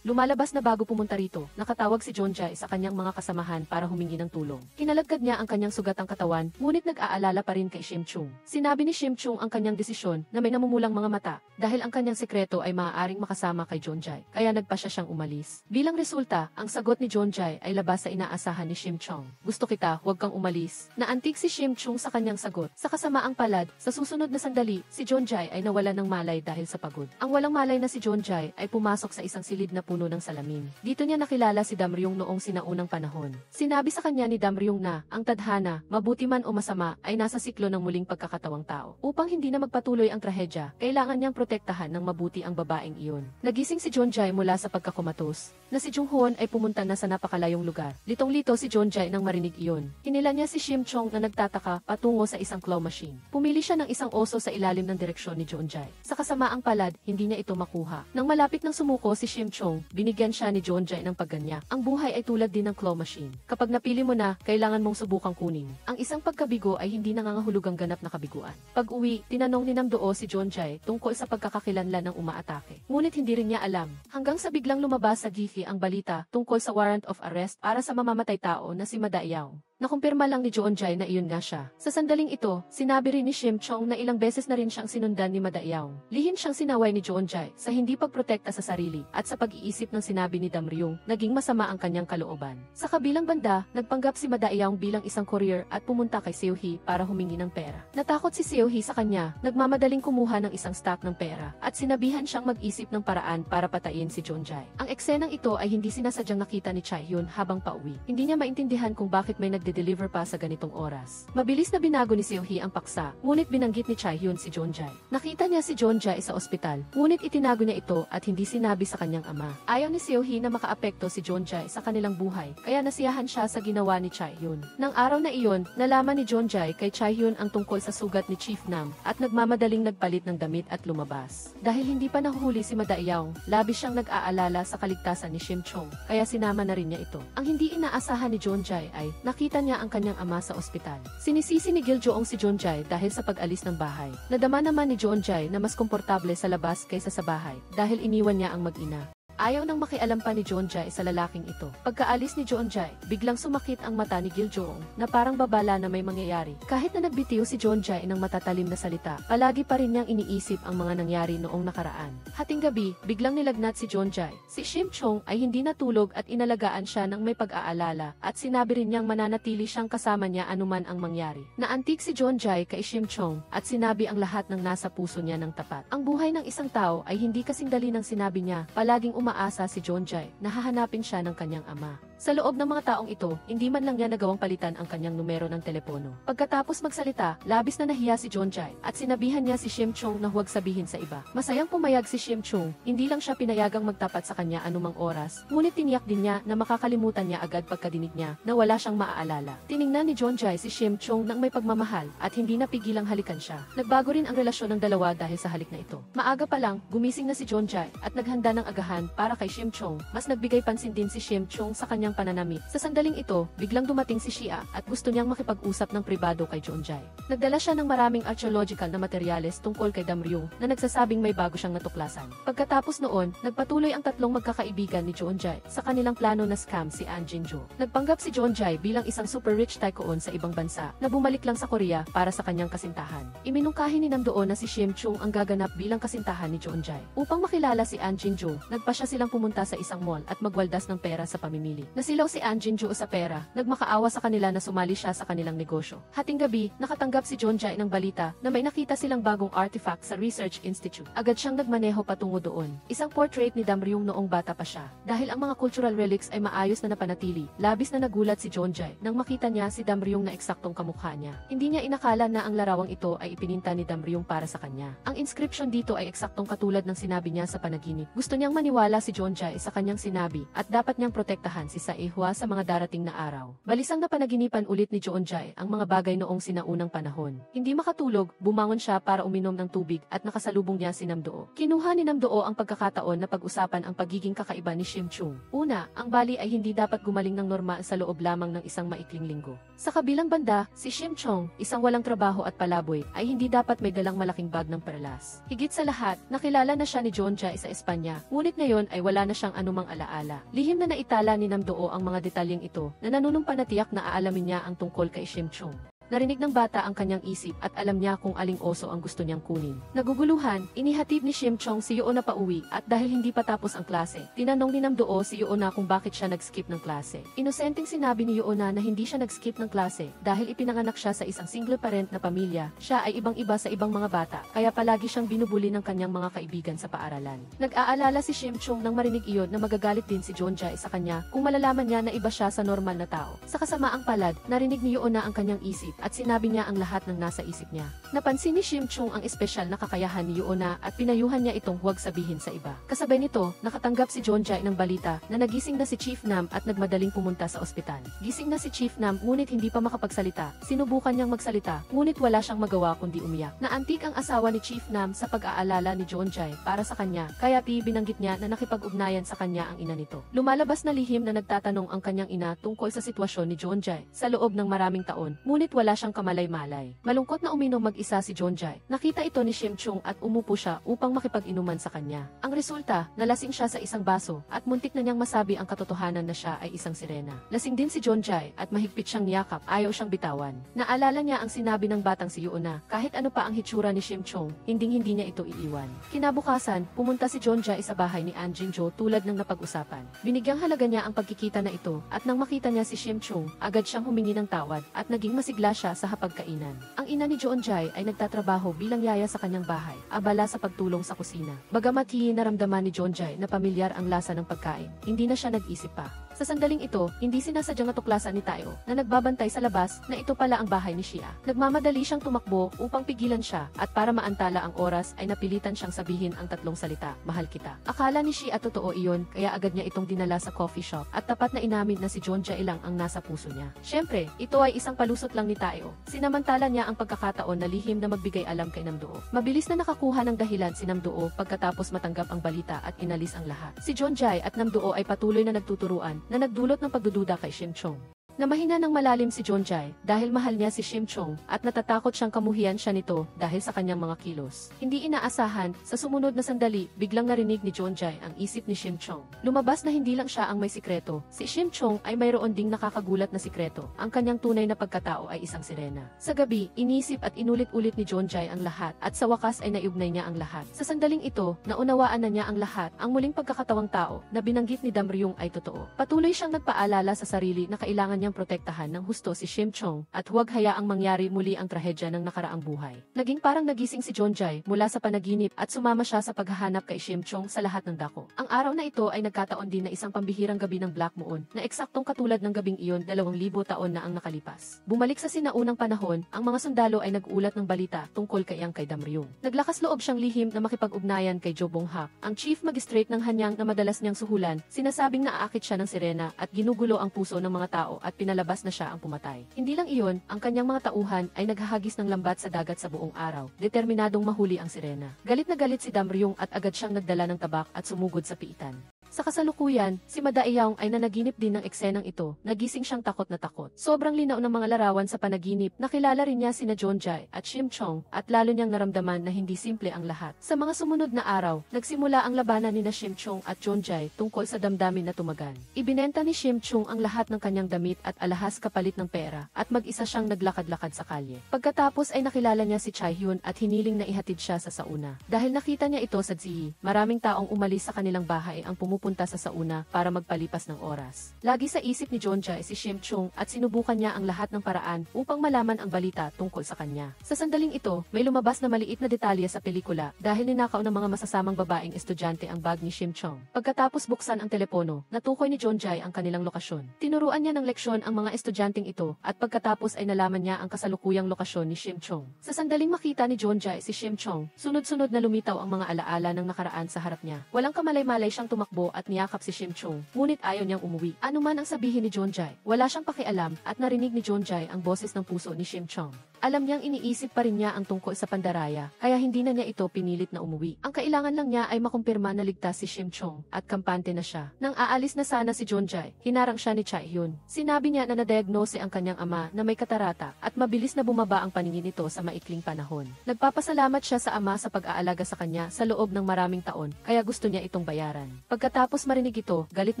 Lumalabas na bago pumunta rito, nakatawag si Jonjae sa kanyang mga kasamahan para humingi ng tulong. Kinalagkad niya ang kanyang sugatang katawan, ngunit nag-aalala pa rin kay Shim Chung. Sinabi ni Shim Chung ang kanyang desisyon na may namumulang mga mata dahil ang kanyang sekreto ay maaaring makasama kay Jonjae, kaya nagpasya siyang umalis. Bilang resulta, ang sagot ni Jonjae ay labas sa inaasahan ni Shim Chung. Gusto kita, huwag kang umalis. Naantig si Shim Chung sa kanyang sagot. Sa kasamaang palad, sa susunod na sandali, si Jonjae ay nawalan ng malay dahil sa pagod. Ang walang malay na si Jonjae ay pumasok sa isang silid na puno ng salamin. Dito niya nakilala si Dam-ryung noong sinaunang panahon. Sinabi sa kanya ni Dam-ryung na ang tadhana, mabuti man o masama, ay nasa siklo ng muling pagkakatawang tao. Upang hindi na magpatuloy ang trahedya, kailangan niyang protektahan ng mabuti ang babaeng iyon. Nagising si Jonjae mula sa pagkakomatos, na si Jung-hoon ay pumunta na sa napakalayong lugar. Litong-lito si Jonjae nang marinig iyon. Hinila niya si Shim Chong na nagtataka patungo sa isang claw machine. Pumili siya ng isang oso sa ilalim ng direksyon ni Jonjae. Sa kasamaang palad, hindi niya ito makuha. Nang malapit ng sumuko si Shim Chong, binigyan siya ni Jonjae ng pagganyak. Ang buhay ay tulad din ng claw machine. Kapag napili mo na, kailangan mong subukang kunin. Ang isang pagkabigo ay hindi nangangahulugang ganap na kabiguan. Pag-uwi, tinanong ni Nam Doo si Jonjae tungkol sa pagkakakilanlan ng umaatake. Ngunit hindi rin niya alam. Hanggang sa biglang lumabas sa GIFI ang balita tungkol sa warrant of arrest para sa mamamatay tao na si Madaiyaw. Nakumpirma lang ni Jonjae na iyon nga siya. Sa sandaling ito, sinabi rin ni Shim Chong na ilang beses na rin siyang sinundan ni Madaiyaw. Lihim siyang sinaway ni Jonjae sa hindi pagprotekta sa sarili at sa pag-iisip ng sinabi ni Dam-ryung, naging masama ang kanyang kalooban. Sa kabilang banda, nagpanggap si Madaiyaw bilang isang courier at pumunta kay Seo-hee para humingi ng pera. Natakot si Seo-hee sa kanya, nagmamadaling kumuha ng isang stack ng pera at sinabihan siyang mag-isip ng paraan para patayin si Jonjae. Ang eksenang ito ay hindi sinasadyang nakita ni Chae-hyun habang pauwi. Hindi niya maintindihan kung bakit may deliver pa sa ganitong oras. Mabilis na binago ni Seo-hee ang paksa, ngunit binanggit ni Chae-hyun si Jonjae. Nakita niya si Jonjae sa ospital, ngunit itinago niya ito at hindi sinabi sa kanyang ama. Ayaw ni Seo-hee na makaapekto si Jonjae sa kanilang buhay, kaya nasiyahan siya sa ginawa ni Chae-hyun. Nang araw na iyon, nalaman ni Jonjae kay Chae-hyun ang tungkol sa sugat ni Chief Nam at nagmamadaling nagpalit ng damit at lumabas. Dahil hindi pa nahuhuli si Madaiyaw, labis siyang nag-aalala sa kaligtasan ni Shim Chong, kaya sinama na rin niya ito. Ang hindi inaasahan ni Jonjae ay nakita niya ang kanyang ama sa ospital. Sinisisi ni Gil-joong si Jonjae dahil sa pag-alis ng bahay. Nadama naman ni Jonjae na mas komportable sa labas kaysa sa bahay dahil iniwan niya ang mag-ina. Ayaw nang makialam pa ni Jeonjae sa lalaking ito. Pagkaalis ni Jeonjae, biglang sumakit ang mata ni Giljoong na parang babala na may mangyayari. Kahit na nagbitiw si Jeonjae ng matatalim na salita, palagi pa rin niyang iniisip ang mga nangyari noong nakaraan. Hating gabi, biglang nilagnat si Jeonjae. Si Shim Chung ay hindi natulog at inalagaan siya ng may pag-aalala at sinabi rin niyang mananatili siyang kasama niya anuman ang mangyari. Naantig si Jeonjae kay Shim Chung at sinabi ang lahat ng nasa puso niya ng tapat. Ang buhay ng isang tao ay hindi kasing dali ng sinabi niya. Palaging umaasa si Jeonjae na hahanapin siya ng kanyang ama. Sa loob ng mga taong ito, hindi man lang niya nagawang palitan ang kanyang numero ng telepono. Pagkatapos magsalita, labis na nahiya si Jeonjae at sinabihan niya si Shim Chung na huwag sabihin sa iba. Masayang pumayag si Shim Chung, hindi lang siya pinayagang magtapat sa kanya anumang oras, ngunit tiniyak din niya na makakalimutan niya agad pagkadinig niya na wala siyang maaalala. Tiningnan ni Jeonjae si Shim Chung ng may pagmamahal at hindi napigilang halikan siya. Nagbago rin ang relasyon ng dalawa dahil sa halik na ito. Maaga pa lang, gumising na si Jeonjae at naghanda ng agahan para kay Shim Chung. Mas nagbigay pansin din si Shim Chung sa kanyang pananamit. Sa sandaling ito, biglang dumating si Shia at gusto niyang makipag-usap ng pribado kay Jeonjae. Nagdala siya ng maraming archaeological na materyales tungkol kay Damryung na nagsasabing may bago siyang natuklasan. Pagkatapos noon, nagpatuloy ang tatlong magkakaibigan ni Jeonjae sa kanilang plano na scam si An Jinjo. Nagpanggap si Jeonjae bilang isang super rich tycoon sa ibang bansa na bumalik lang sa Korea para sa kanyang kasintahan. Iminungkahi ni Namdoon na si Shim Chung ang gaganap bilang kasintahan ni Jeonjae. Upang makilala si An Jinjo, nagpasya silang pumunta sa isang mall at magwaldas ng pera sa pamimili. Nasilaw si An Jinjo sa pera, nagmakaawa sa kanila na sumali siya sa kanilang negosyo. Hating gabi, nakatanggap si Jeonjae ng balita na may nakita silang bagong artifact sa Research Institute. Agad siyang nagmaneho patungo doon. Isang portrait ni Damryung noong bata pa siya. Dahil ang mga cultural relics ay maayos na napanatili, labis na nagulat si Jeonjae nang makita niya si Damryung na eksaktong kamukha niya. Hindi niya inakala na ang larawang ito ay ipininta ni Damryung para sa kanya. Ang inscription dito ay eksaktong katulad ng sinabi niya sa panaginip. Gusto niyang maniwala si Jeonjae sa kanyang sinabi at dapat niyang protektahan si Saehwa sa mga darating na araw. Balisang napanaginipan ulit ni Jeonjae ang mga bagay noong sinaunang panahon. Hindi makatulog, bumangon siya para uminom ng tubig at nakasalubong niya si Namdoo. Kinuha ni Namdoo ang pagkakataon na pag-usapan ang pagiging kakaiba ni Shim Chung. Una, ang bali ay hindi dapat gumaling ng normal sa loob lamang ng isang maikling linggo. Sa kabilang banda, si Shim Chung, isang walang trabaho at palaboy, ay hindi dapat may dalang malaking bag ng perlas. Higit sa lahat, nakilala na siya ni Jeonjae sa Espanya, ngunit ngayon ay wala na siyang anumang alaala. Lihim na naitala ni Namdoo ang mga detalyeng ito na nanunumpa na tiyak na aalamin niya ang tungkol kay Shim Chung. Narinig ng bata ang kanyang isip at alam niya kung aling oso ang gusto niyang kunin. Naguguluhan, inihatid ni Shim Chung si Yoona pauwi at dahil hindi pa tapos ang klase, tinanong ni Namdoo si Yoona kung bakit siya nag-skip ng klase. Inosenteng sinabi ni Yoona na hindi siya nag-skip ng klase dahil ipinanganak siya sa isang single parent na pamilya. Siya ay ibang-iba sa ibang mga bata, kaya palagi siyang binubuli ng kanyang mga kaibigan sa paaralan. Nag-aalala si Shim Chung nang marinig iyon na magagalit din si Jeonjae sa kanya kung malalaman niya na iba siya sa normal na tao. Sa kasamaang palad, narinig ni Yoona ang kanyang isip at sinabi niya ang lahat ng nasa isip niya. Napansin ni Shim Chung ang espesyal na kakayahan ni Yoona at pinayuhan niya itong huwag sabihin sa iba. Kasabay nito, nakatanggap si Jeonjae ng balita na nagising na si Chief Nam at nagmadaling pumunta sa ospital. Gising na si Chief Nam ngunit hindi pa makapagsalita. Sinubukan niyang magsalita ngunit wala siyang magawa kundi umiyak. Naantig ang asawa ni Chief Nam sa pag-aalala ni Jeonjae para sa kanya, kaya binanggit niya na nakipag-ugnayan sa kanya ang ina nito. Lumalabas na lihim na nagtatanong ang kanyang ina tungkol sa sitwasyon ni Jeonjae sa loob ng maraming taon, ngunit wala siyang kamalay-malay. Malungkot na uminom mag-isa si Jeonjae. Nakita ito ni Shim Chung at umupo siya upang makipag-inuman sa kanya. Ang resulta, nalasing siya sa isang baso at muntik na niyang masabi ang katotohanan na siya ay isang sirena. Lasing din si Jeonjae at mahigpit siyang niyakap, ayaw siyang bitawan. Naalala niya ang sinabi ng batang si Yoona, kahit ano pa ang hitsura ni Shim Chung, hinding-hindi niya ito iiwan. Kinabukasan, pumunta si Jeonjae sa bahay ni An Jinjo tulad ng napag-usapan. Binigyang halaga niya ang pagkikita na ito at nang makita niya si Shim Chung, agad siyang humingi ng tawad at naging masigla siya sa hapagkainan. Ang ina ni Jeonjae ay nagtatrabaho bilang yaya sa kanyang bahay, abala sa pagtulong sa kusina. Bagamat naramdaman ni Jeonjae na pamilyar ang lasa ng pagkain, hindi na siya nag-isip pa. Sa sandaling ito, hindi sinasadyang natuklasan ni Tayo na nagbabantay sa labas na ito pala ang bahay ni Shia. Nagmamadali siyang tumakbo upang pigilan siya at para maantala ang oras ay napilitan siyang sabihin ang tatlong salita, mahal kita. Akala ni Shia totoo iyon kaya agad niya itong dinala sa coffee shop at tapat na inamin na si Jeonjae lang ang nasa puso niya. Siyempre, ito ay isang palusot lang ni Tayo. Sinamantala niya ang pagkakataon na lihim na magbigay alam kay Namdoo. Mabilis na nakakuha ng dahilan si Namdoo pagkatapos matanggap ang balita at inalis ang lahat. Si Jeonjae at Namdoo ay patuloy na nagtuturuan na nagdulot ng pagdududa kay Shim Chung. na mahina ng malalim si Jonjai dahil mahal niya si Shim Chung at natatakot siyang kamuhian siya nito dahil sa kanyang mga kilos. Hindi inaasahan, sa sumunod na sandali, biglang narinig ni Jonjai ang isip ni Shim Chung. Lumabas na hindi lang siya ang may sikreto. Si Shim Chung ay mayroon ding nakakagulat na sikreto. Ang kanyang tunay na pagkatao ay isang sirena. Sa gabi, inisip at inulit-ulit ni Jonjai ang lahat at sa wakas ay naiugnay niya ang lahat. Sa sandaling ito, naunawaan na niya ang lahat. Ang muling pagkakatawang tao na binanggit ni Damryung ay totoo. Patuloy siyang nagpaalala sa sarili na kailangan niyang protektahan ng husto si Shim Chung at huwag hayaang mangyari muli ang trahedya ng nakaraang buhay. Naging parang nagising si Jonjai mula sa panaginip at sumama siya sa paghahanap kay Shim Chung sa lahat ng dako. Ang araw na ito ay nagkataon din na isang pambihirang gabi ng Black Moon na eksaktong katulad ng gabing iyon 2,000 taon na ang nakalipas. Bumalik sa sinaunang panahon, ang mga sundalo ay nag-ulat ng balita tungkol kay Damryung. Naglakas loob siyang lihim na makipag-ugnayan kay Jo Bong-hak, ang chief magistrate ng Hanyang na madalas niyang suhulan, sinasabing naaakit siya ng sirena at ginugulo ang puso ng mga tao at pinalabas na siya ang pumatay. Hindi lang iyon, ang kanyang mga tauhan ay naghahagis ng lambat sa dagat sa buong araw, determinadong mahuli ang sirena. Galit na galit si Damryung at agad siyang nagdala ng tabak at sumugod sa piitan. Sa kasalukuyan, si Madaeyaong ay nanaginip din ng eksenang ito, nagising siyang takot na takot. Sobrang linaw ng mga larawan sa panaginip, nakilala rin niya sina Jonjai at Shim Chung at lalo niyang naramdaman na hindi simple ang lahat. Sa mga sumunod na araw, nagsimula ang labanan ni Shim Chung at Jonjai tungkol sa damdamin na tumagan. Ibinenta ni Shim Chung ang lahat ng kanyang damit at alahas kapalit ng pera at mag-isa siyang naglakad-lakad sa kalye. Pagkatapos ay nakilala niya si Chae Hyun at hiniling na ihatid siya sa sauna. Dahil nakita niya ito sa Ziyi, maraming taong umalis sa kanilang bahay ang pumupunta sa sauna para magpalipas ng oras. Lagi sa isip ni Jonjai si Shim Chung at sinubukan niya ang lahat ng paraan upang malaman ang balita tungkol sa kanya. Sa sandaling ito, may lumabas na maliit na detalye sa pelikula dahil ninakaw ng mga masasamang babaeng estudyante ang bag ni Shim Chung. Pagkatapos buksan ang telepono, natukoy ni Jonjai ang kanilang lokasyon. Tinuruan niya ng leksyon ang mga estudyanteng ito at pagkatapos ay nalaman niya ang kasalukuyang lokasyon ni Shim Chung. Sa sandaling makita ni Jonjai si Shim Chung, sunod-sunod na lumitaw ang mga alaala ng nakaraan sa harap niya. Walang kamalay-malay siyang tumakbo at niyakap si Shim Chung, ngunit ayaw niyang umuwi. Ano man ang sabihin ni Jonjai, wala siyang pakialam at narinig ni Jonjai ang boses ng puso ni Shim Chung. Alam niyang iniisip pa rin niya ang tungkol sa pandaraya, kaya hindi na niya ito pinilit na umuwi. Ang kailangan lang niya ay makumpirma na ligtas si Shim Chung at kampante na siya. Nang aalis na sana si Jonjai, hinarang siya ni Chae Hyun. Sinabi niya na na-diagnose ang kanyang ama na may katarata at mabilis na bumaba ang paningin nito sa maikling panahon. Nagpapasalamat siya sa ama sa pag-aalaga sa kanya sa loob ng maraming taon, kaya gusto niya itong bayaran. Pagkatapos marinig ito, galit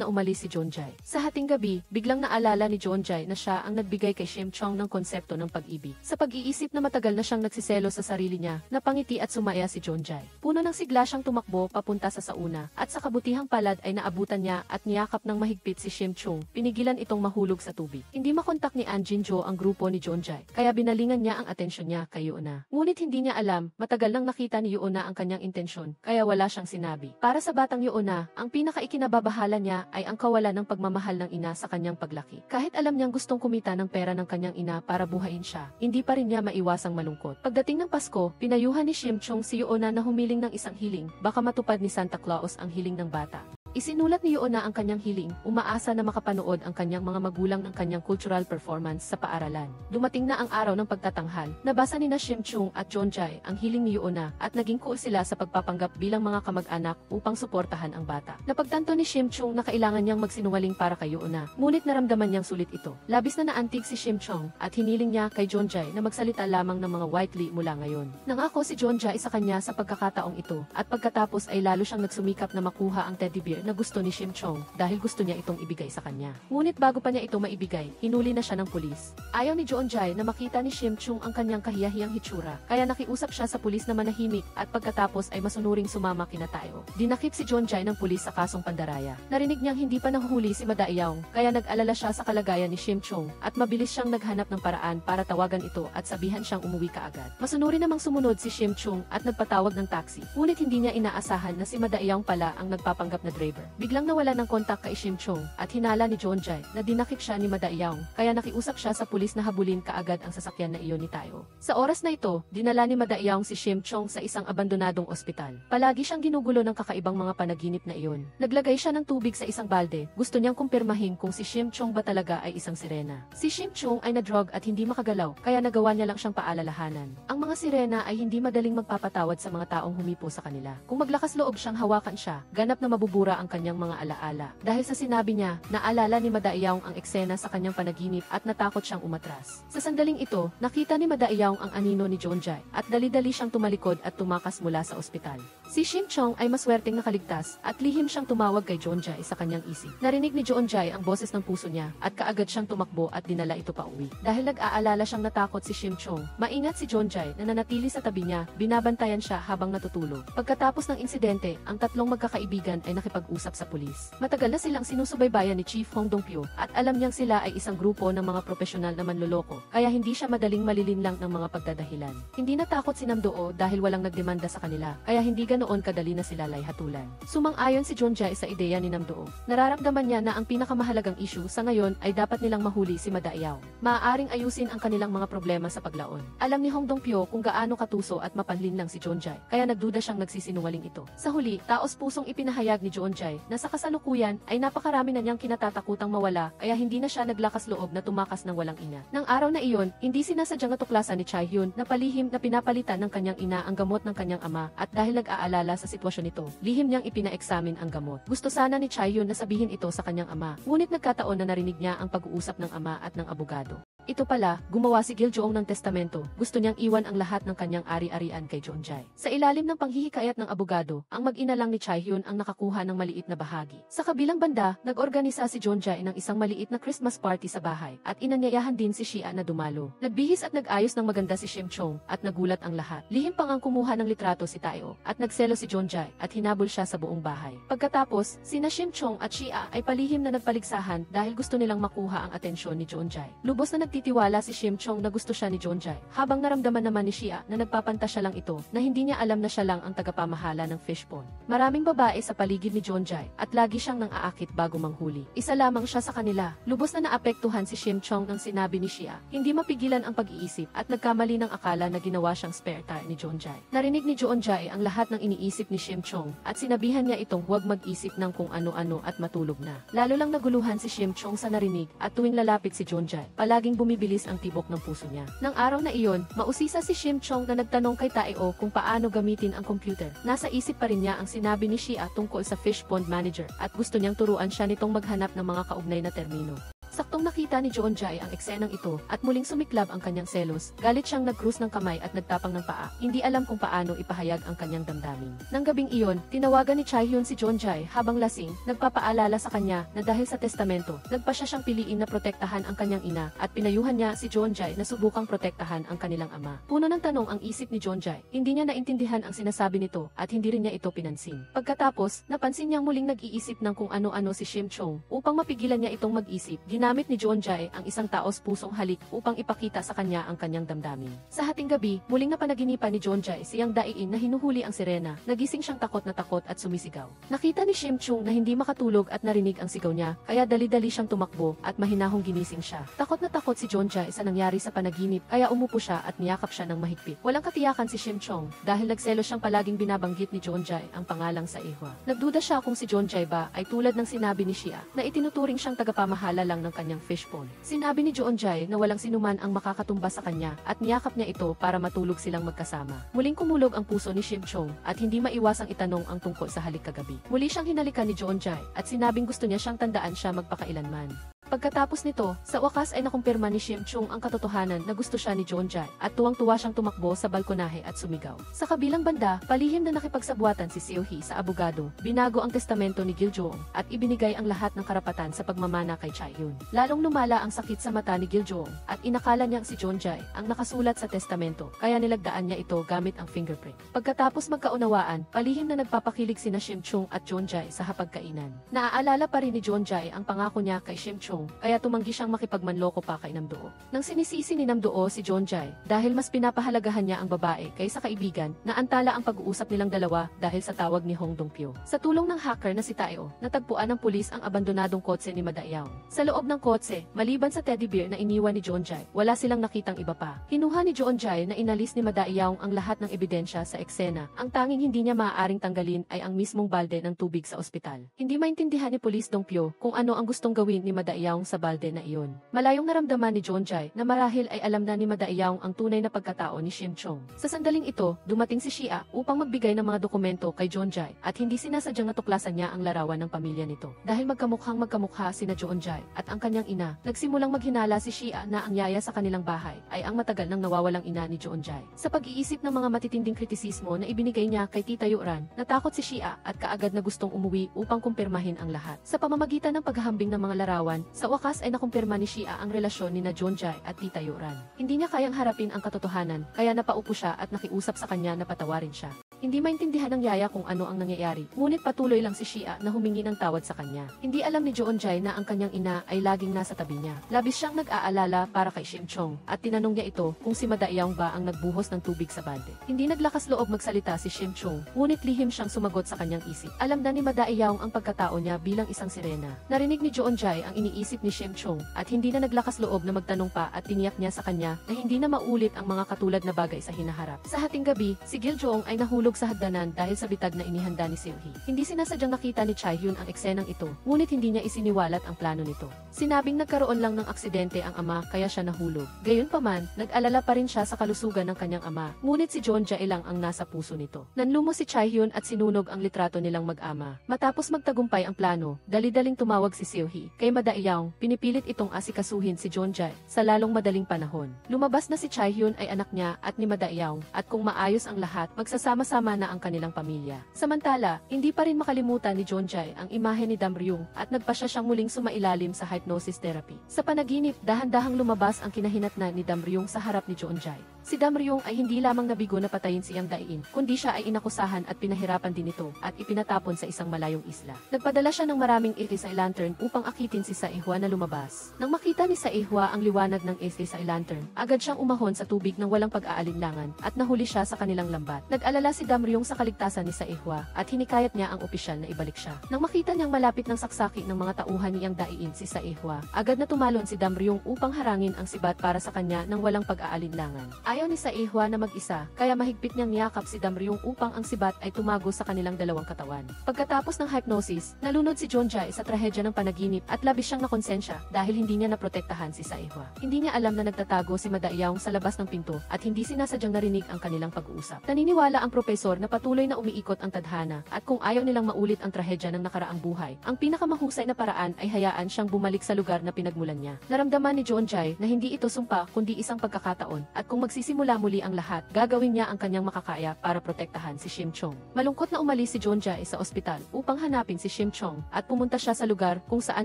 na umalis si Jonjai. Sa hating gabi, biglang naalala ni Jonjai na siya ang nagbigay kay Shim Chung ng konsepto ng pag-ibig. Sa pag-iisip na matagal na siyang nagsiselo sa sarili niya, napangiti at sumaya si Jonjai. Puno ng sigla siyang tumakbo papunta sa sauna, at sa kabutihang palad ay naabutan niya at niyakap ng mahigpit si Shim Chung, pinigilan itong mahulog sa tubig. Hindi makontak ni An Jin-jo ang grupo ni Jonjai, kaya binalingan niya ang atensyon niya kay Yoona. Ngunit hindi niya alam, matagal nang nakita ni Yoona ang kanyang intensyon, kaya wala siyang sinabi. Para sa batang Yoona, ang pinaka-ikinababahala niya ay ang kawalan ng pagmamahal ng ina sa kanyang paglaki. Kahit alam niyang gustong kumita ng pera ng kanyang ina para buhayin siya, hindi pa rin niya maiwasang malungkot. Pagdating ng Pasko, pinayuhan ni Shim Chung si Yoona na humiling ng isang hiling, baka matupad ni Santa Claus ang hiling ng bata. Isinulat ni Yoona ang kanyang hiling, umaasa na makapanood ang kanyang mga magulang ng kanyang cultural performance sa paaralan. Dumating na ang araw ng pagtatanghal, nabasa ni Shim Chung at Jonjai ang hiling ni Yoona at naging cool sila sa pagpapanggap bilang mga kamag-anak upang suportahan ang bata. Napagtanto ni Shim Chung na kailangan niyang magsinungaling para kay Yoona, ngunit naramdaman niyang sulit ito. Labis na naantig si Shim Chung at hiniling niya kay Jonjai na magsalita lamang ng mga whitely mula ngayon. Nangako si Jonjai sa kanya sa pagkakataong ito at pagkatapos ay lalo siyang nagsumikap na makuha ang teddy bear na gusto ni Shim Chung dahil gusto niya itong ibigay sa kanya. Ngunit bago pa niya ito maibigay, hinuli na siya ng pulis. Ayaw ni Jonjai na makita ni Shim Chung ang kanyang kahiyahiyang hitsura, kaya nakiusap siya sa pulis na manahimik at pagkatapos ay masunuring sumama kina Tayo. Dinakip si Jonjai ng pulis sa kasong pandaraya. Narinig niyang hindi pa nahuhuli si Madaeyaong, kaya nag-alala siya sa kalagayan ni Shim Chung at mabilis siyang naghanap ng paraan para tawagan ito at sabihan siyang umuwi kaagad. Masunurin namang sumunod si Shim Chung at nagpatawag ng taxi, ngunit hindi niya inaasahan na si Madaeyaong pala ang nagpapanggap na driver. Biglang nawala ng kontak kay Shim Chung at hinala ni Jonjai na dinakip siya ni Madaeyaong, kaya nakiusap siya sa pulis na habulin kaagad ang sasakyan na iyon ni Tayo. Sa oras na ito, dinala ni Madaeyaong si Shim Chung sa isang abandonadong ospital. Palagi siyang ginugulo ng kakaibang mga panaginip na iyon. Naglagay siya ng tubig sa isang balde, gusto niyang kumpirmahin kung si Shim Chung ba talaga ay isang sirena. Si Shim Chung ay na-drug at hindi makagalaw, kaya nagawa niya lang siyang paalalahanan. Ang mga sirena ay hindi madaling magpapatawad sa mga taong humipo sa kanila. Kung maglakas loob siyang hawakan siya, ganap na mabubura ang kanyang mga alaala. Dahil sa sinabi niya, naalala ni Madaiyaw ang eksena sa kanyang panaginip at natakot siyang umatras. Sa sandaling ito, nakita ni Madaiyaw ang anino ni Jeonjae at dali-dali siyang tumalikod at tumakas mula sa ospital. Si Shim Chong ay maswerteng nakaligtas at lihim siyang tumawag kay Jeonjae sa kanyang isip. Narinig ni Jeonjae ang boses ng puso niya at kaagad siyang tumakbo at dinala ito pa uwi. Dahil nag-aalala siyang natakot si Shim Chong, maingat si Jeonjae na nanatili sa tabi niya, binabantayan siya habang natutulog. Pagkatapos ng insidente, ang tatlong magkakaibigan ay nakipag-usap sa pulis. Matagal na silang sinusubaybayan ni Chief Hong Dong-pyo at alam niyang sila ay isang grupo ng mga profesional na manloloko, kaya hindi siya madaling malilinlang ng mga pagdadahilan. Hindi natakot si Nam-do dahil walang nagdemanda sa kanila, kaya hindi ganoon kadali na sila layhatulan. Sumang-ayon si Jeonjae sa ideya ni Nam-do. Nararamdaman niya na ang pinakamahalagang issue sa ngayon ay dapat nilang mahuli si Madaiyaw. Maaaring ayusin ang kanilang mga problema sa paglaon. Alam ni Hong Dong-pyo kung gaano katuso at mapanlin lang si Jeonjae, kaya nagduda siyang nagsisinungaling ito. Sa huli, taos-pusong ipinahayag ni Jeonjae na sa kasalukuyan ay napakarami na niyang kinatatakutang mawala, kaya hindi na siya naglakas loob na tumakas ng walang ina. Nang araw na iyon, hindi sinasadyang natuklasan ni Chae-hyun na palihim na pinapalitan ng kanyang ina ang gamot ng kanyang ama at dahil nag-aalala sa sitwasyon nito, lihim niyang ipina-examine ang gamot. Gusto sana ni Chae-hyun na sabihin ito sa kanyang ama, ngunit nagkataon na narinig niya ang pag-uusap ng ama at ng abogado. Ito pala, gumawa si Gil Joong ng testamento, gusto niyang iwan ang lahat ng kanyang ari-arian kay Jeonjae. Sa ilalim ng panghihikayat ng abogado, ang mag-ina lang ni Chae-hyun ang nakakuha ng maliit na bahagi. Sa kabilang banda, nag-organisa si Jeonjae ng isang maliit na Christmas party sa bahay, at inanyayahan din si Shia na dumalo. Nagbihis at nag-ayos ng maganda si Shim Chong, at nagulat ang lahat. Lihim pang ang kumuha ng litrato si Tae-oh, at nagselo si Jeonjae, at hinabol siya sa buong bahay. Pagkatapos, sina Shim Chong at Shia ay palihim na nagpaligsahan dahil gusto nilang makuha ang atensyon ni Jeonjae. Lubos na nagtitiwala si Shim Chong na gusto siya ni Jeonjae, habang naramdaman naman ni Shia na nagpapantasya lang ito, na hindi niya alam na siya lang ang tagapamahala ng fish pond. Maraming babae sa paligid ni Jeonjae, at lagi siyang nang aakit bago manghuli. Isa lamang siya sa kanila. Lubos na naapektuhan si Shim Chong nang sinabi ni Shia, hindi mapigilan ang pag-iisip at nagkamali ng akala na ginawa siyang spare tire ni Jeonjae. Narinig ni Jeonjae ang lahat ng iniisip ni Shim Chong, at sinabihan niya itong huwag mag-isip ng kung ano-ano at matulog na. Lalo lang naguluhan si Shim Chong sa narinig, at tuwing lalapit si Jeonjae, palaging bumibilis ang tibok ng puso niya. Nang araw na iyon, mausisa si Shim Chong na nagtanong kay Tae-oh kung paano gamitin ang computer. Nasa isip pa rin niya ang sinabi ni Shia tungkol sa fish pond manager, at gusto niyang turuan siya nitong maghanap ng mga kaugnay na termino. Saktong nakita ni Jeonjae ang eksenang ito at muling sumiklab ang kanyang selos. Galit siyang nag-cruise ng kamay at nagtapang ng paa. Hindi alam kung paano ipahayag ang kanyang damdamin. Nang gabing iyon, tinawagan ni Chae-hyun si Jeonjae habang lasing, nagpapaalala sa kanya na dahil sa testamento, nagpa siyang piliin na protektahan ang kanyang ina at pinayuhan niya si Jeonjae na subukang protektahan ang kanilang ama. Puno ng tanong ang isip ni Jeonjae. Hindi niya naintindihan ang sinasabi nito at hindi rin niya ito pinansin. Pagkatapos, napansin niyang muling nag-iisip ng kung ano-ano si Shim Chong. Upang mapigilan niya itong mag-isip, ginamit ni Jeonjae ang isang taos-pusong halik upang ipakita sa kanya ang kanyang damdamin. Sa hating gabi, muling napanaginipan ni Jeonjae siyang daiin na hinuhuli ang sirena. Nagising siyang takot na takot at sumisigaw. Nakita ni Shim Chong na hindi makatulog at narinig ang sigaw niya, kaya dali-dali siyang tumakbo at mahinahong ginising siya. Takot na takot si Jeonjae sa nangyari sa panaginip, kaya umupo siya at niyakap siya ng mahigpit. Walang katiyakan si Shim Chong dahil nagselo siyang palaging binabanggit ni Jeonjae ang pangalang sa ihwa. Nagduda siya kung si Jeonjae ba ay tulad ng sinabi ni Shia na itinuturing siyang tagapamahala lang ng kanyang fish pond. Sinabi ni Jeonjae na walang sinuman ang makakatumba sa kanya at niyakap niya ito para matulog silang magkasama. Muling kumulog ang puso ni Shim Chong at hindi maiwasang itanong ang tungkol sa halik kagabi. Muli siyang hinalikan ni Jeonjae at sinabing gusto niya siyang tandaan siya magpakailanman. Pagkatapos nito, sa wakas ay nakumpirma ni Shim Chong ang katotohanan na gusto siya ni Jeonjae at tuwang-tuwa siyang tumakbo sa balkonahe at sumigaw. Sa kabilang banda, palihim na nakipagsabuatan si Seo-hee sa abogado, binago ang testamento ni Gil Joong at ibinigay ang lahat ng karapatan sa pagmamana kay Chae-hyun. Lalong lumala ang sakit sa mata ni Gil Joong at inakala niyang si Jeonjae ang nakasulat sa testamento, kaya nilagdaan niya ito gamit ang fingerprint. Pagkatapos magkaunawaan, palihim na nagpapakilig sina Shim Chong at Jeonjae sa hapagkainan. Naaalala pa rin ni Jeonjae ang pangako niya kay Shim Chong, kaya tumanggi siyang makipagmanloko pa kay Nam-do. Nang sinisisi ni Nam-do si Jeonjae dahil mas pinapahalagahan niya ang babae kaysa kaibigan, naantala ang pag-uusap nilang dalawa dahil sa tawag ni Hong Dong-pyo. Sa tulong ng hacker na si Tae-oh, natagpuan ng pulis ang abandonadong kotse ni Madaiyaw. Sa loob ng kotse, maliban sa teddy bear na iniwan ni Jeonjae, wala silang nakitang iba pa. Kinuha ni Jeonjae na inalis ni Madaiyaw ang lahat ng ebidensya sa eksena. Ang tanging hindi niya maaaring tanggalin ay ang mismong balde ng tubig sa ospital. Hindi maintindihan ni Pulis Dong-pyo kung ano ang gustong gawin ni Madaiyaw Madaiyaong sa balde na iyon. Malayong naramdaman ni Jeonjae na marahil ay alam na ni Madaiyaong ang tunay na pagkatao ni Shim Chung. Sa sandaling ito, dumating si Shia upang magbigay ng mga dokumento kay Jeonjae at hindi sinasadyang natuklasan niya ang larawan ng pamilya nito. Dahil magkamukha sina Jeonjae at ang kanyang ina, nagsimulang maghinala si Shia na ang yaya sa kanilang bahay ay ang matagal nang nawawalang ina ni Jeonjae. Sa pag-iisip ng mga matitinding kritisismo na ibinigay niya kay Tita Yuran, natakot si Shia at kaagad na gustong umuwi upang kumpirmahin ang lahat. Sa pamamagitan ng paghahambing ng mga larawan, sa wakas ay nakumpirma ni Shia ang relasyon ni Jeonjae at Tita Yuran. Hindi niya kayang harapin ang katotohanan, kaya napaupo siya at nakiusap sa kanya na patawarin siya. Hindi maintindihan ng yaya kung ano ang nangyayari, ngunit patuloy lang si Shia na humingi ng tawad sa kanya. Hindi alam ni Jeonjae na ang kanyang ina ay laging nasa tabi niya. Labis siyang nag-aalala para kay Shim Chung at tinanong niya ito kung si Madaiyaong ba ang nagbuhos ng tubig sa balde. Hindi naglakas loob magsalita si Shim Chung, ngunit lihim siyang sumagot sa kanyang isip. Alam na ni Madaiyaong ang pagkatao niya bilang isang sirena. Narinig ni Jeonjae ang iniisip ni Shim Chung at hindi na naglakas loob na magtanong pa at tiniyak niya sa kanya na hindi na maulit ang mga katulad na bagay sa hinaharap. Sa hating gabi, si Giljoong ay nahulog sa hagdanan dahil sa bitag na inihanda ni Seohee. Hindi sinasadyang nakita ni Chaehyun ang eksenang ito, ngunit hindi niya isiniwalat ang plano nito. Sinabing nagkaroon lang ng aksidente ang ama kaya siya nahulog. Gayunpaman, nag-alala pa rin siya sa kalusugan ng kanyang ama, ngunit si Jeonjae lang ang nasa puso nito. Nanlumo si Chaehyun at sinunog ang litrato nilang mag-ama. Matapos magtagumpay ang plano, dali-daling tumawag si Seohee kay Madaiyaong, pinipilit itong asikasuhin si Jeonjae sa lalong madaling panahon. Lumabas na si Chaehyun ay anak niya at ni Madaiyaong at kung maayos ang lahat, magsasama-sama na ang kanilang pamilya. Samantala, hindi pa rin makalimutan ni Jeonjae ang imahe ni Damryung at nagpasya siyang muling sumailalim sa hypnosis therapy. Sa panaginip, dahan-dahang lumabas ang kinahinatnan ni Damryung sa harap ni Jeonjae. Si Damryung ay hindi lamang nabigo na patayin si Yang Dae-in, kundi siya ay inakusahan at pinahirapan din ito at ipinatapon sa isang malayong isla. Nagpadala siya ng maraming Isay Lantern upang akitin si Saehwa na lumabas. Nang makita ni Saehwa ang liwanag ng Isay Lantern, agad siyang umahon sa tubig ng walang pag-aalinlangan at nahuli siya sa kanilang lambat. Nag-alala si Damryung sa kaligtasan ni Saehwa at hinikayat niya ang opisyal na ibalik siya. Nang makita niyang malapit ng saksaki ng mga tauhan ni Yang Dae-in si Saehwa, agad na tumalon si Damryung upang harangin ang sibat para sa kanya ng walang pag-aalinlangan. Ayaw ni Saehwa na mag-isa, kaya mahigpit niyang niyakap si Damryung upang ang sibat ay tumago sa kanilang dalawang katawan. Pagkatapos ng hypnosis, nalunod si Jeonjae sa trahedya ng panaginip at labis siyang nakonsensya dahil hindi niya naprotektahan si Saehwa. Hindi niya alam na nagtatago si Madaiyaong sa labas ng pinto at hindi sinasadyang narinig ang kanilang pag-uusap. Naniniwala ang propesor na patuloy na umiikot ang tadhana at kung ayaw nilang maulit ang trahedya ng nakaraang buhay, ang pinakamahusay na paraan ay hayaan siyang bumalik sa lugar na pinagmulan niya. Naramdaman ni Jeonjae na hindi ito sumpa kundi isang pagkakataon at kung magsisimula muli ang lahat, gagawin niya ang kanyang makakaya para protektahan si Shim Chung. Malungkot na umalis si Jeonjae sa ospital upang hanapin si Shim Chung at pumunta siya sa lugar kung saan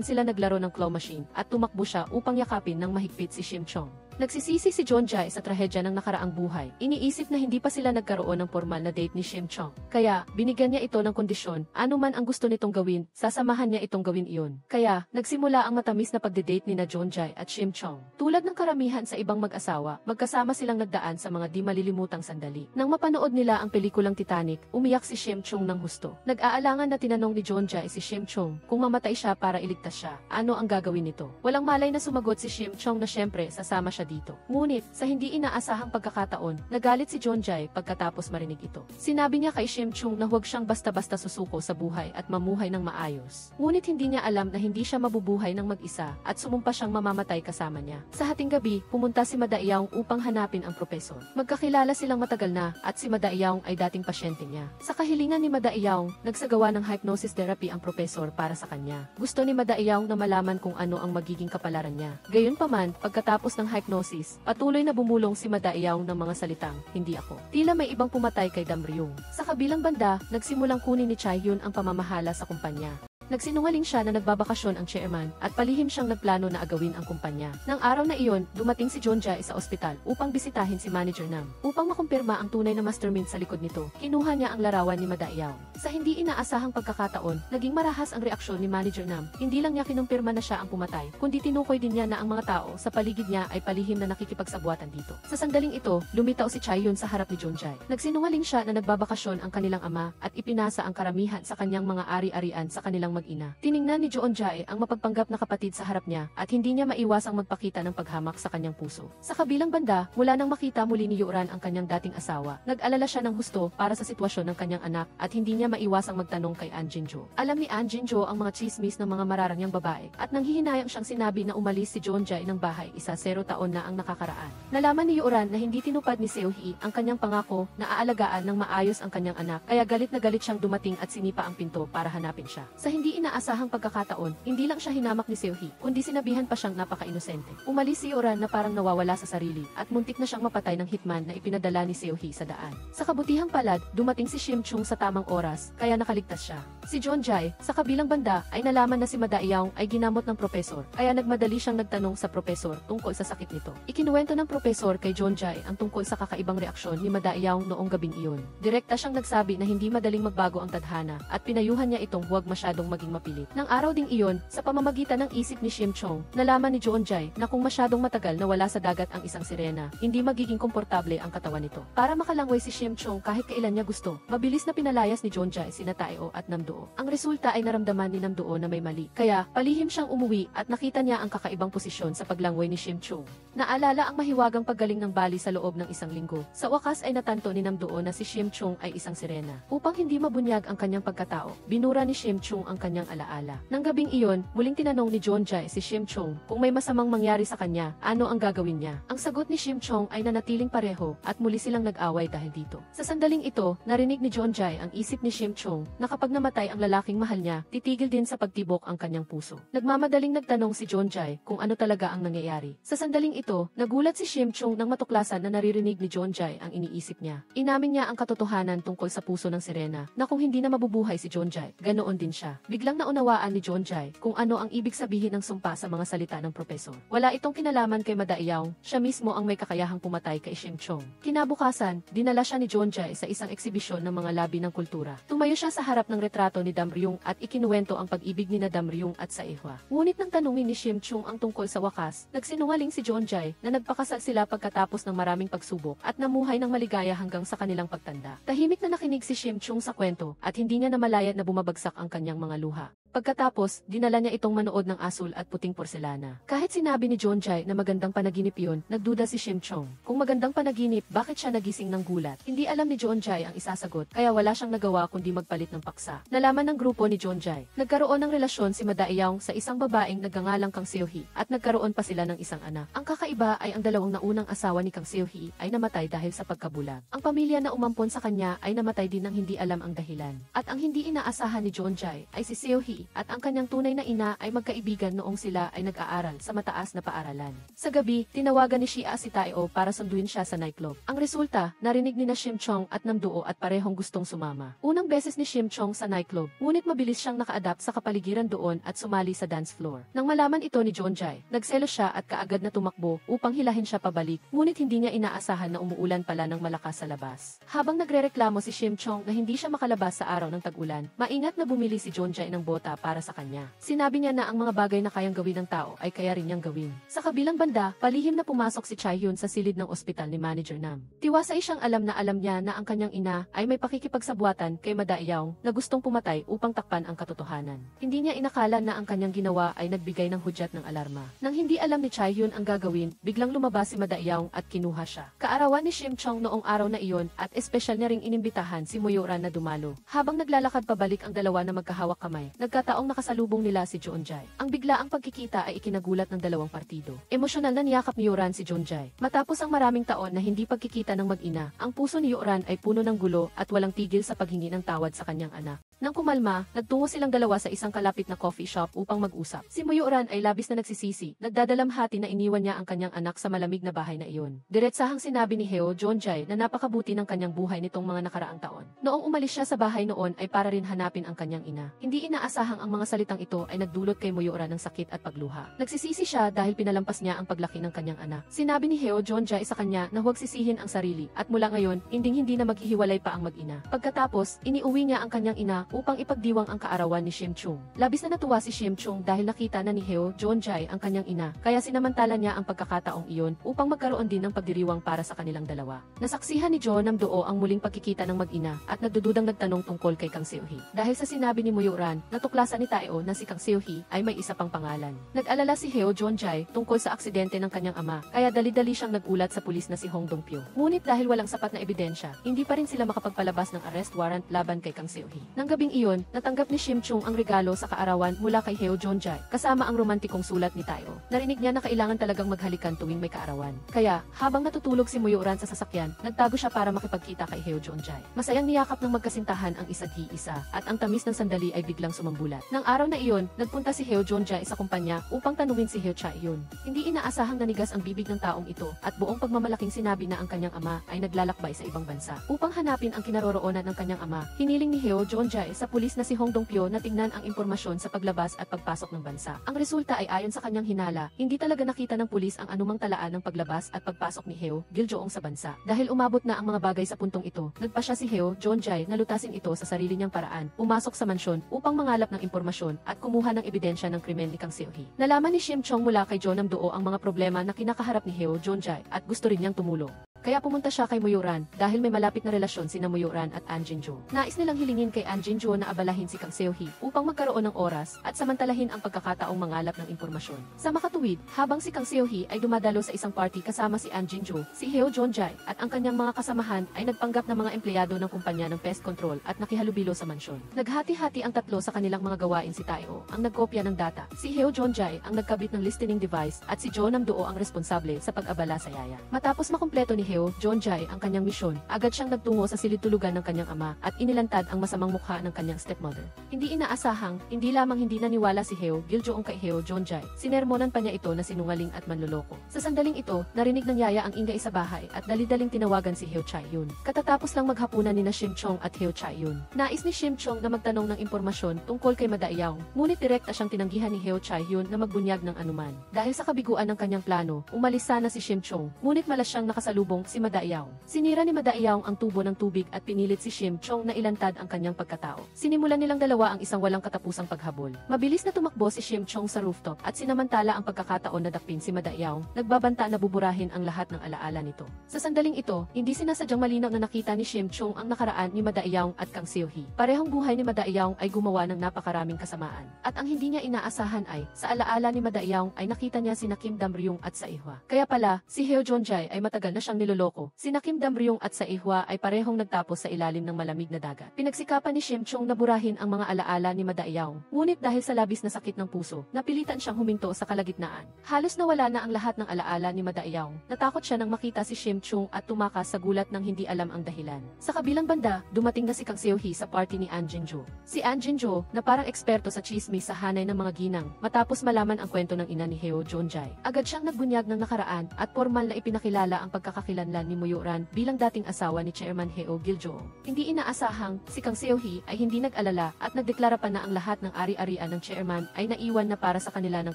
sila naglaro ng claw machine at tumakbo siya upang yakapin ng mahigpit si Shim Chung. Nagsisisi si Jeonjae sa trahedya ng nakaraang buhay. Iniisip na hindi pa sila nagkaroon ng formal na date ni Shim Chung. Kaya, binigyan niya ito ng kondisyon, ano man ang gusto nitong gawin, sasamahan niya itong gawin iyon. Kaya, nagsimula ang matamis na pagde-date ni Jeonjae at Shim Chung. Tulad ng karamihan sa ibang mag-asawa, magkasama silang nagdaan sa mga di malilimutang sandali. Nang mapanood nila ang pelikulang Titanic, umiyak si Shim Chung ng husto. Nag-aalangan na tinanong ni Jeonjae si Shim Chung kung mamatay siya para iligtas siya. Ano ang gagawin nito? Walang malay na sumagot si Shim Chung na syempre sasama siya dito. Ngunit, sa hindi inaasahang pagkakataon, nagalit si Jeonjae pagkatapos marinig ito. Sinabi niya kay Shim Chung na huwag siyang basta-basta susuko sa buhay at mamuhay ng maayos. Ngunit hindi niya alam na hindi siya mabubuhay ng mag-isa at sumumpa siyang mamamatay kasama niya. Sa hating gabi, pumunta si Madaiyaong upang hanapin ang propesor. Magkakilala silang matagal na at si Madaiyaong ay dating pasyente niya. Sa kahilingan ni Madaiyaong, nagsagawa ng hypnosis therapy ang propesor para sa kanya. Gusto ni Madaiyaong na malaman kung ano ang magiging kapalaran niya. Gayunpaman, pagkatapos ng hypnosis, patuloy na bumulong si Madaiyaong ng mga salitang, "Hindi ako." Tila may ibang pumatay kay Damryung. Sa kabilang banda, nagsimulang kunin ni Chaehyun ang pamamahala sa kumpanya. Nagsinungaling siya na nagbabakasyon ang chairman at palihim siyang nagplano na agawin ang kumpanya. Nang araw na iyon, dumating si Jeonjae sa ospital upang bisitahin si Manager Nam. Upang makumpirma ang tunay na mastermind sa likod nito, kinuha niya ang larawan ni Madaiyaong. Sa hindi inaasahang pagkakataon, naging marahas ang reaksyon ni Manager Nam. Hindi lang niya kinumpirma na siya ang pumatay, kundi tinukoy din niya na ang mga tao sa paligid niya ay palihim na nakikipagsabwatan dito. Sa sandaling ito, lumitaw si Chaehyun sa harap ni Jeonjae. Nagsinungaling siya na nagbabakasyon ang kanilang ama at ipinasa ang karamihan sa kanyang mga ari-arian sa kanilang mag-ina. Tiningnan ni Jeonjae ang mapagpanggap na kapatid sa harap niya at hindi niya maiwasang magpakita ng paghamak sa kanyang puso. Sa kabilang banda, mula nang makita muli ni Yoran ang kanyang dating asawa, nag-alala siya ng husto para sa sitwasyon ng kanyang anak at hindi niya maiwasang magtanong kay An Jinjo. Alam ni An Jinjo ang mga chismis ng mga mararangyang babae at nanghihinayang siyang sinabi na umalis si Jeonjae ng bahay 0 taon na ang nakakaraan. Nalaman ni Yoran na hindi tinupad ni Seo-hee ang kanyang pangako na aalagaan ng maayos ang kanyang anak, kaya galit na galit siyang dumating at sinipa ang pinto para hanapin siya. Sa hindi inaasahang pagkakataon, hindi lang siya hinamak ni Seo-hee, kundi sinabihan pa siyang napaka-inosente. Umalis si Yoran na parang nawawala sa sarili at muntik na siyang mapatay ng hitman na ipinadala ni Seo-hee sa daan. Sa kabutihang palad, dumating si Shim Chung sa tamang oras, kaya nakaligtas siya. Si Jeonjae, sa kabilang banda, ay nalaman na si Madaeyaong ay ginamot ng propesor, kaya nagmadali siyang nagtanong sa propesor tungkol sa sakit nito. Ikinuwento ng propesor kay Jeonjae ang tungkol sa kakaibang reaksyon ni Madaeyaong noong gabing iyon. Direkta siyang nagsabi na hindi madaling magbago ang tadhana at pinayuhan niya itong huwag masyadong maging mapilit. Nang araw ding iyon, sa pamamagitan ng isip ni Shim Chung, nalaman ni Jeonjae na kung masyadong matagal na wala sa dagat ang isang sirena, hindi magiging komportable ang katawan nito. Para makalangway si Shim Chung kahit kailan niya gusto, mabilis na pinalayas ni Jeonjae sina Taeo at Namdoo. Ang resulta ay naramdaman ni Namdoo na may mali, kaya palihim siyang umuwi at nakita niya ang kakaibang posisyon sa paglangway ni Shim Chung. Naalala ang mahiwagang paggaling ng bali sa loob ng isang linggo. Sa wakas ay natanto ni Namdoo na si Shim Chung ay isang sirena. Upang hindi mabunyag ang kanyang pagkatao, binura ni Shim Chung ang kanyang alaala. Nang gabing iyon, muling tinanong ni Jeonjae si Shim Chung kung may masamang mangyari sa kanya, ano ang gagawin niya. Ang sagot ni Shim Chung ay nanatiling pareho at muli silang nag-away dahil dito. Sa sandaling ito, narinig ni Jeonjae ang isip ni Shim Chung na kapag namatay ang lalaking mahal niya, titigil din sa pagtibok ang kanyang puso. Nagmamadaling nagtanong si Jeonjae kung ano talaga ang nangyayari. Sa sandaling ito, nagulat si Shim Chung nang matuklasan na naririnig ni Jeonjae ang iniisip niya. Inamin niya ang katotohanan tungkol sa puso ng sirena na kung hindi na mabubuhay si Jeonjae, ganoon din siya. Biglang naunawaan ni Jeonjae kung ano ang ibig sabihin ng sumpa sa mga salita ng propesor. Wala itong kinalaman kay Madaeyaong, siya mismo ang may kakayahang pumatay kay Shim Chung. Kinabukasan, dinala siya ni Jeonjae sa isang eksibisyon ng mga labi ng kultura. Tumayo siya sa harap ng retrato ni Damryung at ikinuwento ang pag-ibig ni Damryung at Saehwa. Ngunit nang tanungin ni Shim Chung ang tungkol sa wakas, nagsinungaling si Jeonjae na nagpakasal sila pagkatapos ng maraming pagsubok at namuhay ng maligaya hanggang sa kanilang pagtanda. Tahimik na nakinig si Shim Chung sa kwento at hindi niya namalayat na bumabagsak ang kanyang mga luha. Pagkatapos, dinala niya itong manood ng asul at puting porselana. Kahit sinabi ni Jeonjae na magandang panaginip yun, nagduda si Shim Chung. Kung magandang panaginip, bakit siya nagising ng gulat? Hindi alam ni Jeonjae ang isasagot, kaya wala siyang nagawa kundi magpalit ng paksa. Nalaman ng grupo ni Jeonjae. Nagkaroon ng relasyon si Madaeyaong sa isang babaeng nagngangalang Kang Seo-hee at nagkaroon pa sila ng isang anak. Ang kakaiba ay ang dalawang naunang asawa ni Kang Seo-hee ay namatay dahil sa pagkabulag. Ang pamilya na umampon sa kanya ay namatay din nang hindi alam ang dahilan. At ang hindi inaasahan ni Jeonjae ay si Seo-hee at ang kanyang tunay na ina ay magkaibigan noong sila ay nag-aaral sa mataas na paaralan. Sa gabi, tinawagan ni Shia si Taeo para sunduin siya sa nightclub. Ang resulta, narinig ni na Shim Chung at Namdoo at parehong gustong sumama. Unang beses ni Shim Chung sa nightclub, ngunit mabilis siyang naka-adapt sa kapaligiran doon at sumali sa dance floor. Nang malaman ito ni Jeonjae, nagselos siya at kaagad na tumakbo upang hilahin siya pabalik, ngunit hindi niya inaasahan na umuulan pala ng malakas sa labas. Habang nagrereklamo si Shim Chung na hindi siya makalabas sa araw ng tag-ulan, maingat na bumili si Jeonjae ng bota para sa kanya. Sinabi niya na ang mga bagay na kayang gawin ng tao ay kaya rin niyang gawin. Sa kabilang banda, palihim na pumasok si Chae-hyun sa silid ng ospital ni Manager Nam. Tiwasay siyang alam niya na ang kanyang ina ay may pakikipagsabuatan kay Madaeyaong na gustong pumatay upang takpan ang katotohanan. Hindi niya inakala na ang kanyang ginawa ay nagbigay ng hudyat ng alarma. Nang hindi alam ni Chae-hyun ang gagawin, biglang lumabas si Madaeyaong at kinuha siya. Kaarawan ni Shim Chung noong araw na iyon at espesyal niya ring inimbitahan si Moyoran na dumalo. Habang naglalakad pabalik ang dalawa na magkahawak kamay, nagkataong nakasalubong nila si Jeonjae. Ang biglaang pagkikita ay ikinagulat ng dalawang partido. Emosyonal na niyakap ni Yoran si Jeonjae. Matapos ang maraming taon na hindi pagkikita ng mag-ina, ang puso ni Yoran ay puno ng gulo at walang tigil sa paghingi ng tawad sa kanyang anak. Nang kumalma, nagtungo silang dalawa sa isang kalapit na coffee shop upang mag-usap. Si Moyoran ay labis na nagsisisi, nagdadalamhati na iniwan niya ang kanyang anak sa malamig na bahay na iyon. Diretsahang sinabi ni Heo Jeonjae na napakabuti ng kanyang buhay nitong mga nakaraang taon. Noong umalis siya sa bahay noon ay para rin hanapin ang kanyang ina. Hindi inaasahang ang mga salitang ito ay nagdulot kay Moyoran ng sakit at pagluha. Nagsisisi siya dahil pinalampas niya ang paglaki ng kanyang anak. Sinabi ni Heo Jeonjae sa kanya na huwag sisihin ang sarili at mula ngayon, hindi na maghihiwalay pa ang mag-ina. Pagkatapos, iniuwi niya ang kanyang ina upang ipagdiwang ang kaarawan ni Shim Chung. Labis na natuwa si Shim Chung dahil nakita na ni Heo Jeonjae ang kanyang ina, kaya sinamantala niya ang pagkakataong iyon upang magkaroon din ng pagdiriwang para sa kanilang dalawa. Nasaksihan ni Jo Nam-doo ang muling pagkikita ng mag-ina at nagdududang nagtanong tungkol kay Kang Seo-hee. Dahil sa sinabi ni Muyuran, natuklasan ni Tae-oh na si Kang Seo-hee ay may isa pang pangalan. Nag-alala si Heo Jeonjae tungkol sa aksidente ng kanyang ama, kaya dali-dali siyang nagulat sa pulis na si Hong Dong-pyo. Ngunit dahil walang sapat na ebidensya, hindi pa rin sila makapagpalabas ng arrest warrant laban kay Kang Seo-hee. Nang gabing iyon, natanggap ni Shim Chung ang regalo sa kaarawan mula kay Heo Jeonjae, kasama ang romantikong sulat ni Tae-oh. Narinig niya na kailangan talagang maghalikan tuwing may kaarawan. Kaya, habang natutulog si Muyuran sa sasakyan, nagtago siya para makipagkita kay Heo Jeonjae. Masayang niyakap ng magkasintahan ang isa't isa, at ang tamis ng sandali ay biglang sumambulat. Nang araw na iyon, nagpunta si Heo Jeonjae sa kumpanya upang tanungin si Heo Chae-yun. Hindi inaasahang nanigas ang bibig ng taong ito, at buong pagmamalaking sinabi na ang kanyang ama ay naglalakbay sa ibang bansa. Upang hanapin ang kinaroroonan ng kanyang ama, hiniling ni Heo Jeonjae sa pulis na si Hong Dong-pyo na tingnan ang impormasyon sa paglabas at pagpasok ng bansa. Ang resulta ay ayon sa kanyang hinala, hindi talaga nakita ng pulis ang anumang talaan ng paglabas at pagpasok ni Heo Giljoong sa bansa. Dahil umabot na ang mga bagay sa puntong ito, nagpa siya si Heo Jeonjae na lutasin ito sa sarili niyang paraan, pumasok sa mansyon upang mangalap ng impormasyon at kumuha ng ebidensya ng krimen ni Kang Seo-hee. Nalaman ni Shim Chung mula kay Jo Nam-doo ang mga problema na kinakaharap ni Heo Jeonjae at gusto rin niyang tumulong. Kaya pumunta siya kay Muyuran dahil may malapit na relasyon sina Muyuran at An Jin-jo. Nais nilang hilingin kay An Jin-jo na abalahin si Kang Seo-hee upang magkaroon ng oras at samantalahin ang pagkakataong mangalap ng impormasyon. Sa makatuwid, habang si Kang Seo-hee ay dumadalo sa isang party kasama si An Jin-jo, si Heo Jeonjae at ang kanyang mga kasamahan ay nagpanggap na mga empleyado ng kumpanya ng pest control at nakihalubilo sa mansyon. Naghati-hati ang tatlo sa kanilang mga gawain. Si Tae-oh ang nagkopya ng data, si Heo Jeonjae ang nagkabit ng listening device at si Jo Nam-doo ang responsable sa pag-abala sa yaya. Matapos makumpleto ni Heo Jeonjae ang kanyang misyon, agad siyang nagtungo sa silid-tulugan ng kanyang ama at inilantad ang masamang mukha ng kanyang stepmother. Hindi inaasahang, hindi lamang hindi naniwala si Heo Giljoong kay Heo Jeonjae, sinermonan pa niya ito na sinungaling at manloloko. Sa sandaling ito, narinig ng yaya ang ingay sa bahay at dali-daling tinawagan si Heo Chae-yun. Katatapos lang maghapunan ni Shim Chung at Heo Chae-yun. Nais ni Shim Chung na magtanong ng impormasyon tungkol kay Madaeyaw, ngunit direkta siyang tinanggihan ni Heo Chae-yun na magbunyag ng anuman. Dahil sa kabiguan ng kanyang plano, umalis sana si Shim Chung, ngunit malas siyang nakasalubong si Madaeyaw. Sinira ni Madaeyaw ang tubo ng tubig at pinilit si Shim Chung na ilantad ang kanyang pagkatao. Sinimulan nilang dalawa ang isang walang katapusang paghabol. Mabilis na tumakbo si Shim Chung sa rooftop at sinamantala ang pagkakataon na dakpin si Madaeyaw, nagbabanta na buburahin ang lahat ng alaala nito. Sa sandaling ito, hindi sinasadyang malinaw na nakita ni Shim Chung ang nakaraan ni Madaeyaw at Kang Seo-hee. Parehong buhay ni Madaeyaw ay gumawa ng napakaraming kasamaan. At ang hindi niya inaasahan ay, sa alaala ni Madaeyaw ay nakita niya sina Kim Dam-ryung at Sae-hwa. Kaya pala, si Heo Jeonjae ay matagal na siyang niloloko. Sina Kim Dam-ryung at Sae-hwa ay parehong nagtapos sa ilalim ng malamig na dagat. Pinagsikapan ni Shim Chung na burahin ang mga alaala ni Madaeyaw. Ngunit dahil sa labis na sakit ng puso, napilitan siyang huminto sa kalagitnaan. Halos nawala na ang lahat ng alaala ni Madaeyaw. Natakot siya nang makita si Shim Chung at tumakas sa gulat nang hindi alam ang dahilan. Sa kabilang banda, dumating na si Kang Seo-hee sa party ni An Jin-jo. Si An Jin-jo, na parang eksperto sa chismis sa hanay ng mga ginang, matapos malaman ang kwento ng ina ni Heo Jeonjae, agad siyang nagbunyag ng nakaraan at formal na ipinakilala ang pagkakakilanlan ni Muyuran bilang dating asawa ni Chairman Heo Giljoong. Hindi inaasahang, si Kang Seo-hee ay hindi nag-alala at nagdeklara pa na ang lahat ng ari-arian ng chairman ay naiwan na para sa kanila ng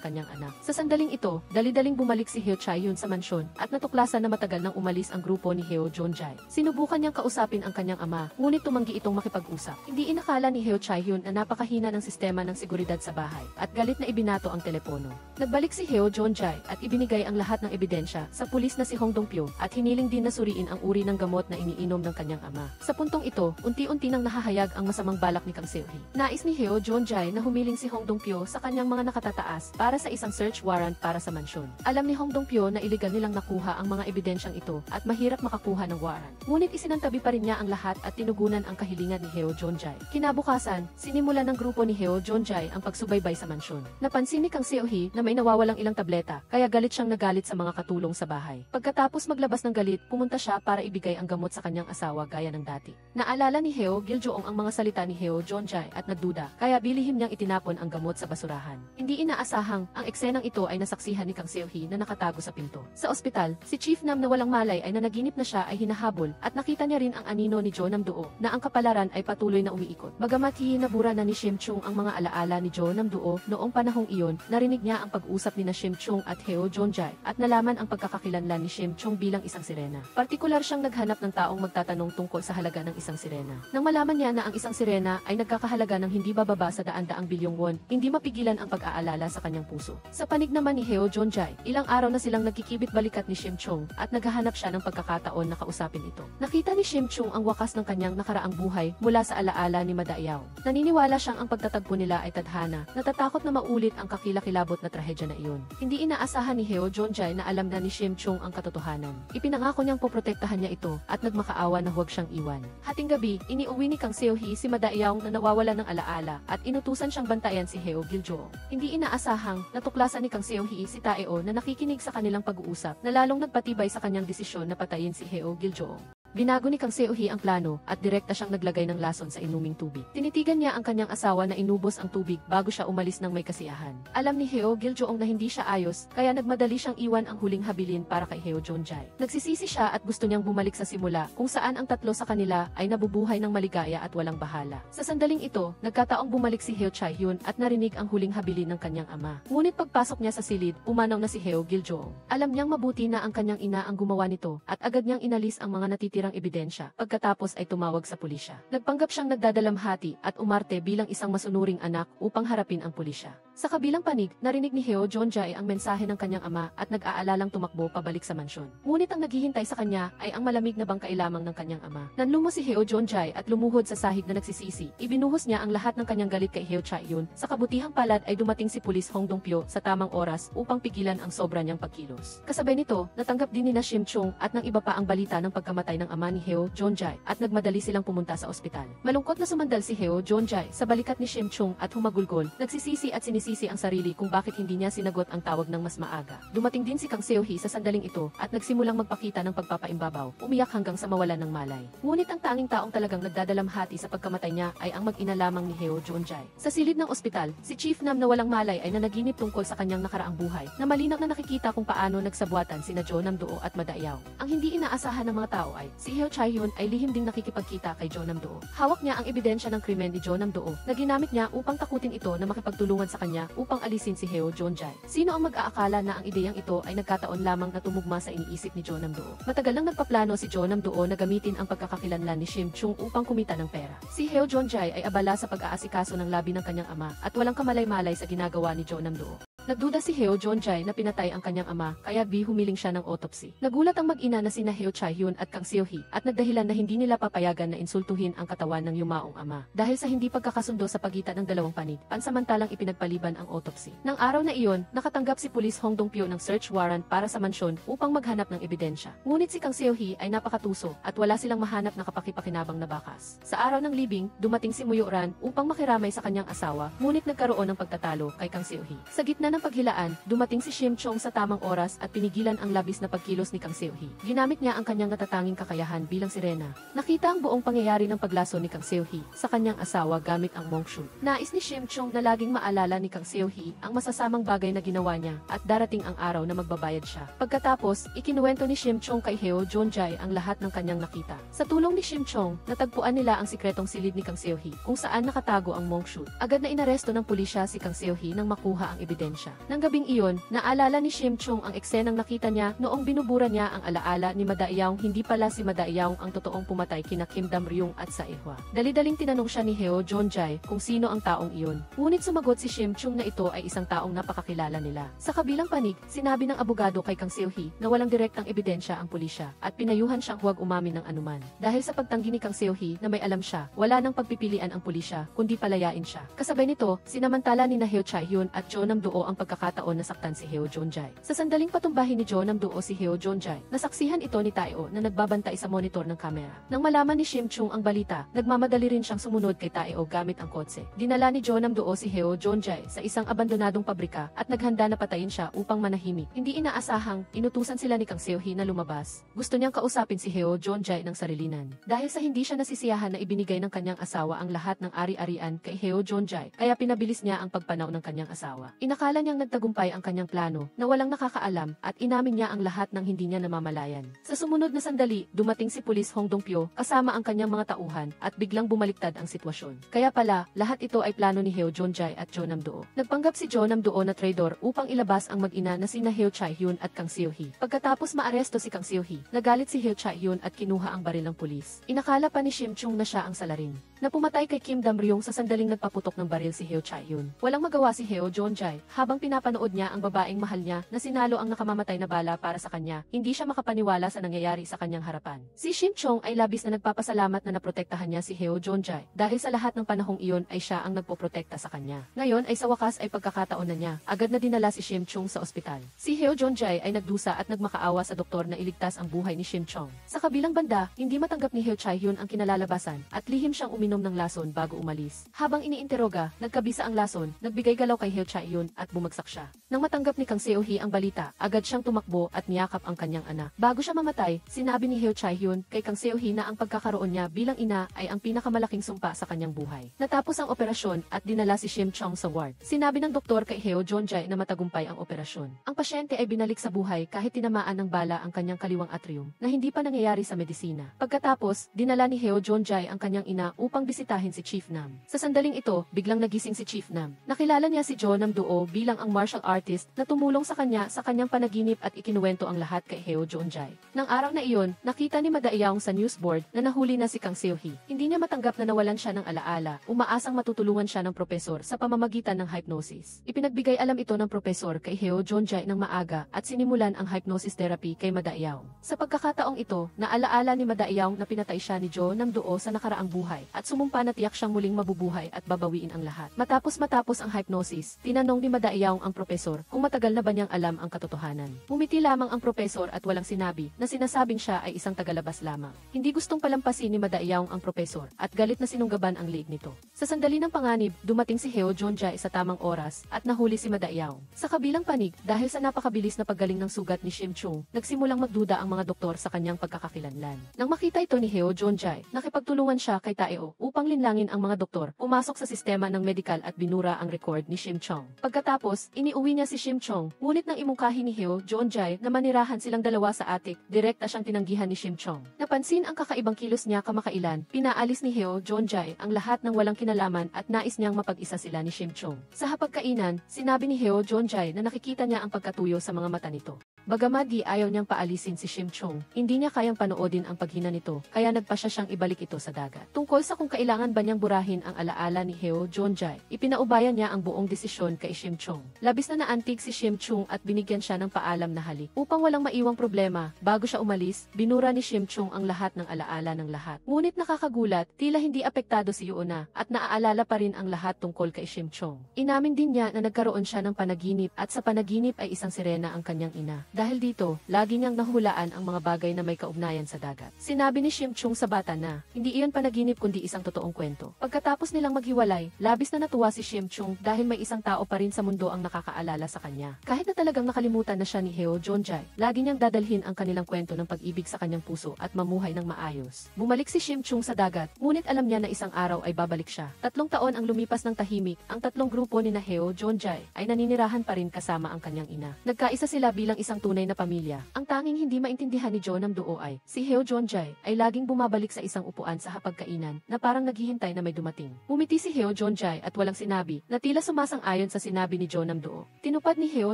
kanyang anak. Sa sandaling ito, dali-daling bumalik si Heo Chae-yun sa mansyon at natuklasan na matagal nang umalis ang grupo ni Heo Jeonjae. Sinubukan niyang kausapin ang kanyang ama, ngunit tumanggi itong makipag-usap. Hindi inakala ni Heo Chae-yun na napakahina ng sistema ng seguridad sa bahay at galit na ibinato ang telepono. Nagbalik si Heo Jeonjae at ibinigay ang lahat ng ebidensya sa pulis na si Hong Dong-pyo at hiniling din na suriin ang uri ng gamot na iniinom ng kanyang ama. Sa puntong ito, unti-unti nang nahahayag ang masamang balak ni Kang Seo-hee. Nais ni Heo Jeonjae na humiling si Hong Dong-pyo sa kanyang mga nakatataas para sa isang search warrant para sa mansyon. Alam ni Hong Dong-pyo na iligal nilang nakuha ang mga ebidensyang ito at mahirap makakuha ng warrant. Ngunit isinantabi pa rin niya ang lahat at tinugunan ang kahilingan ni Heo Jeonjae. Kinabukasan, sinimulan ng grupo ni Heo Jeonjae ang pagsubaybay sa mansyon. Napansin ni Kang Seo-hee na may nawawalang ilang tableta, kaya galit siyang nagalit sa mga katulong sa bahay. Pagkatapos maglabas ng galit, pumunta siya para ibigay ang gamot sa kanyang asawa gaya ng dati. Naalala ni Heo Giljoong ang mga salita ni Heo Jeonjae at nagduda, kaya bilihim niyang itinapon ang gamot sa basurahan. Hindi inaasahang, ang eksenang ito ay nasaksihan ni Kang Seo-hee na nakatago sa pinto. Sa ospital, si Chief Nam na walang malay ay nanaginip na siya ay hinahabol at nakita niya rin ang anino ni Jo Nam-doo na ang kapalaran ay patuloy na umiikot. Bagamat hinabura na ni Shim Chung ang mga alaala ni Jo Nam-doo noong panahong iyon, narinig niya ang pag-usap ni na Shim Chung at Heo Jeonjae at nalaman ang pagkakakilanlan ni Shim Chung bilang isang sirena. Partikular siyang naghanap ng taong magtatanong tungkol sa halaga ng isang sirena. Nang malaman niya na ang isang sirena ay nagkakahalaga ng hindi bababa sa daan-daang bilyong won, hindi mapigilan ang pag-aalala sa kanyang puso. Sa panig naman ni Heo Jonjae, ilang araw na silang nagkikibit balikat ni Shim Chung at naghahanap siya ng pagkakataon na kausapin ito. Nakita ni Shim Chung ang wakas ng kanyang nakaraang buhay mula sa alaala ni Madayaw. Naniniwala siyang ang pagtatagpo nila ay tadhana, natatakot na maulit ang kakilakilabot na trahedya na iyon. Hindi inaasahan ni Heo Jonjae na alam na ni Shim Chung ang katotohanan. Ipinangako niyang poprotektahan niya ito at nagmakaawa na huwag siyang iwan. Hating gabi, iniuwi ni Kang Seo-hee si Madayaw na nawawala ng alaala at inutusan siyang bantayan si Heo Giljo. Hindi inaasahang natuklasan ni Kang Seo-hee si Tae-o na nakikinig sa kanilang pag-uusap na lalong nagpatibay sa kanyang desisyon na patayin si Heo Giljo. Binago ni Kang Seo-hee ang plano at direkta siyang naglagay ng lason sa inuming tubig. Tinitigan niya ang kanyang asawa na inubos ang tubig bago siya umalis ng may kasiyahan. Alam ni Heo Giljoong na hindi siya ayos, kaya nagmadali siyang iwan ang huling habilin para kay Heo Jonjae. Nagsisisi siya at gusto niyang bumalik sa simula kung saan ang tatlo sa kanila ay nabubuhay ng maligaya at walang bahala. Sa sandaling ito, nagkataong bumalik si Heo Chae-hyun at narinig ang huling habilin ng kanyang ama. Ngunit pagpasok niya sa silid, umanaw na si Heo Giljoong. Alam niyang mabuti na ang kanyang ina ang gumawa nito at agad niyang inalis ang mga natitirang ebidensya. Pagkatapos ay tumawag sa pulisya. Nagpanggap siyang nagdadalamhati at umarte bilang isang masunuring anak upang harapin ang pulisya. Sa kabilang panig, narinig ni Heo Jonjae ang mensahe ng kanyang ama at nag-aalalang tumakbo pabalik sa mansyon. Ngunit ang naghihintay sa kanya ay ang malamig na bangkay lamang ng kanyang ama. Nanlumo si Heo Jonjae at lumuhod sa sahig na nagsisisi. Ibinuhos niya ang lahat ng kanyang galit kay Heo Chae-hyun. Sa kabutihang palad ay dumating si Pulis Hong Dong-pyo sa tamang oras upang pigilan ang sobra niyang pagkilos. Kasabay nito, natanggap din ni na Shim Chung at ng iba pa ang balita ng pagkamatay ng ama ni Heo Jonjae at nagmadali silang pumunta sa ospital. Malungkot na sumandal si Heo Jonjae sa balikat ni Shim Chung at humagulgol, nagsisisi at sinisisi ang sarili kung bakit hindi niya sinagot ang tawag ng mas maaga. Dumating din si Kang Seo-hee sa sandaling ito at nagsimulang magpakita ng pagpapaimbabaw, umiyak hanggang sa mawalan ng malay. Ngunit ang tanging taong talagang nagdadalamhati sa pagkamatay niya ay ang mag-ina lamang ni Heo Jonjae. Sa silid ng ospital, si Chief Nam na walang malay ay nanaginip tungkol sa kanyang nakaraang buhay, na malinaw na nakikita kung paano nagsabuatan sina Jo Nam-doo at Madayaw. Ang hindi inaasahan ng mga tao ay si Heo Chae-hyun ay lihim ding nakikipagkita kay Jo Nam-doo. Hawak niya ang ebidensya ng krimen ni Jo Nam-doo na ginamit niya upang takutin ito na makipagtulungan sa kanya upang alisin si Heo Jonjae. Sino ang mag-aakala na ang ideyang ito ay nagkataon lamang na tumugma sa iniisip ni Jo Nam-doo? Matagal nang nagpaplano si Jo Nam-doo na gamitin ang pagkakakilanlan ni Shim Chung upang kumita ng pera. Si Heo Jonjae ay abala sa pag-aasikaso ng labi ng kanyang ama at walang kamalay-malay sa ginagawa ni Jo Nam-doo. Nagduda si Heo Jonjae na pinatay ang kanyang ama, kaya humiling siya ng autopsy. Nagulat ang mag-ina na sina Heo Chae-hyun at Kang Seo-hee at nagdahilan na hindi nila papayagan na insultuhin ang katawan ng yumaong ama. Dahil sa hindi pagkakasundo sa pagitan ng dalawang panig, pansamantalang ipinagpaliban ang autopsy. Nang araw na iyon, nakatanggap si Pulis Hong Dong-pyo ng search warrant para sa mansyon upang maghanap ng ebidensya. Ngunit si Kang Seo-hee ay napakatuso at wala silang mahanap na kapakipakinabang na bakas. Sa araw ng libing, dumating si Muyo-ran upang makiramay sa kanyang asawa, ngunit nagkaroon ng pagtatalo kay Kang Seo-hee. Sa gitna ng paghilaan, dumating si Shim Chung sa tamang oras at pinigilan ang labis na pagkilos ni Kang Seo-hee. Ginamit niya ang kanyang natatanging kakayahan bilang sirena. Nakita ang buong pangyayari ng paglaso ni Kang Seo-hee sa kanyang asawa gamit ang monk shoot. Nais ni Shim Chung na laging maalala ni Kang Seo-hee ang masasamang bagay na ginawa niya at darating ang araw na magbabayad siya. Pagkatapos, ikinuwento ni Shim Chung kay Heo Jonjae ang lahat ng kanyang nakita. Sa tulong ni Shim Chung, natagpuan nila ang sikretong silid ni Kang Seo-hee kung saan nakatago ang monk shoot. Agad na inaresto ng pulisya si Kang Seo-hee nang makuha ang ebidensya. Nang gabing iyon, naalala ni Shim Chung ang eksenang nakita niya noong binubura niya ang alaala ni Madayaw. Hindi pala si Madayaw ang totoong pumatay kina Kim Dam-ryung at Sae-hwa. Dali-daling tinanong siya ni Heo Jonjae kung sino ang taong iyon. Ngunit sumagot si Shim Chung na ito ay isang taong napakakilala nila. Sa kabilang panig, sinabi ng abogado kay Kang Seo-hee na walang direktang ebidensya ang pulisya at pinayuhan siyang huwag umamin ng anuman. Dahil sa pagtanggi ni Kang Seo-hee na may alam siya, wala nang pagpipilian ang pulisya kundi palayain siya. Kasabay nito, sinamantala ni na Heo Chae-hyun at Jo Nam-doo ang pagkakataon na saktan si Heo Jonjae. Sa sandaling patumbahin ni Jo Nam-doo si Heo Jonjae, nasaksihan ito ni Tae-o na nagbabantay sa monitor ng kamera. Nang malaman ni Shim Chung ang balita, nagmamadali rin siyang sumunod kay Tae-o gamit ang kotse. Dinala ni Jo Nam-doo si Heo Jonjae sa isang abandonadong pabrika at naghanda na patayin siya upang manahimik. Hindi inaasahang, inutusan sila ni Kang Seo-hee na lumabas. Gusto niyang kausapin si Heo Jonjae ng sarilinan. Dahil sa hindi siya nasisiyahan na ibinigay ng kanyang asawa ang lahat ng ari-arian kay Heo Jonjae, kaya pinabilis niya ang pagpanaw ng kanyang asawa. Inakala Nakita niyang nagtagumpay ang kanyang plano na walang nakakaalam at inamin niya ang lahat ng hindi niya namamalayan. Sa sumunod na sandali, dumating si Pulis Hong Dong-pyo kasama ang kanyang mga tauhan at biglang bumaliktad ang sitwasyon. Kaya pala, lahat ito ay plano ni Heo Jeon-jae at Jo Nam-doo. Nagpanggap si Jo Nam-doo na traidor upang ilabas ang mag-ina na sina Heo Chae-hyun at Kang Seo-hee. Pagkatapos maaresto si Kang Seo-hee, nagalit si Heo Chae-hyun at kinuha ang baril ng pulis. Inakala pa ni Shim Chung na siya ang salarin na pumatay kay Kim Dam-ryong sa sandaling nagpaputok ng baril si Heo Chae-hyun. Walang magawa si Heo Jeon-jae habang pinapanood niya ang babaeng mahal niya na sinalo ang nakamamatay na bala para sa kanya. Hindi siya makapaniwala sa nangyayari sa kanyang harapan. Si Shim Chung ay labis na nagpapasalamat na naprotektahan niya si Heo Jeon-jae dahil sa lahat ng panahong iyon ay siya ang nagpoprotekta sa kanya. Ngayon ay sa wakas ay pagkakataon na niya. Agad na dinala si Shim Chung sa ospital. Si Heo Jeon-jae ay nagdusa at nagmakaawa sa doktor na iligtas ang buhay ni Shim Chung. Sa kabilang banda, hindi matanggap ni Heo Chae-hyun ang kinalalabasan at lihim siyang uminom ng lason bago umalis. Habang iniinteroga, nagkabisa ang lason, nagbigay galaw kay Heo Chae-hyun at bumagsak siya. Nang matanggap ni Kang Seo-hee ang balita, agad siyang tumakbo at niyakap ang kanyang anak. Bago siya mamatay, sinabi ni Heo Chae-hyun kay Kang Seo-hee na ang pagkakaroon niya bilang ina ay ang pinakamalaking sumpa sa kanyang buhay. Natapos ang operasyon at dinala si Shim Chung sa ward. Sinabi ng doktor kay Heo Jeon-jae na matagumpay ang operasyon. Ang pasyente ay binalik sa buhay kahit tinamaan ng bala ang kanyang kaliwang atrium na hindi pa nangyayari sa medisina. Pagkatapos, dinala ni Heo Jeon-jae ang kanyang ina upang bisitahin si Chief Nam. Sa sandaling ito, biglang nagising si Chief Nam. Nakilala niya si Jo Nam-doo bilang ang martial artist na tumulong sa kanyang panaginip at ikinuwento ang lahat kay Heo Jeon-jae. Nang araw na iyon, nakita ni Madaiyang sa newsboard na nahuli na si Kang Seo-hee. Hindi niya matanggap na nawalan siya ng alaala, umaasang matutulungan siya ng propesor sa pamamagitan ng hypnosis. Ipinagbigay alam ito ng propesor kay Heo Jeon-jae ng maaga at sinimulan ang hypnosis therapy kay Madaiyang. Sa pagkakataong ito, naalaala ni Madaiyang na pinatay siya ni Jo Nam-doo sa nakaraang buhay at sumumpa na tiyak siyang muling mabubuhay at babawiin ang lahat. Matapos ang hypnosis, tinanong ni Madaiyang ang propesor kung matagal na ba niyang alam ang katotohanan. Mumiti lamang ang propesor at walang sinabi na sinasabing siya ay isang tagalabas lamang. Hindi gustong palampasin ni Madaiyang ang propesor at galit na sinunggaban ang liig nito. Sa sandali ng panganib, dumating si Heo Jeon-jae sa tamang oras at nahuli si Madaiyang. Sa kabilang panig, dahil sa napakabilis na paggaling ng sugat ni Shim Chung, nagsimulang magduda ang mga doktor sa kanyang pagkakakilanlan. Nang makita ito ni Heo Jeon-jae, nakipagtulungan siya kay Taeo upang linlangin ang mga doktor, pumasok sa sistema ng medikal at binura ang record ni Shim Chung. Pagkatapos, iniuwi niya si Shim Chung, ngunit nang imungkahi ni Heo Jeon-jae na manirahan silang dalawa sa atik, direkta siyang tinanggihan ni Shim Chung. Napansin ang kakaibang kilos niya kamakailan, pinaalis ni Heo Jeon-jae ang lahat ng walang kinalaman at nais niyang mapag-isa sila ni Shim Chung. Sa hapagkainan, sinabi ni Heo Jeon-jae na nakikita niya ang pagkatuyo sa mga mata nito. Bagamat di ayaw niyang paalisin si Shim Chung, hindi niya kayang panoodin ang paghina nito, kaya nagpasya siyang ibalik ito sa dagat. Tungkol sa kung kailangan ba niyang burahin ang alaala ni Heo Jeon-jae, ipinaubayan niya ang buong desisyon kay Shim Chung. Labis na naantig si Shim Chung at binigyan siya ng paalam na halik. Upang walang maiwang problema, bago siya umalis, binura ni Shim Chung ang lahat ng alaala ng lahat. Ngunit nakakagulat, tila hindi apektado si Yoona at naaalala pa rin ang lahat tungkol kay Shim Chung. Inamin din niya na nagkaroon siya ng panaginip at sa panaginip ay isang sirena ang kanyang ina. Dahil dito, lagi niyang nahulaan ang mga bagay na may kaugnayan sa dagat. Sinabi ni Shim Chung sa bata na, hindi iyon panaginip kundi isang totoong kwento. Pagkatapos nilang maghiwalay, labis na natuwa si Shim Chung dahil may isang tao pa rin sa mundo ang nakakaalala sa kanya. Kahit na talagang nakalimutan na siya ni Heo Jeon-jae, lagi niyang dadalhin ang kanilang kwento ng pag-ibig sa kanyang puso at mamuhay ng maayos. Bumalik si Shim Chung sa dagat, ngunit alam niya na isang araw ay babalik siya. 3 taon ang lumipas ng tahimik, ang 3 grupo ni na Heo Jeon-jae ay naninirahan pa rin kasama ang kanyang ina. Nagkaisa sila bilang isang tunay na pamilya. Ang tanging hindi maintindihan ni Jo Nam-doo ay, si Heo Jeon-jae ay laging bumabalik sa isang upuan sa hapagkainan na parang naghihintay na may dumating. Umiti si Heo Jeon-jae at walang sinabi, na tila sumasang-ayon sa sinabi ni Jo Nam-doo. Tinupad ni Heo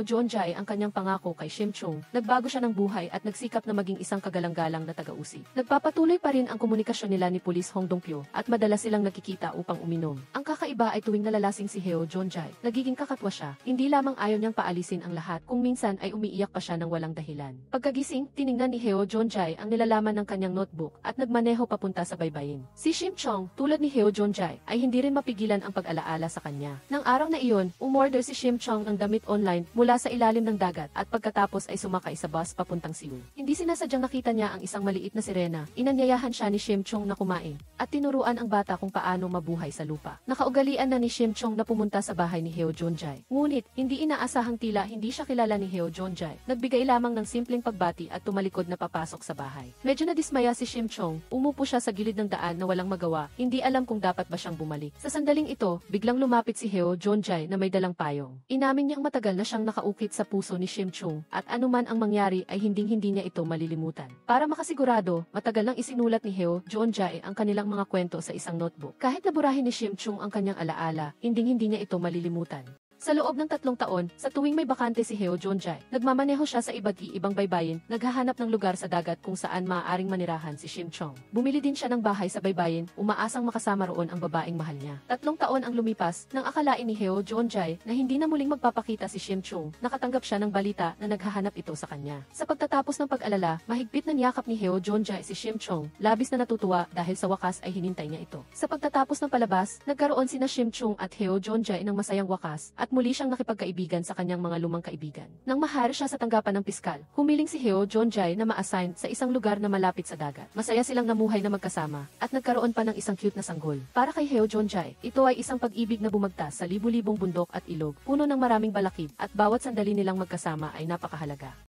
Jeon-jae ang kanyang pangako kay Shim Chung, nagbago siya ng buhay at nagsikap na maging isang kagalang-galang na taga-usi. Nagpapatuloy pa rin ang komunikasyon nila ni Pulis Hong Dong-pyo at madalas silang nakikita upang uminom. Ang kakaiba ay tuwing nalalasing si Heo Jeon-jae, nagiging kakatwa siya. Hindi lamang ayaw niyang paalisin ang lahat, kung minsan ay umiiyak pa siya ng walang dahilan. Pagkagising, tiningnan ni Heo Jeon-jae ang nilalaman ng kanyang notebook at nagmaneho papunta sa baybayin. Si Shim Chung, tulad ni Heo Jeon-jae, ay hindi rin mapigilan ang pag-alaala sa kanya. Nang araw na iyon, umorder si Shim Chung ng damit online mula sa ilalim ng dagat at pagkatapos ay sumakay sa bus papuntang Seoul. Hindi sinasadyang nakita niya ang isang maliit na sirena. Inanyayahan siya ni Shim Chung na kumain at tinuruan ang bata kung paano mabuhay sa lupa. Nakaugalian na ni Shim Chung na pumunta sa bahay ni Heo Jeon-jae. Ngunit, hindi inaasahang tila hindi siya kilala ni Heo Jeon-jae. Nagbigay nagbigay lamang ng simpleng pagbati at tumalikod na papasok sa bahay. Medyo nadismaya si Shim Chong, umupo siya sa gilid ng daan na walang magawa, hindi alam kung dapat ba siyang bumalik. Sa sandaling ito, biglang lumapit si Heo Jonjae na may dalang payong. Inamin niyang matagal na siyang nakaukit sa puso ni Shim Chung at anuman ang mangyari ay hinding-hindi niya ito malilimutan. Para makasigurado, matagal nang isinulat ni Heo Jonjae ang kanilang mga kwento sa isang notebook. Kahit naburahin ni Shim Chung ang kanyang alaala, hinding-hindi niya ito malilimutan. Sa loob ng 3 taon, sa tuwing may bakante si Heo Jonjae, nagmamaneho siya sa iba't ibang baybayin, naghahanap ng lugar sa dagat kung saan maaaring manirahan si Shim Chong. Bumili din siya ng bahay sa baybayin, umaasang makasama roon ang babaeng mahal niya. 3 taon ang lumipas, nang akalain ni Heo Jonjae na hindi na muling magpapakita si Shim Chong, nakatanggap siya ng balita na naghahanap ito sa kanya. Sa pagtatapos ng pag-alala, mahigpit na niyakap ni Heo Jonjae si Shim Chong, labis na natutuwa dahil sa wakas ay hinintay niya ito. Sa pagtatapos ng palabas, nagkaroon sina Shim Chong at Heo Jonjae ng masayang wakas, at muli siyang nakipagkaibigan sa kanyang mga lumang kaibigan. Nang ma-hire siya sa tanggapan ng piskal, humiling si Heo Jonjae na ma-assign sa isang lugar na malapit sa dagat. Masaya silang namuhay na magkasama, at nagkaroon pa ng isang cute na sanggol. Para kay Heo Jonjae, ito ay isang pag-ibig na bumagtas sa libu-libong bundok at ilog, puno ng maraming balakid, at bawat sandali nilang magkasama ay napakahalaga.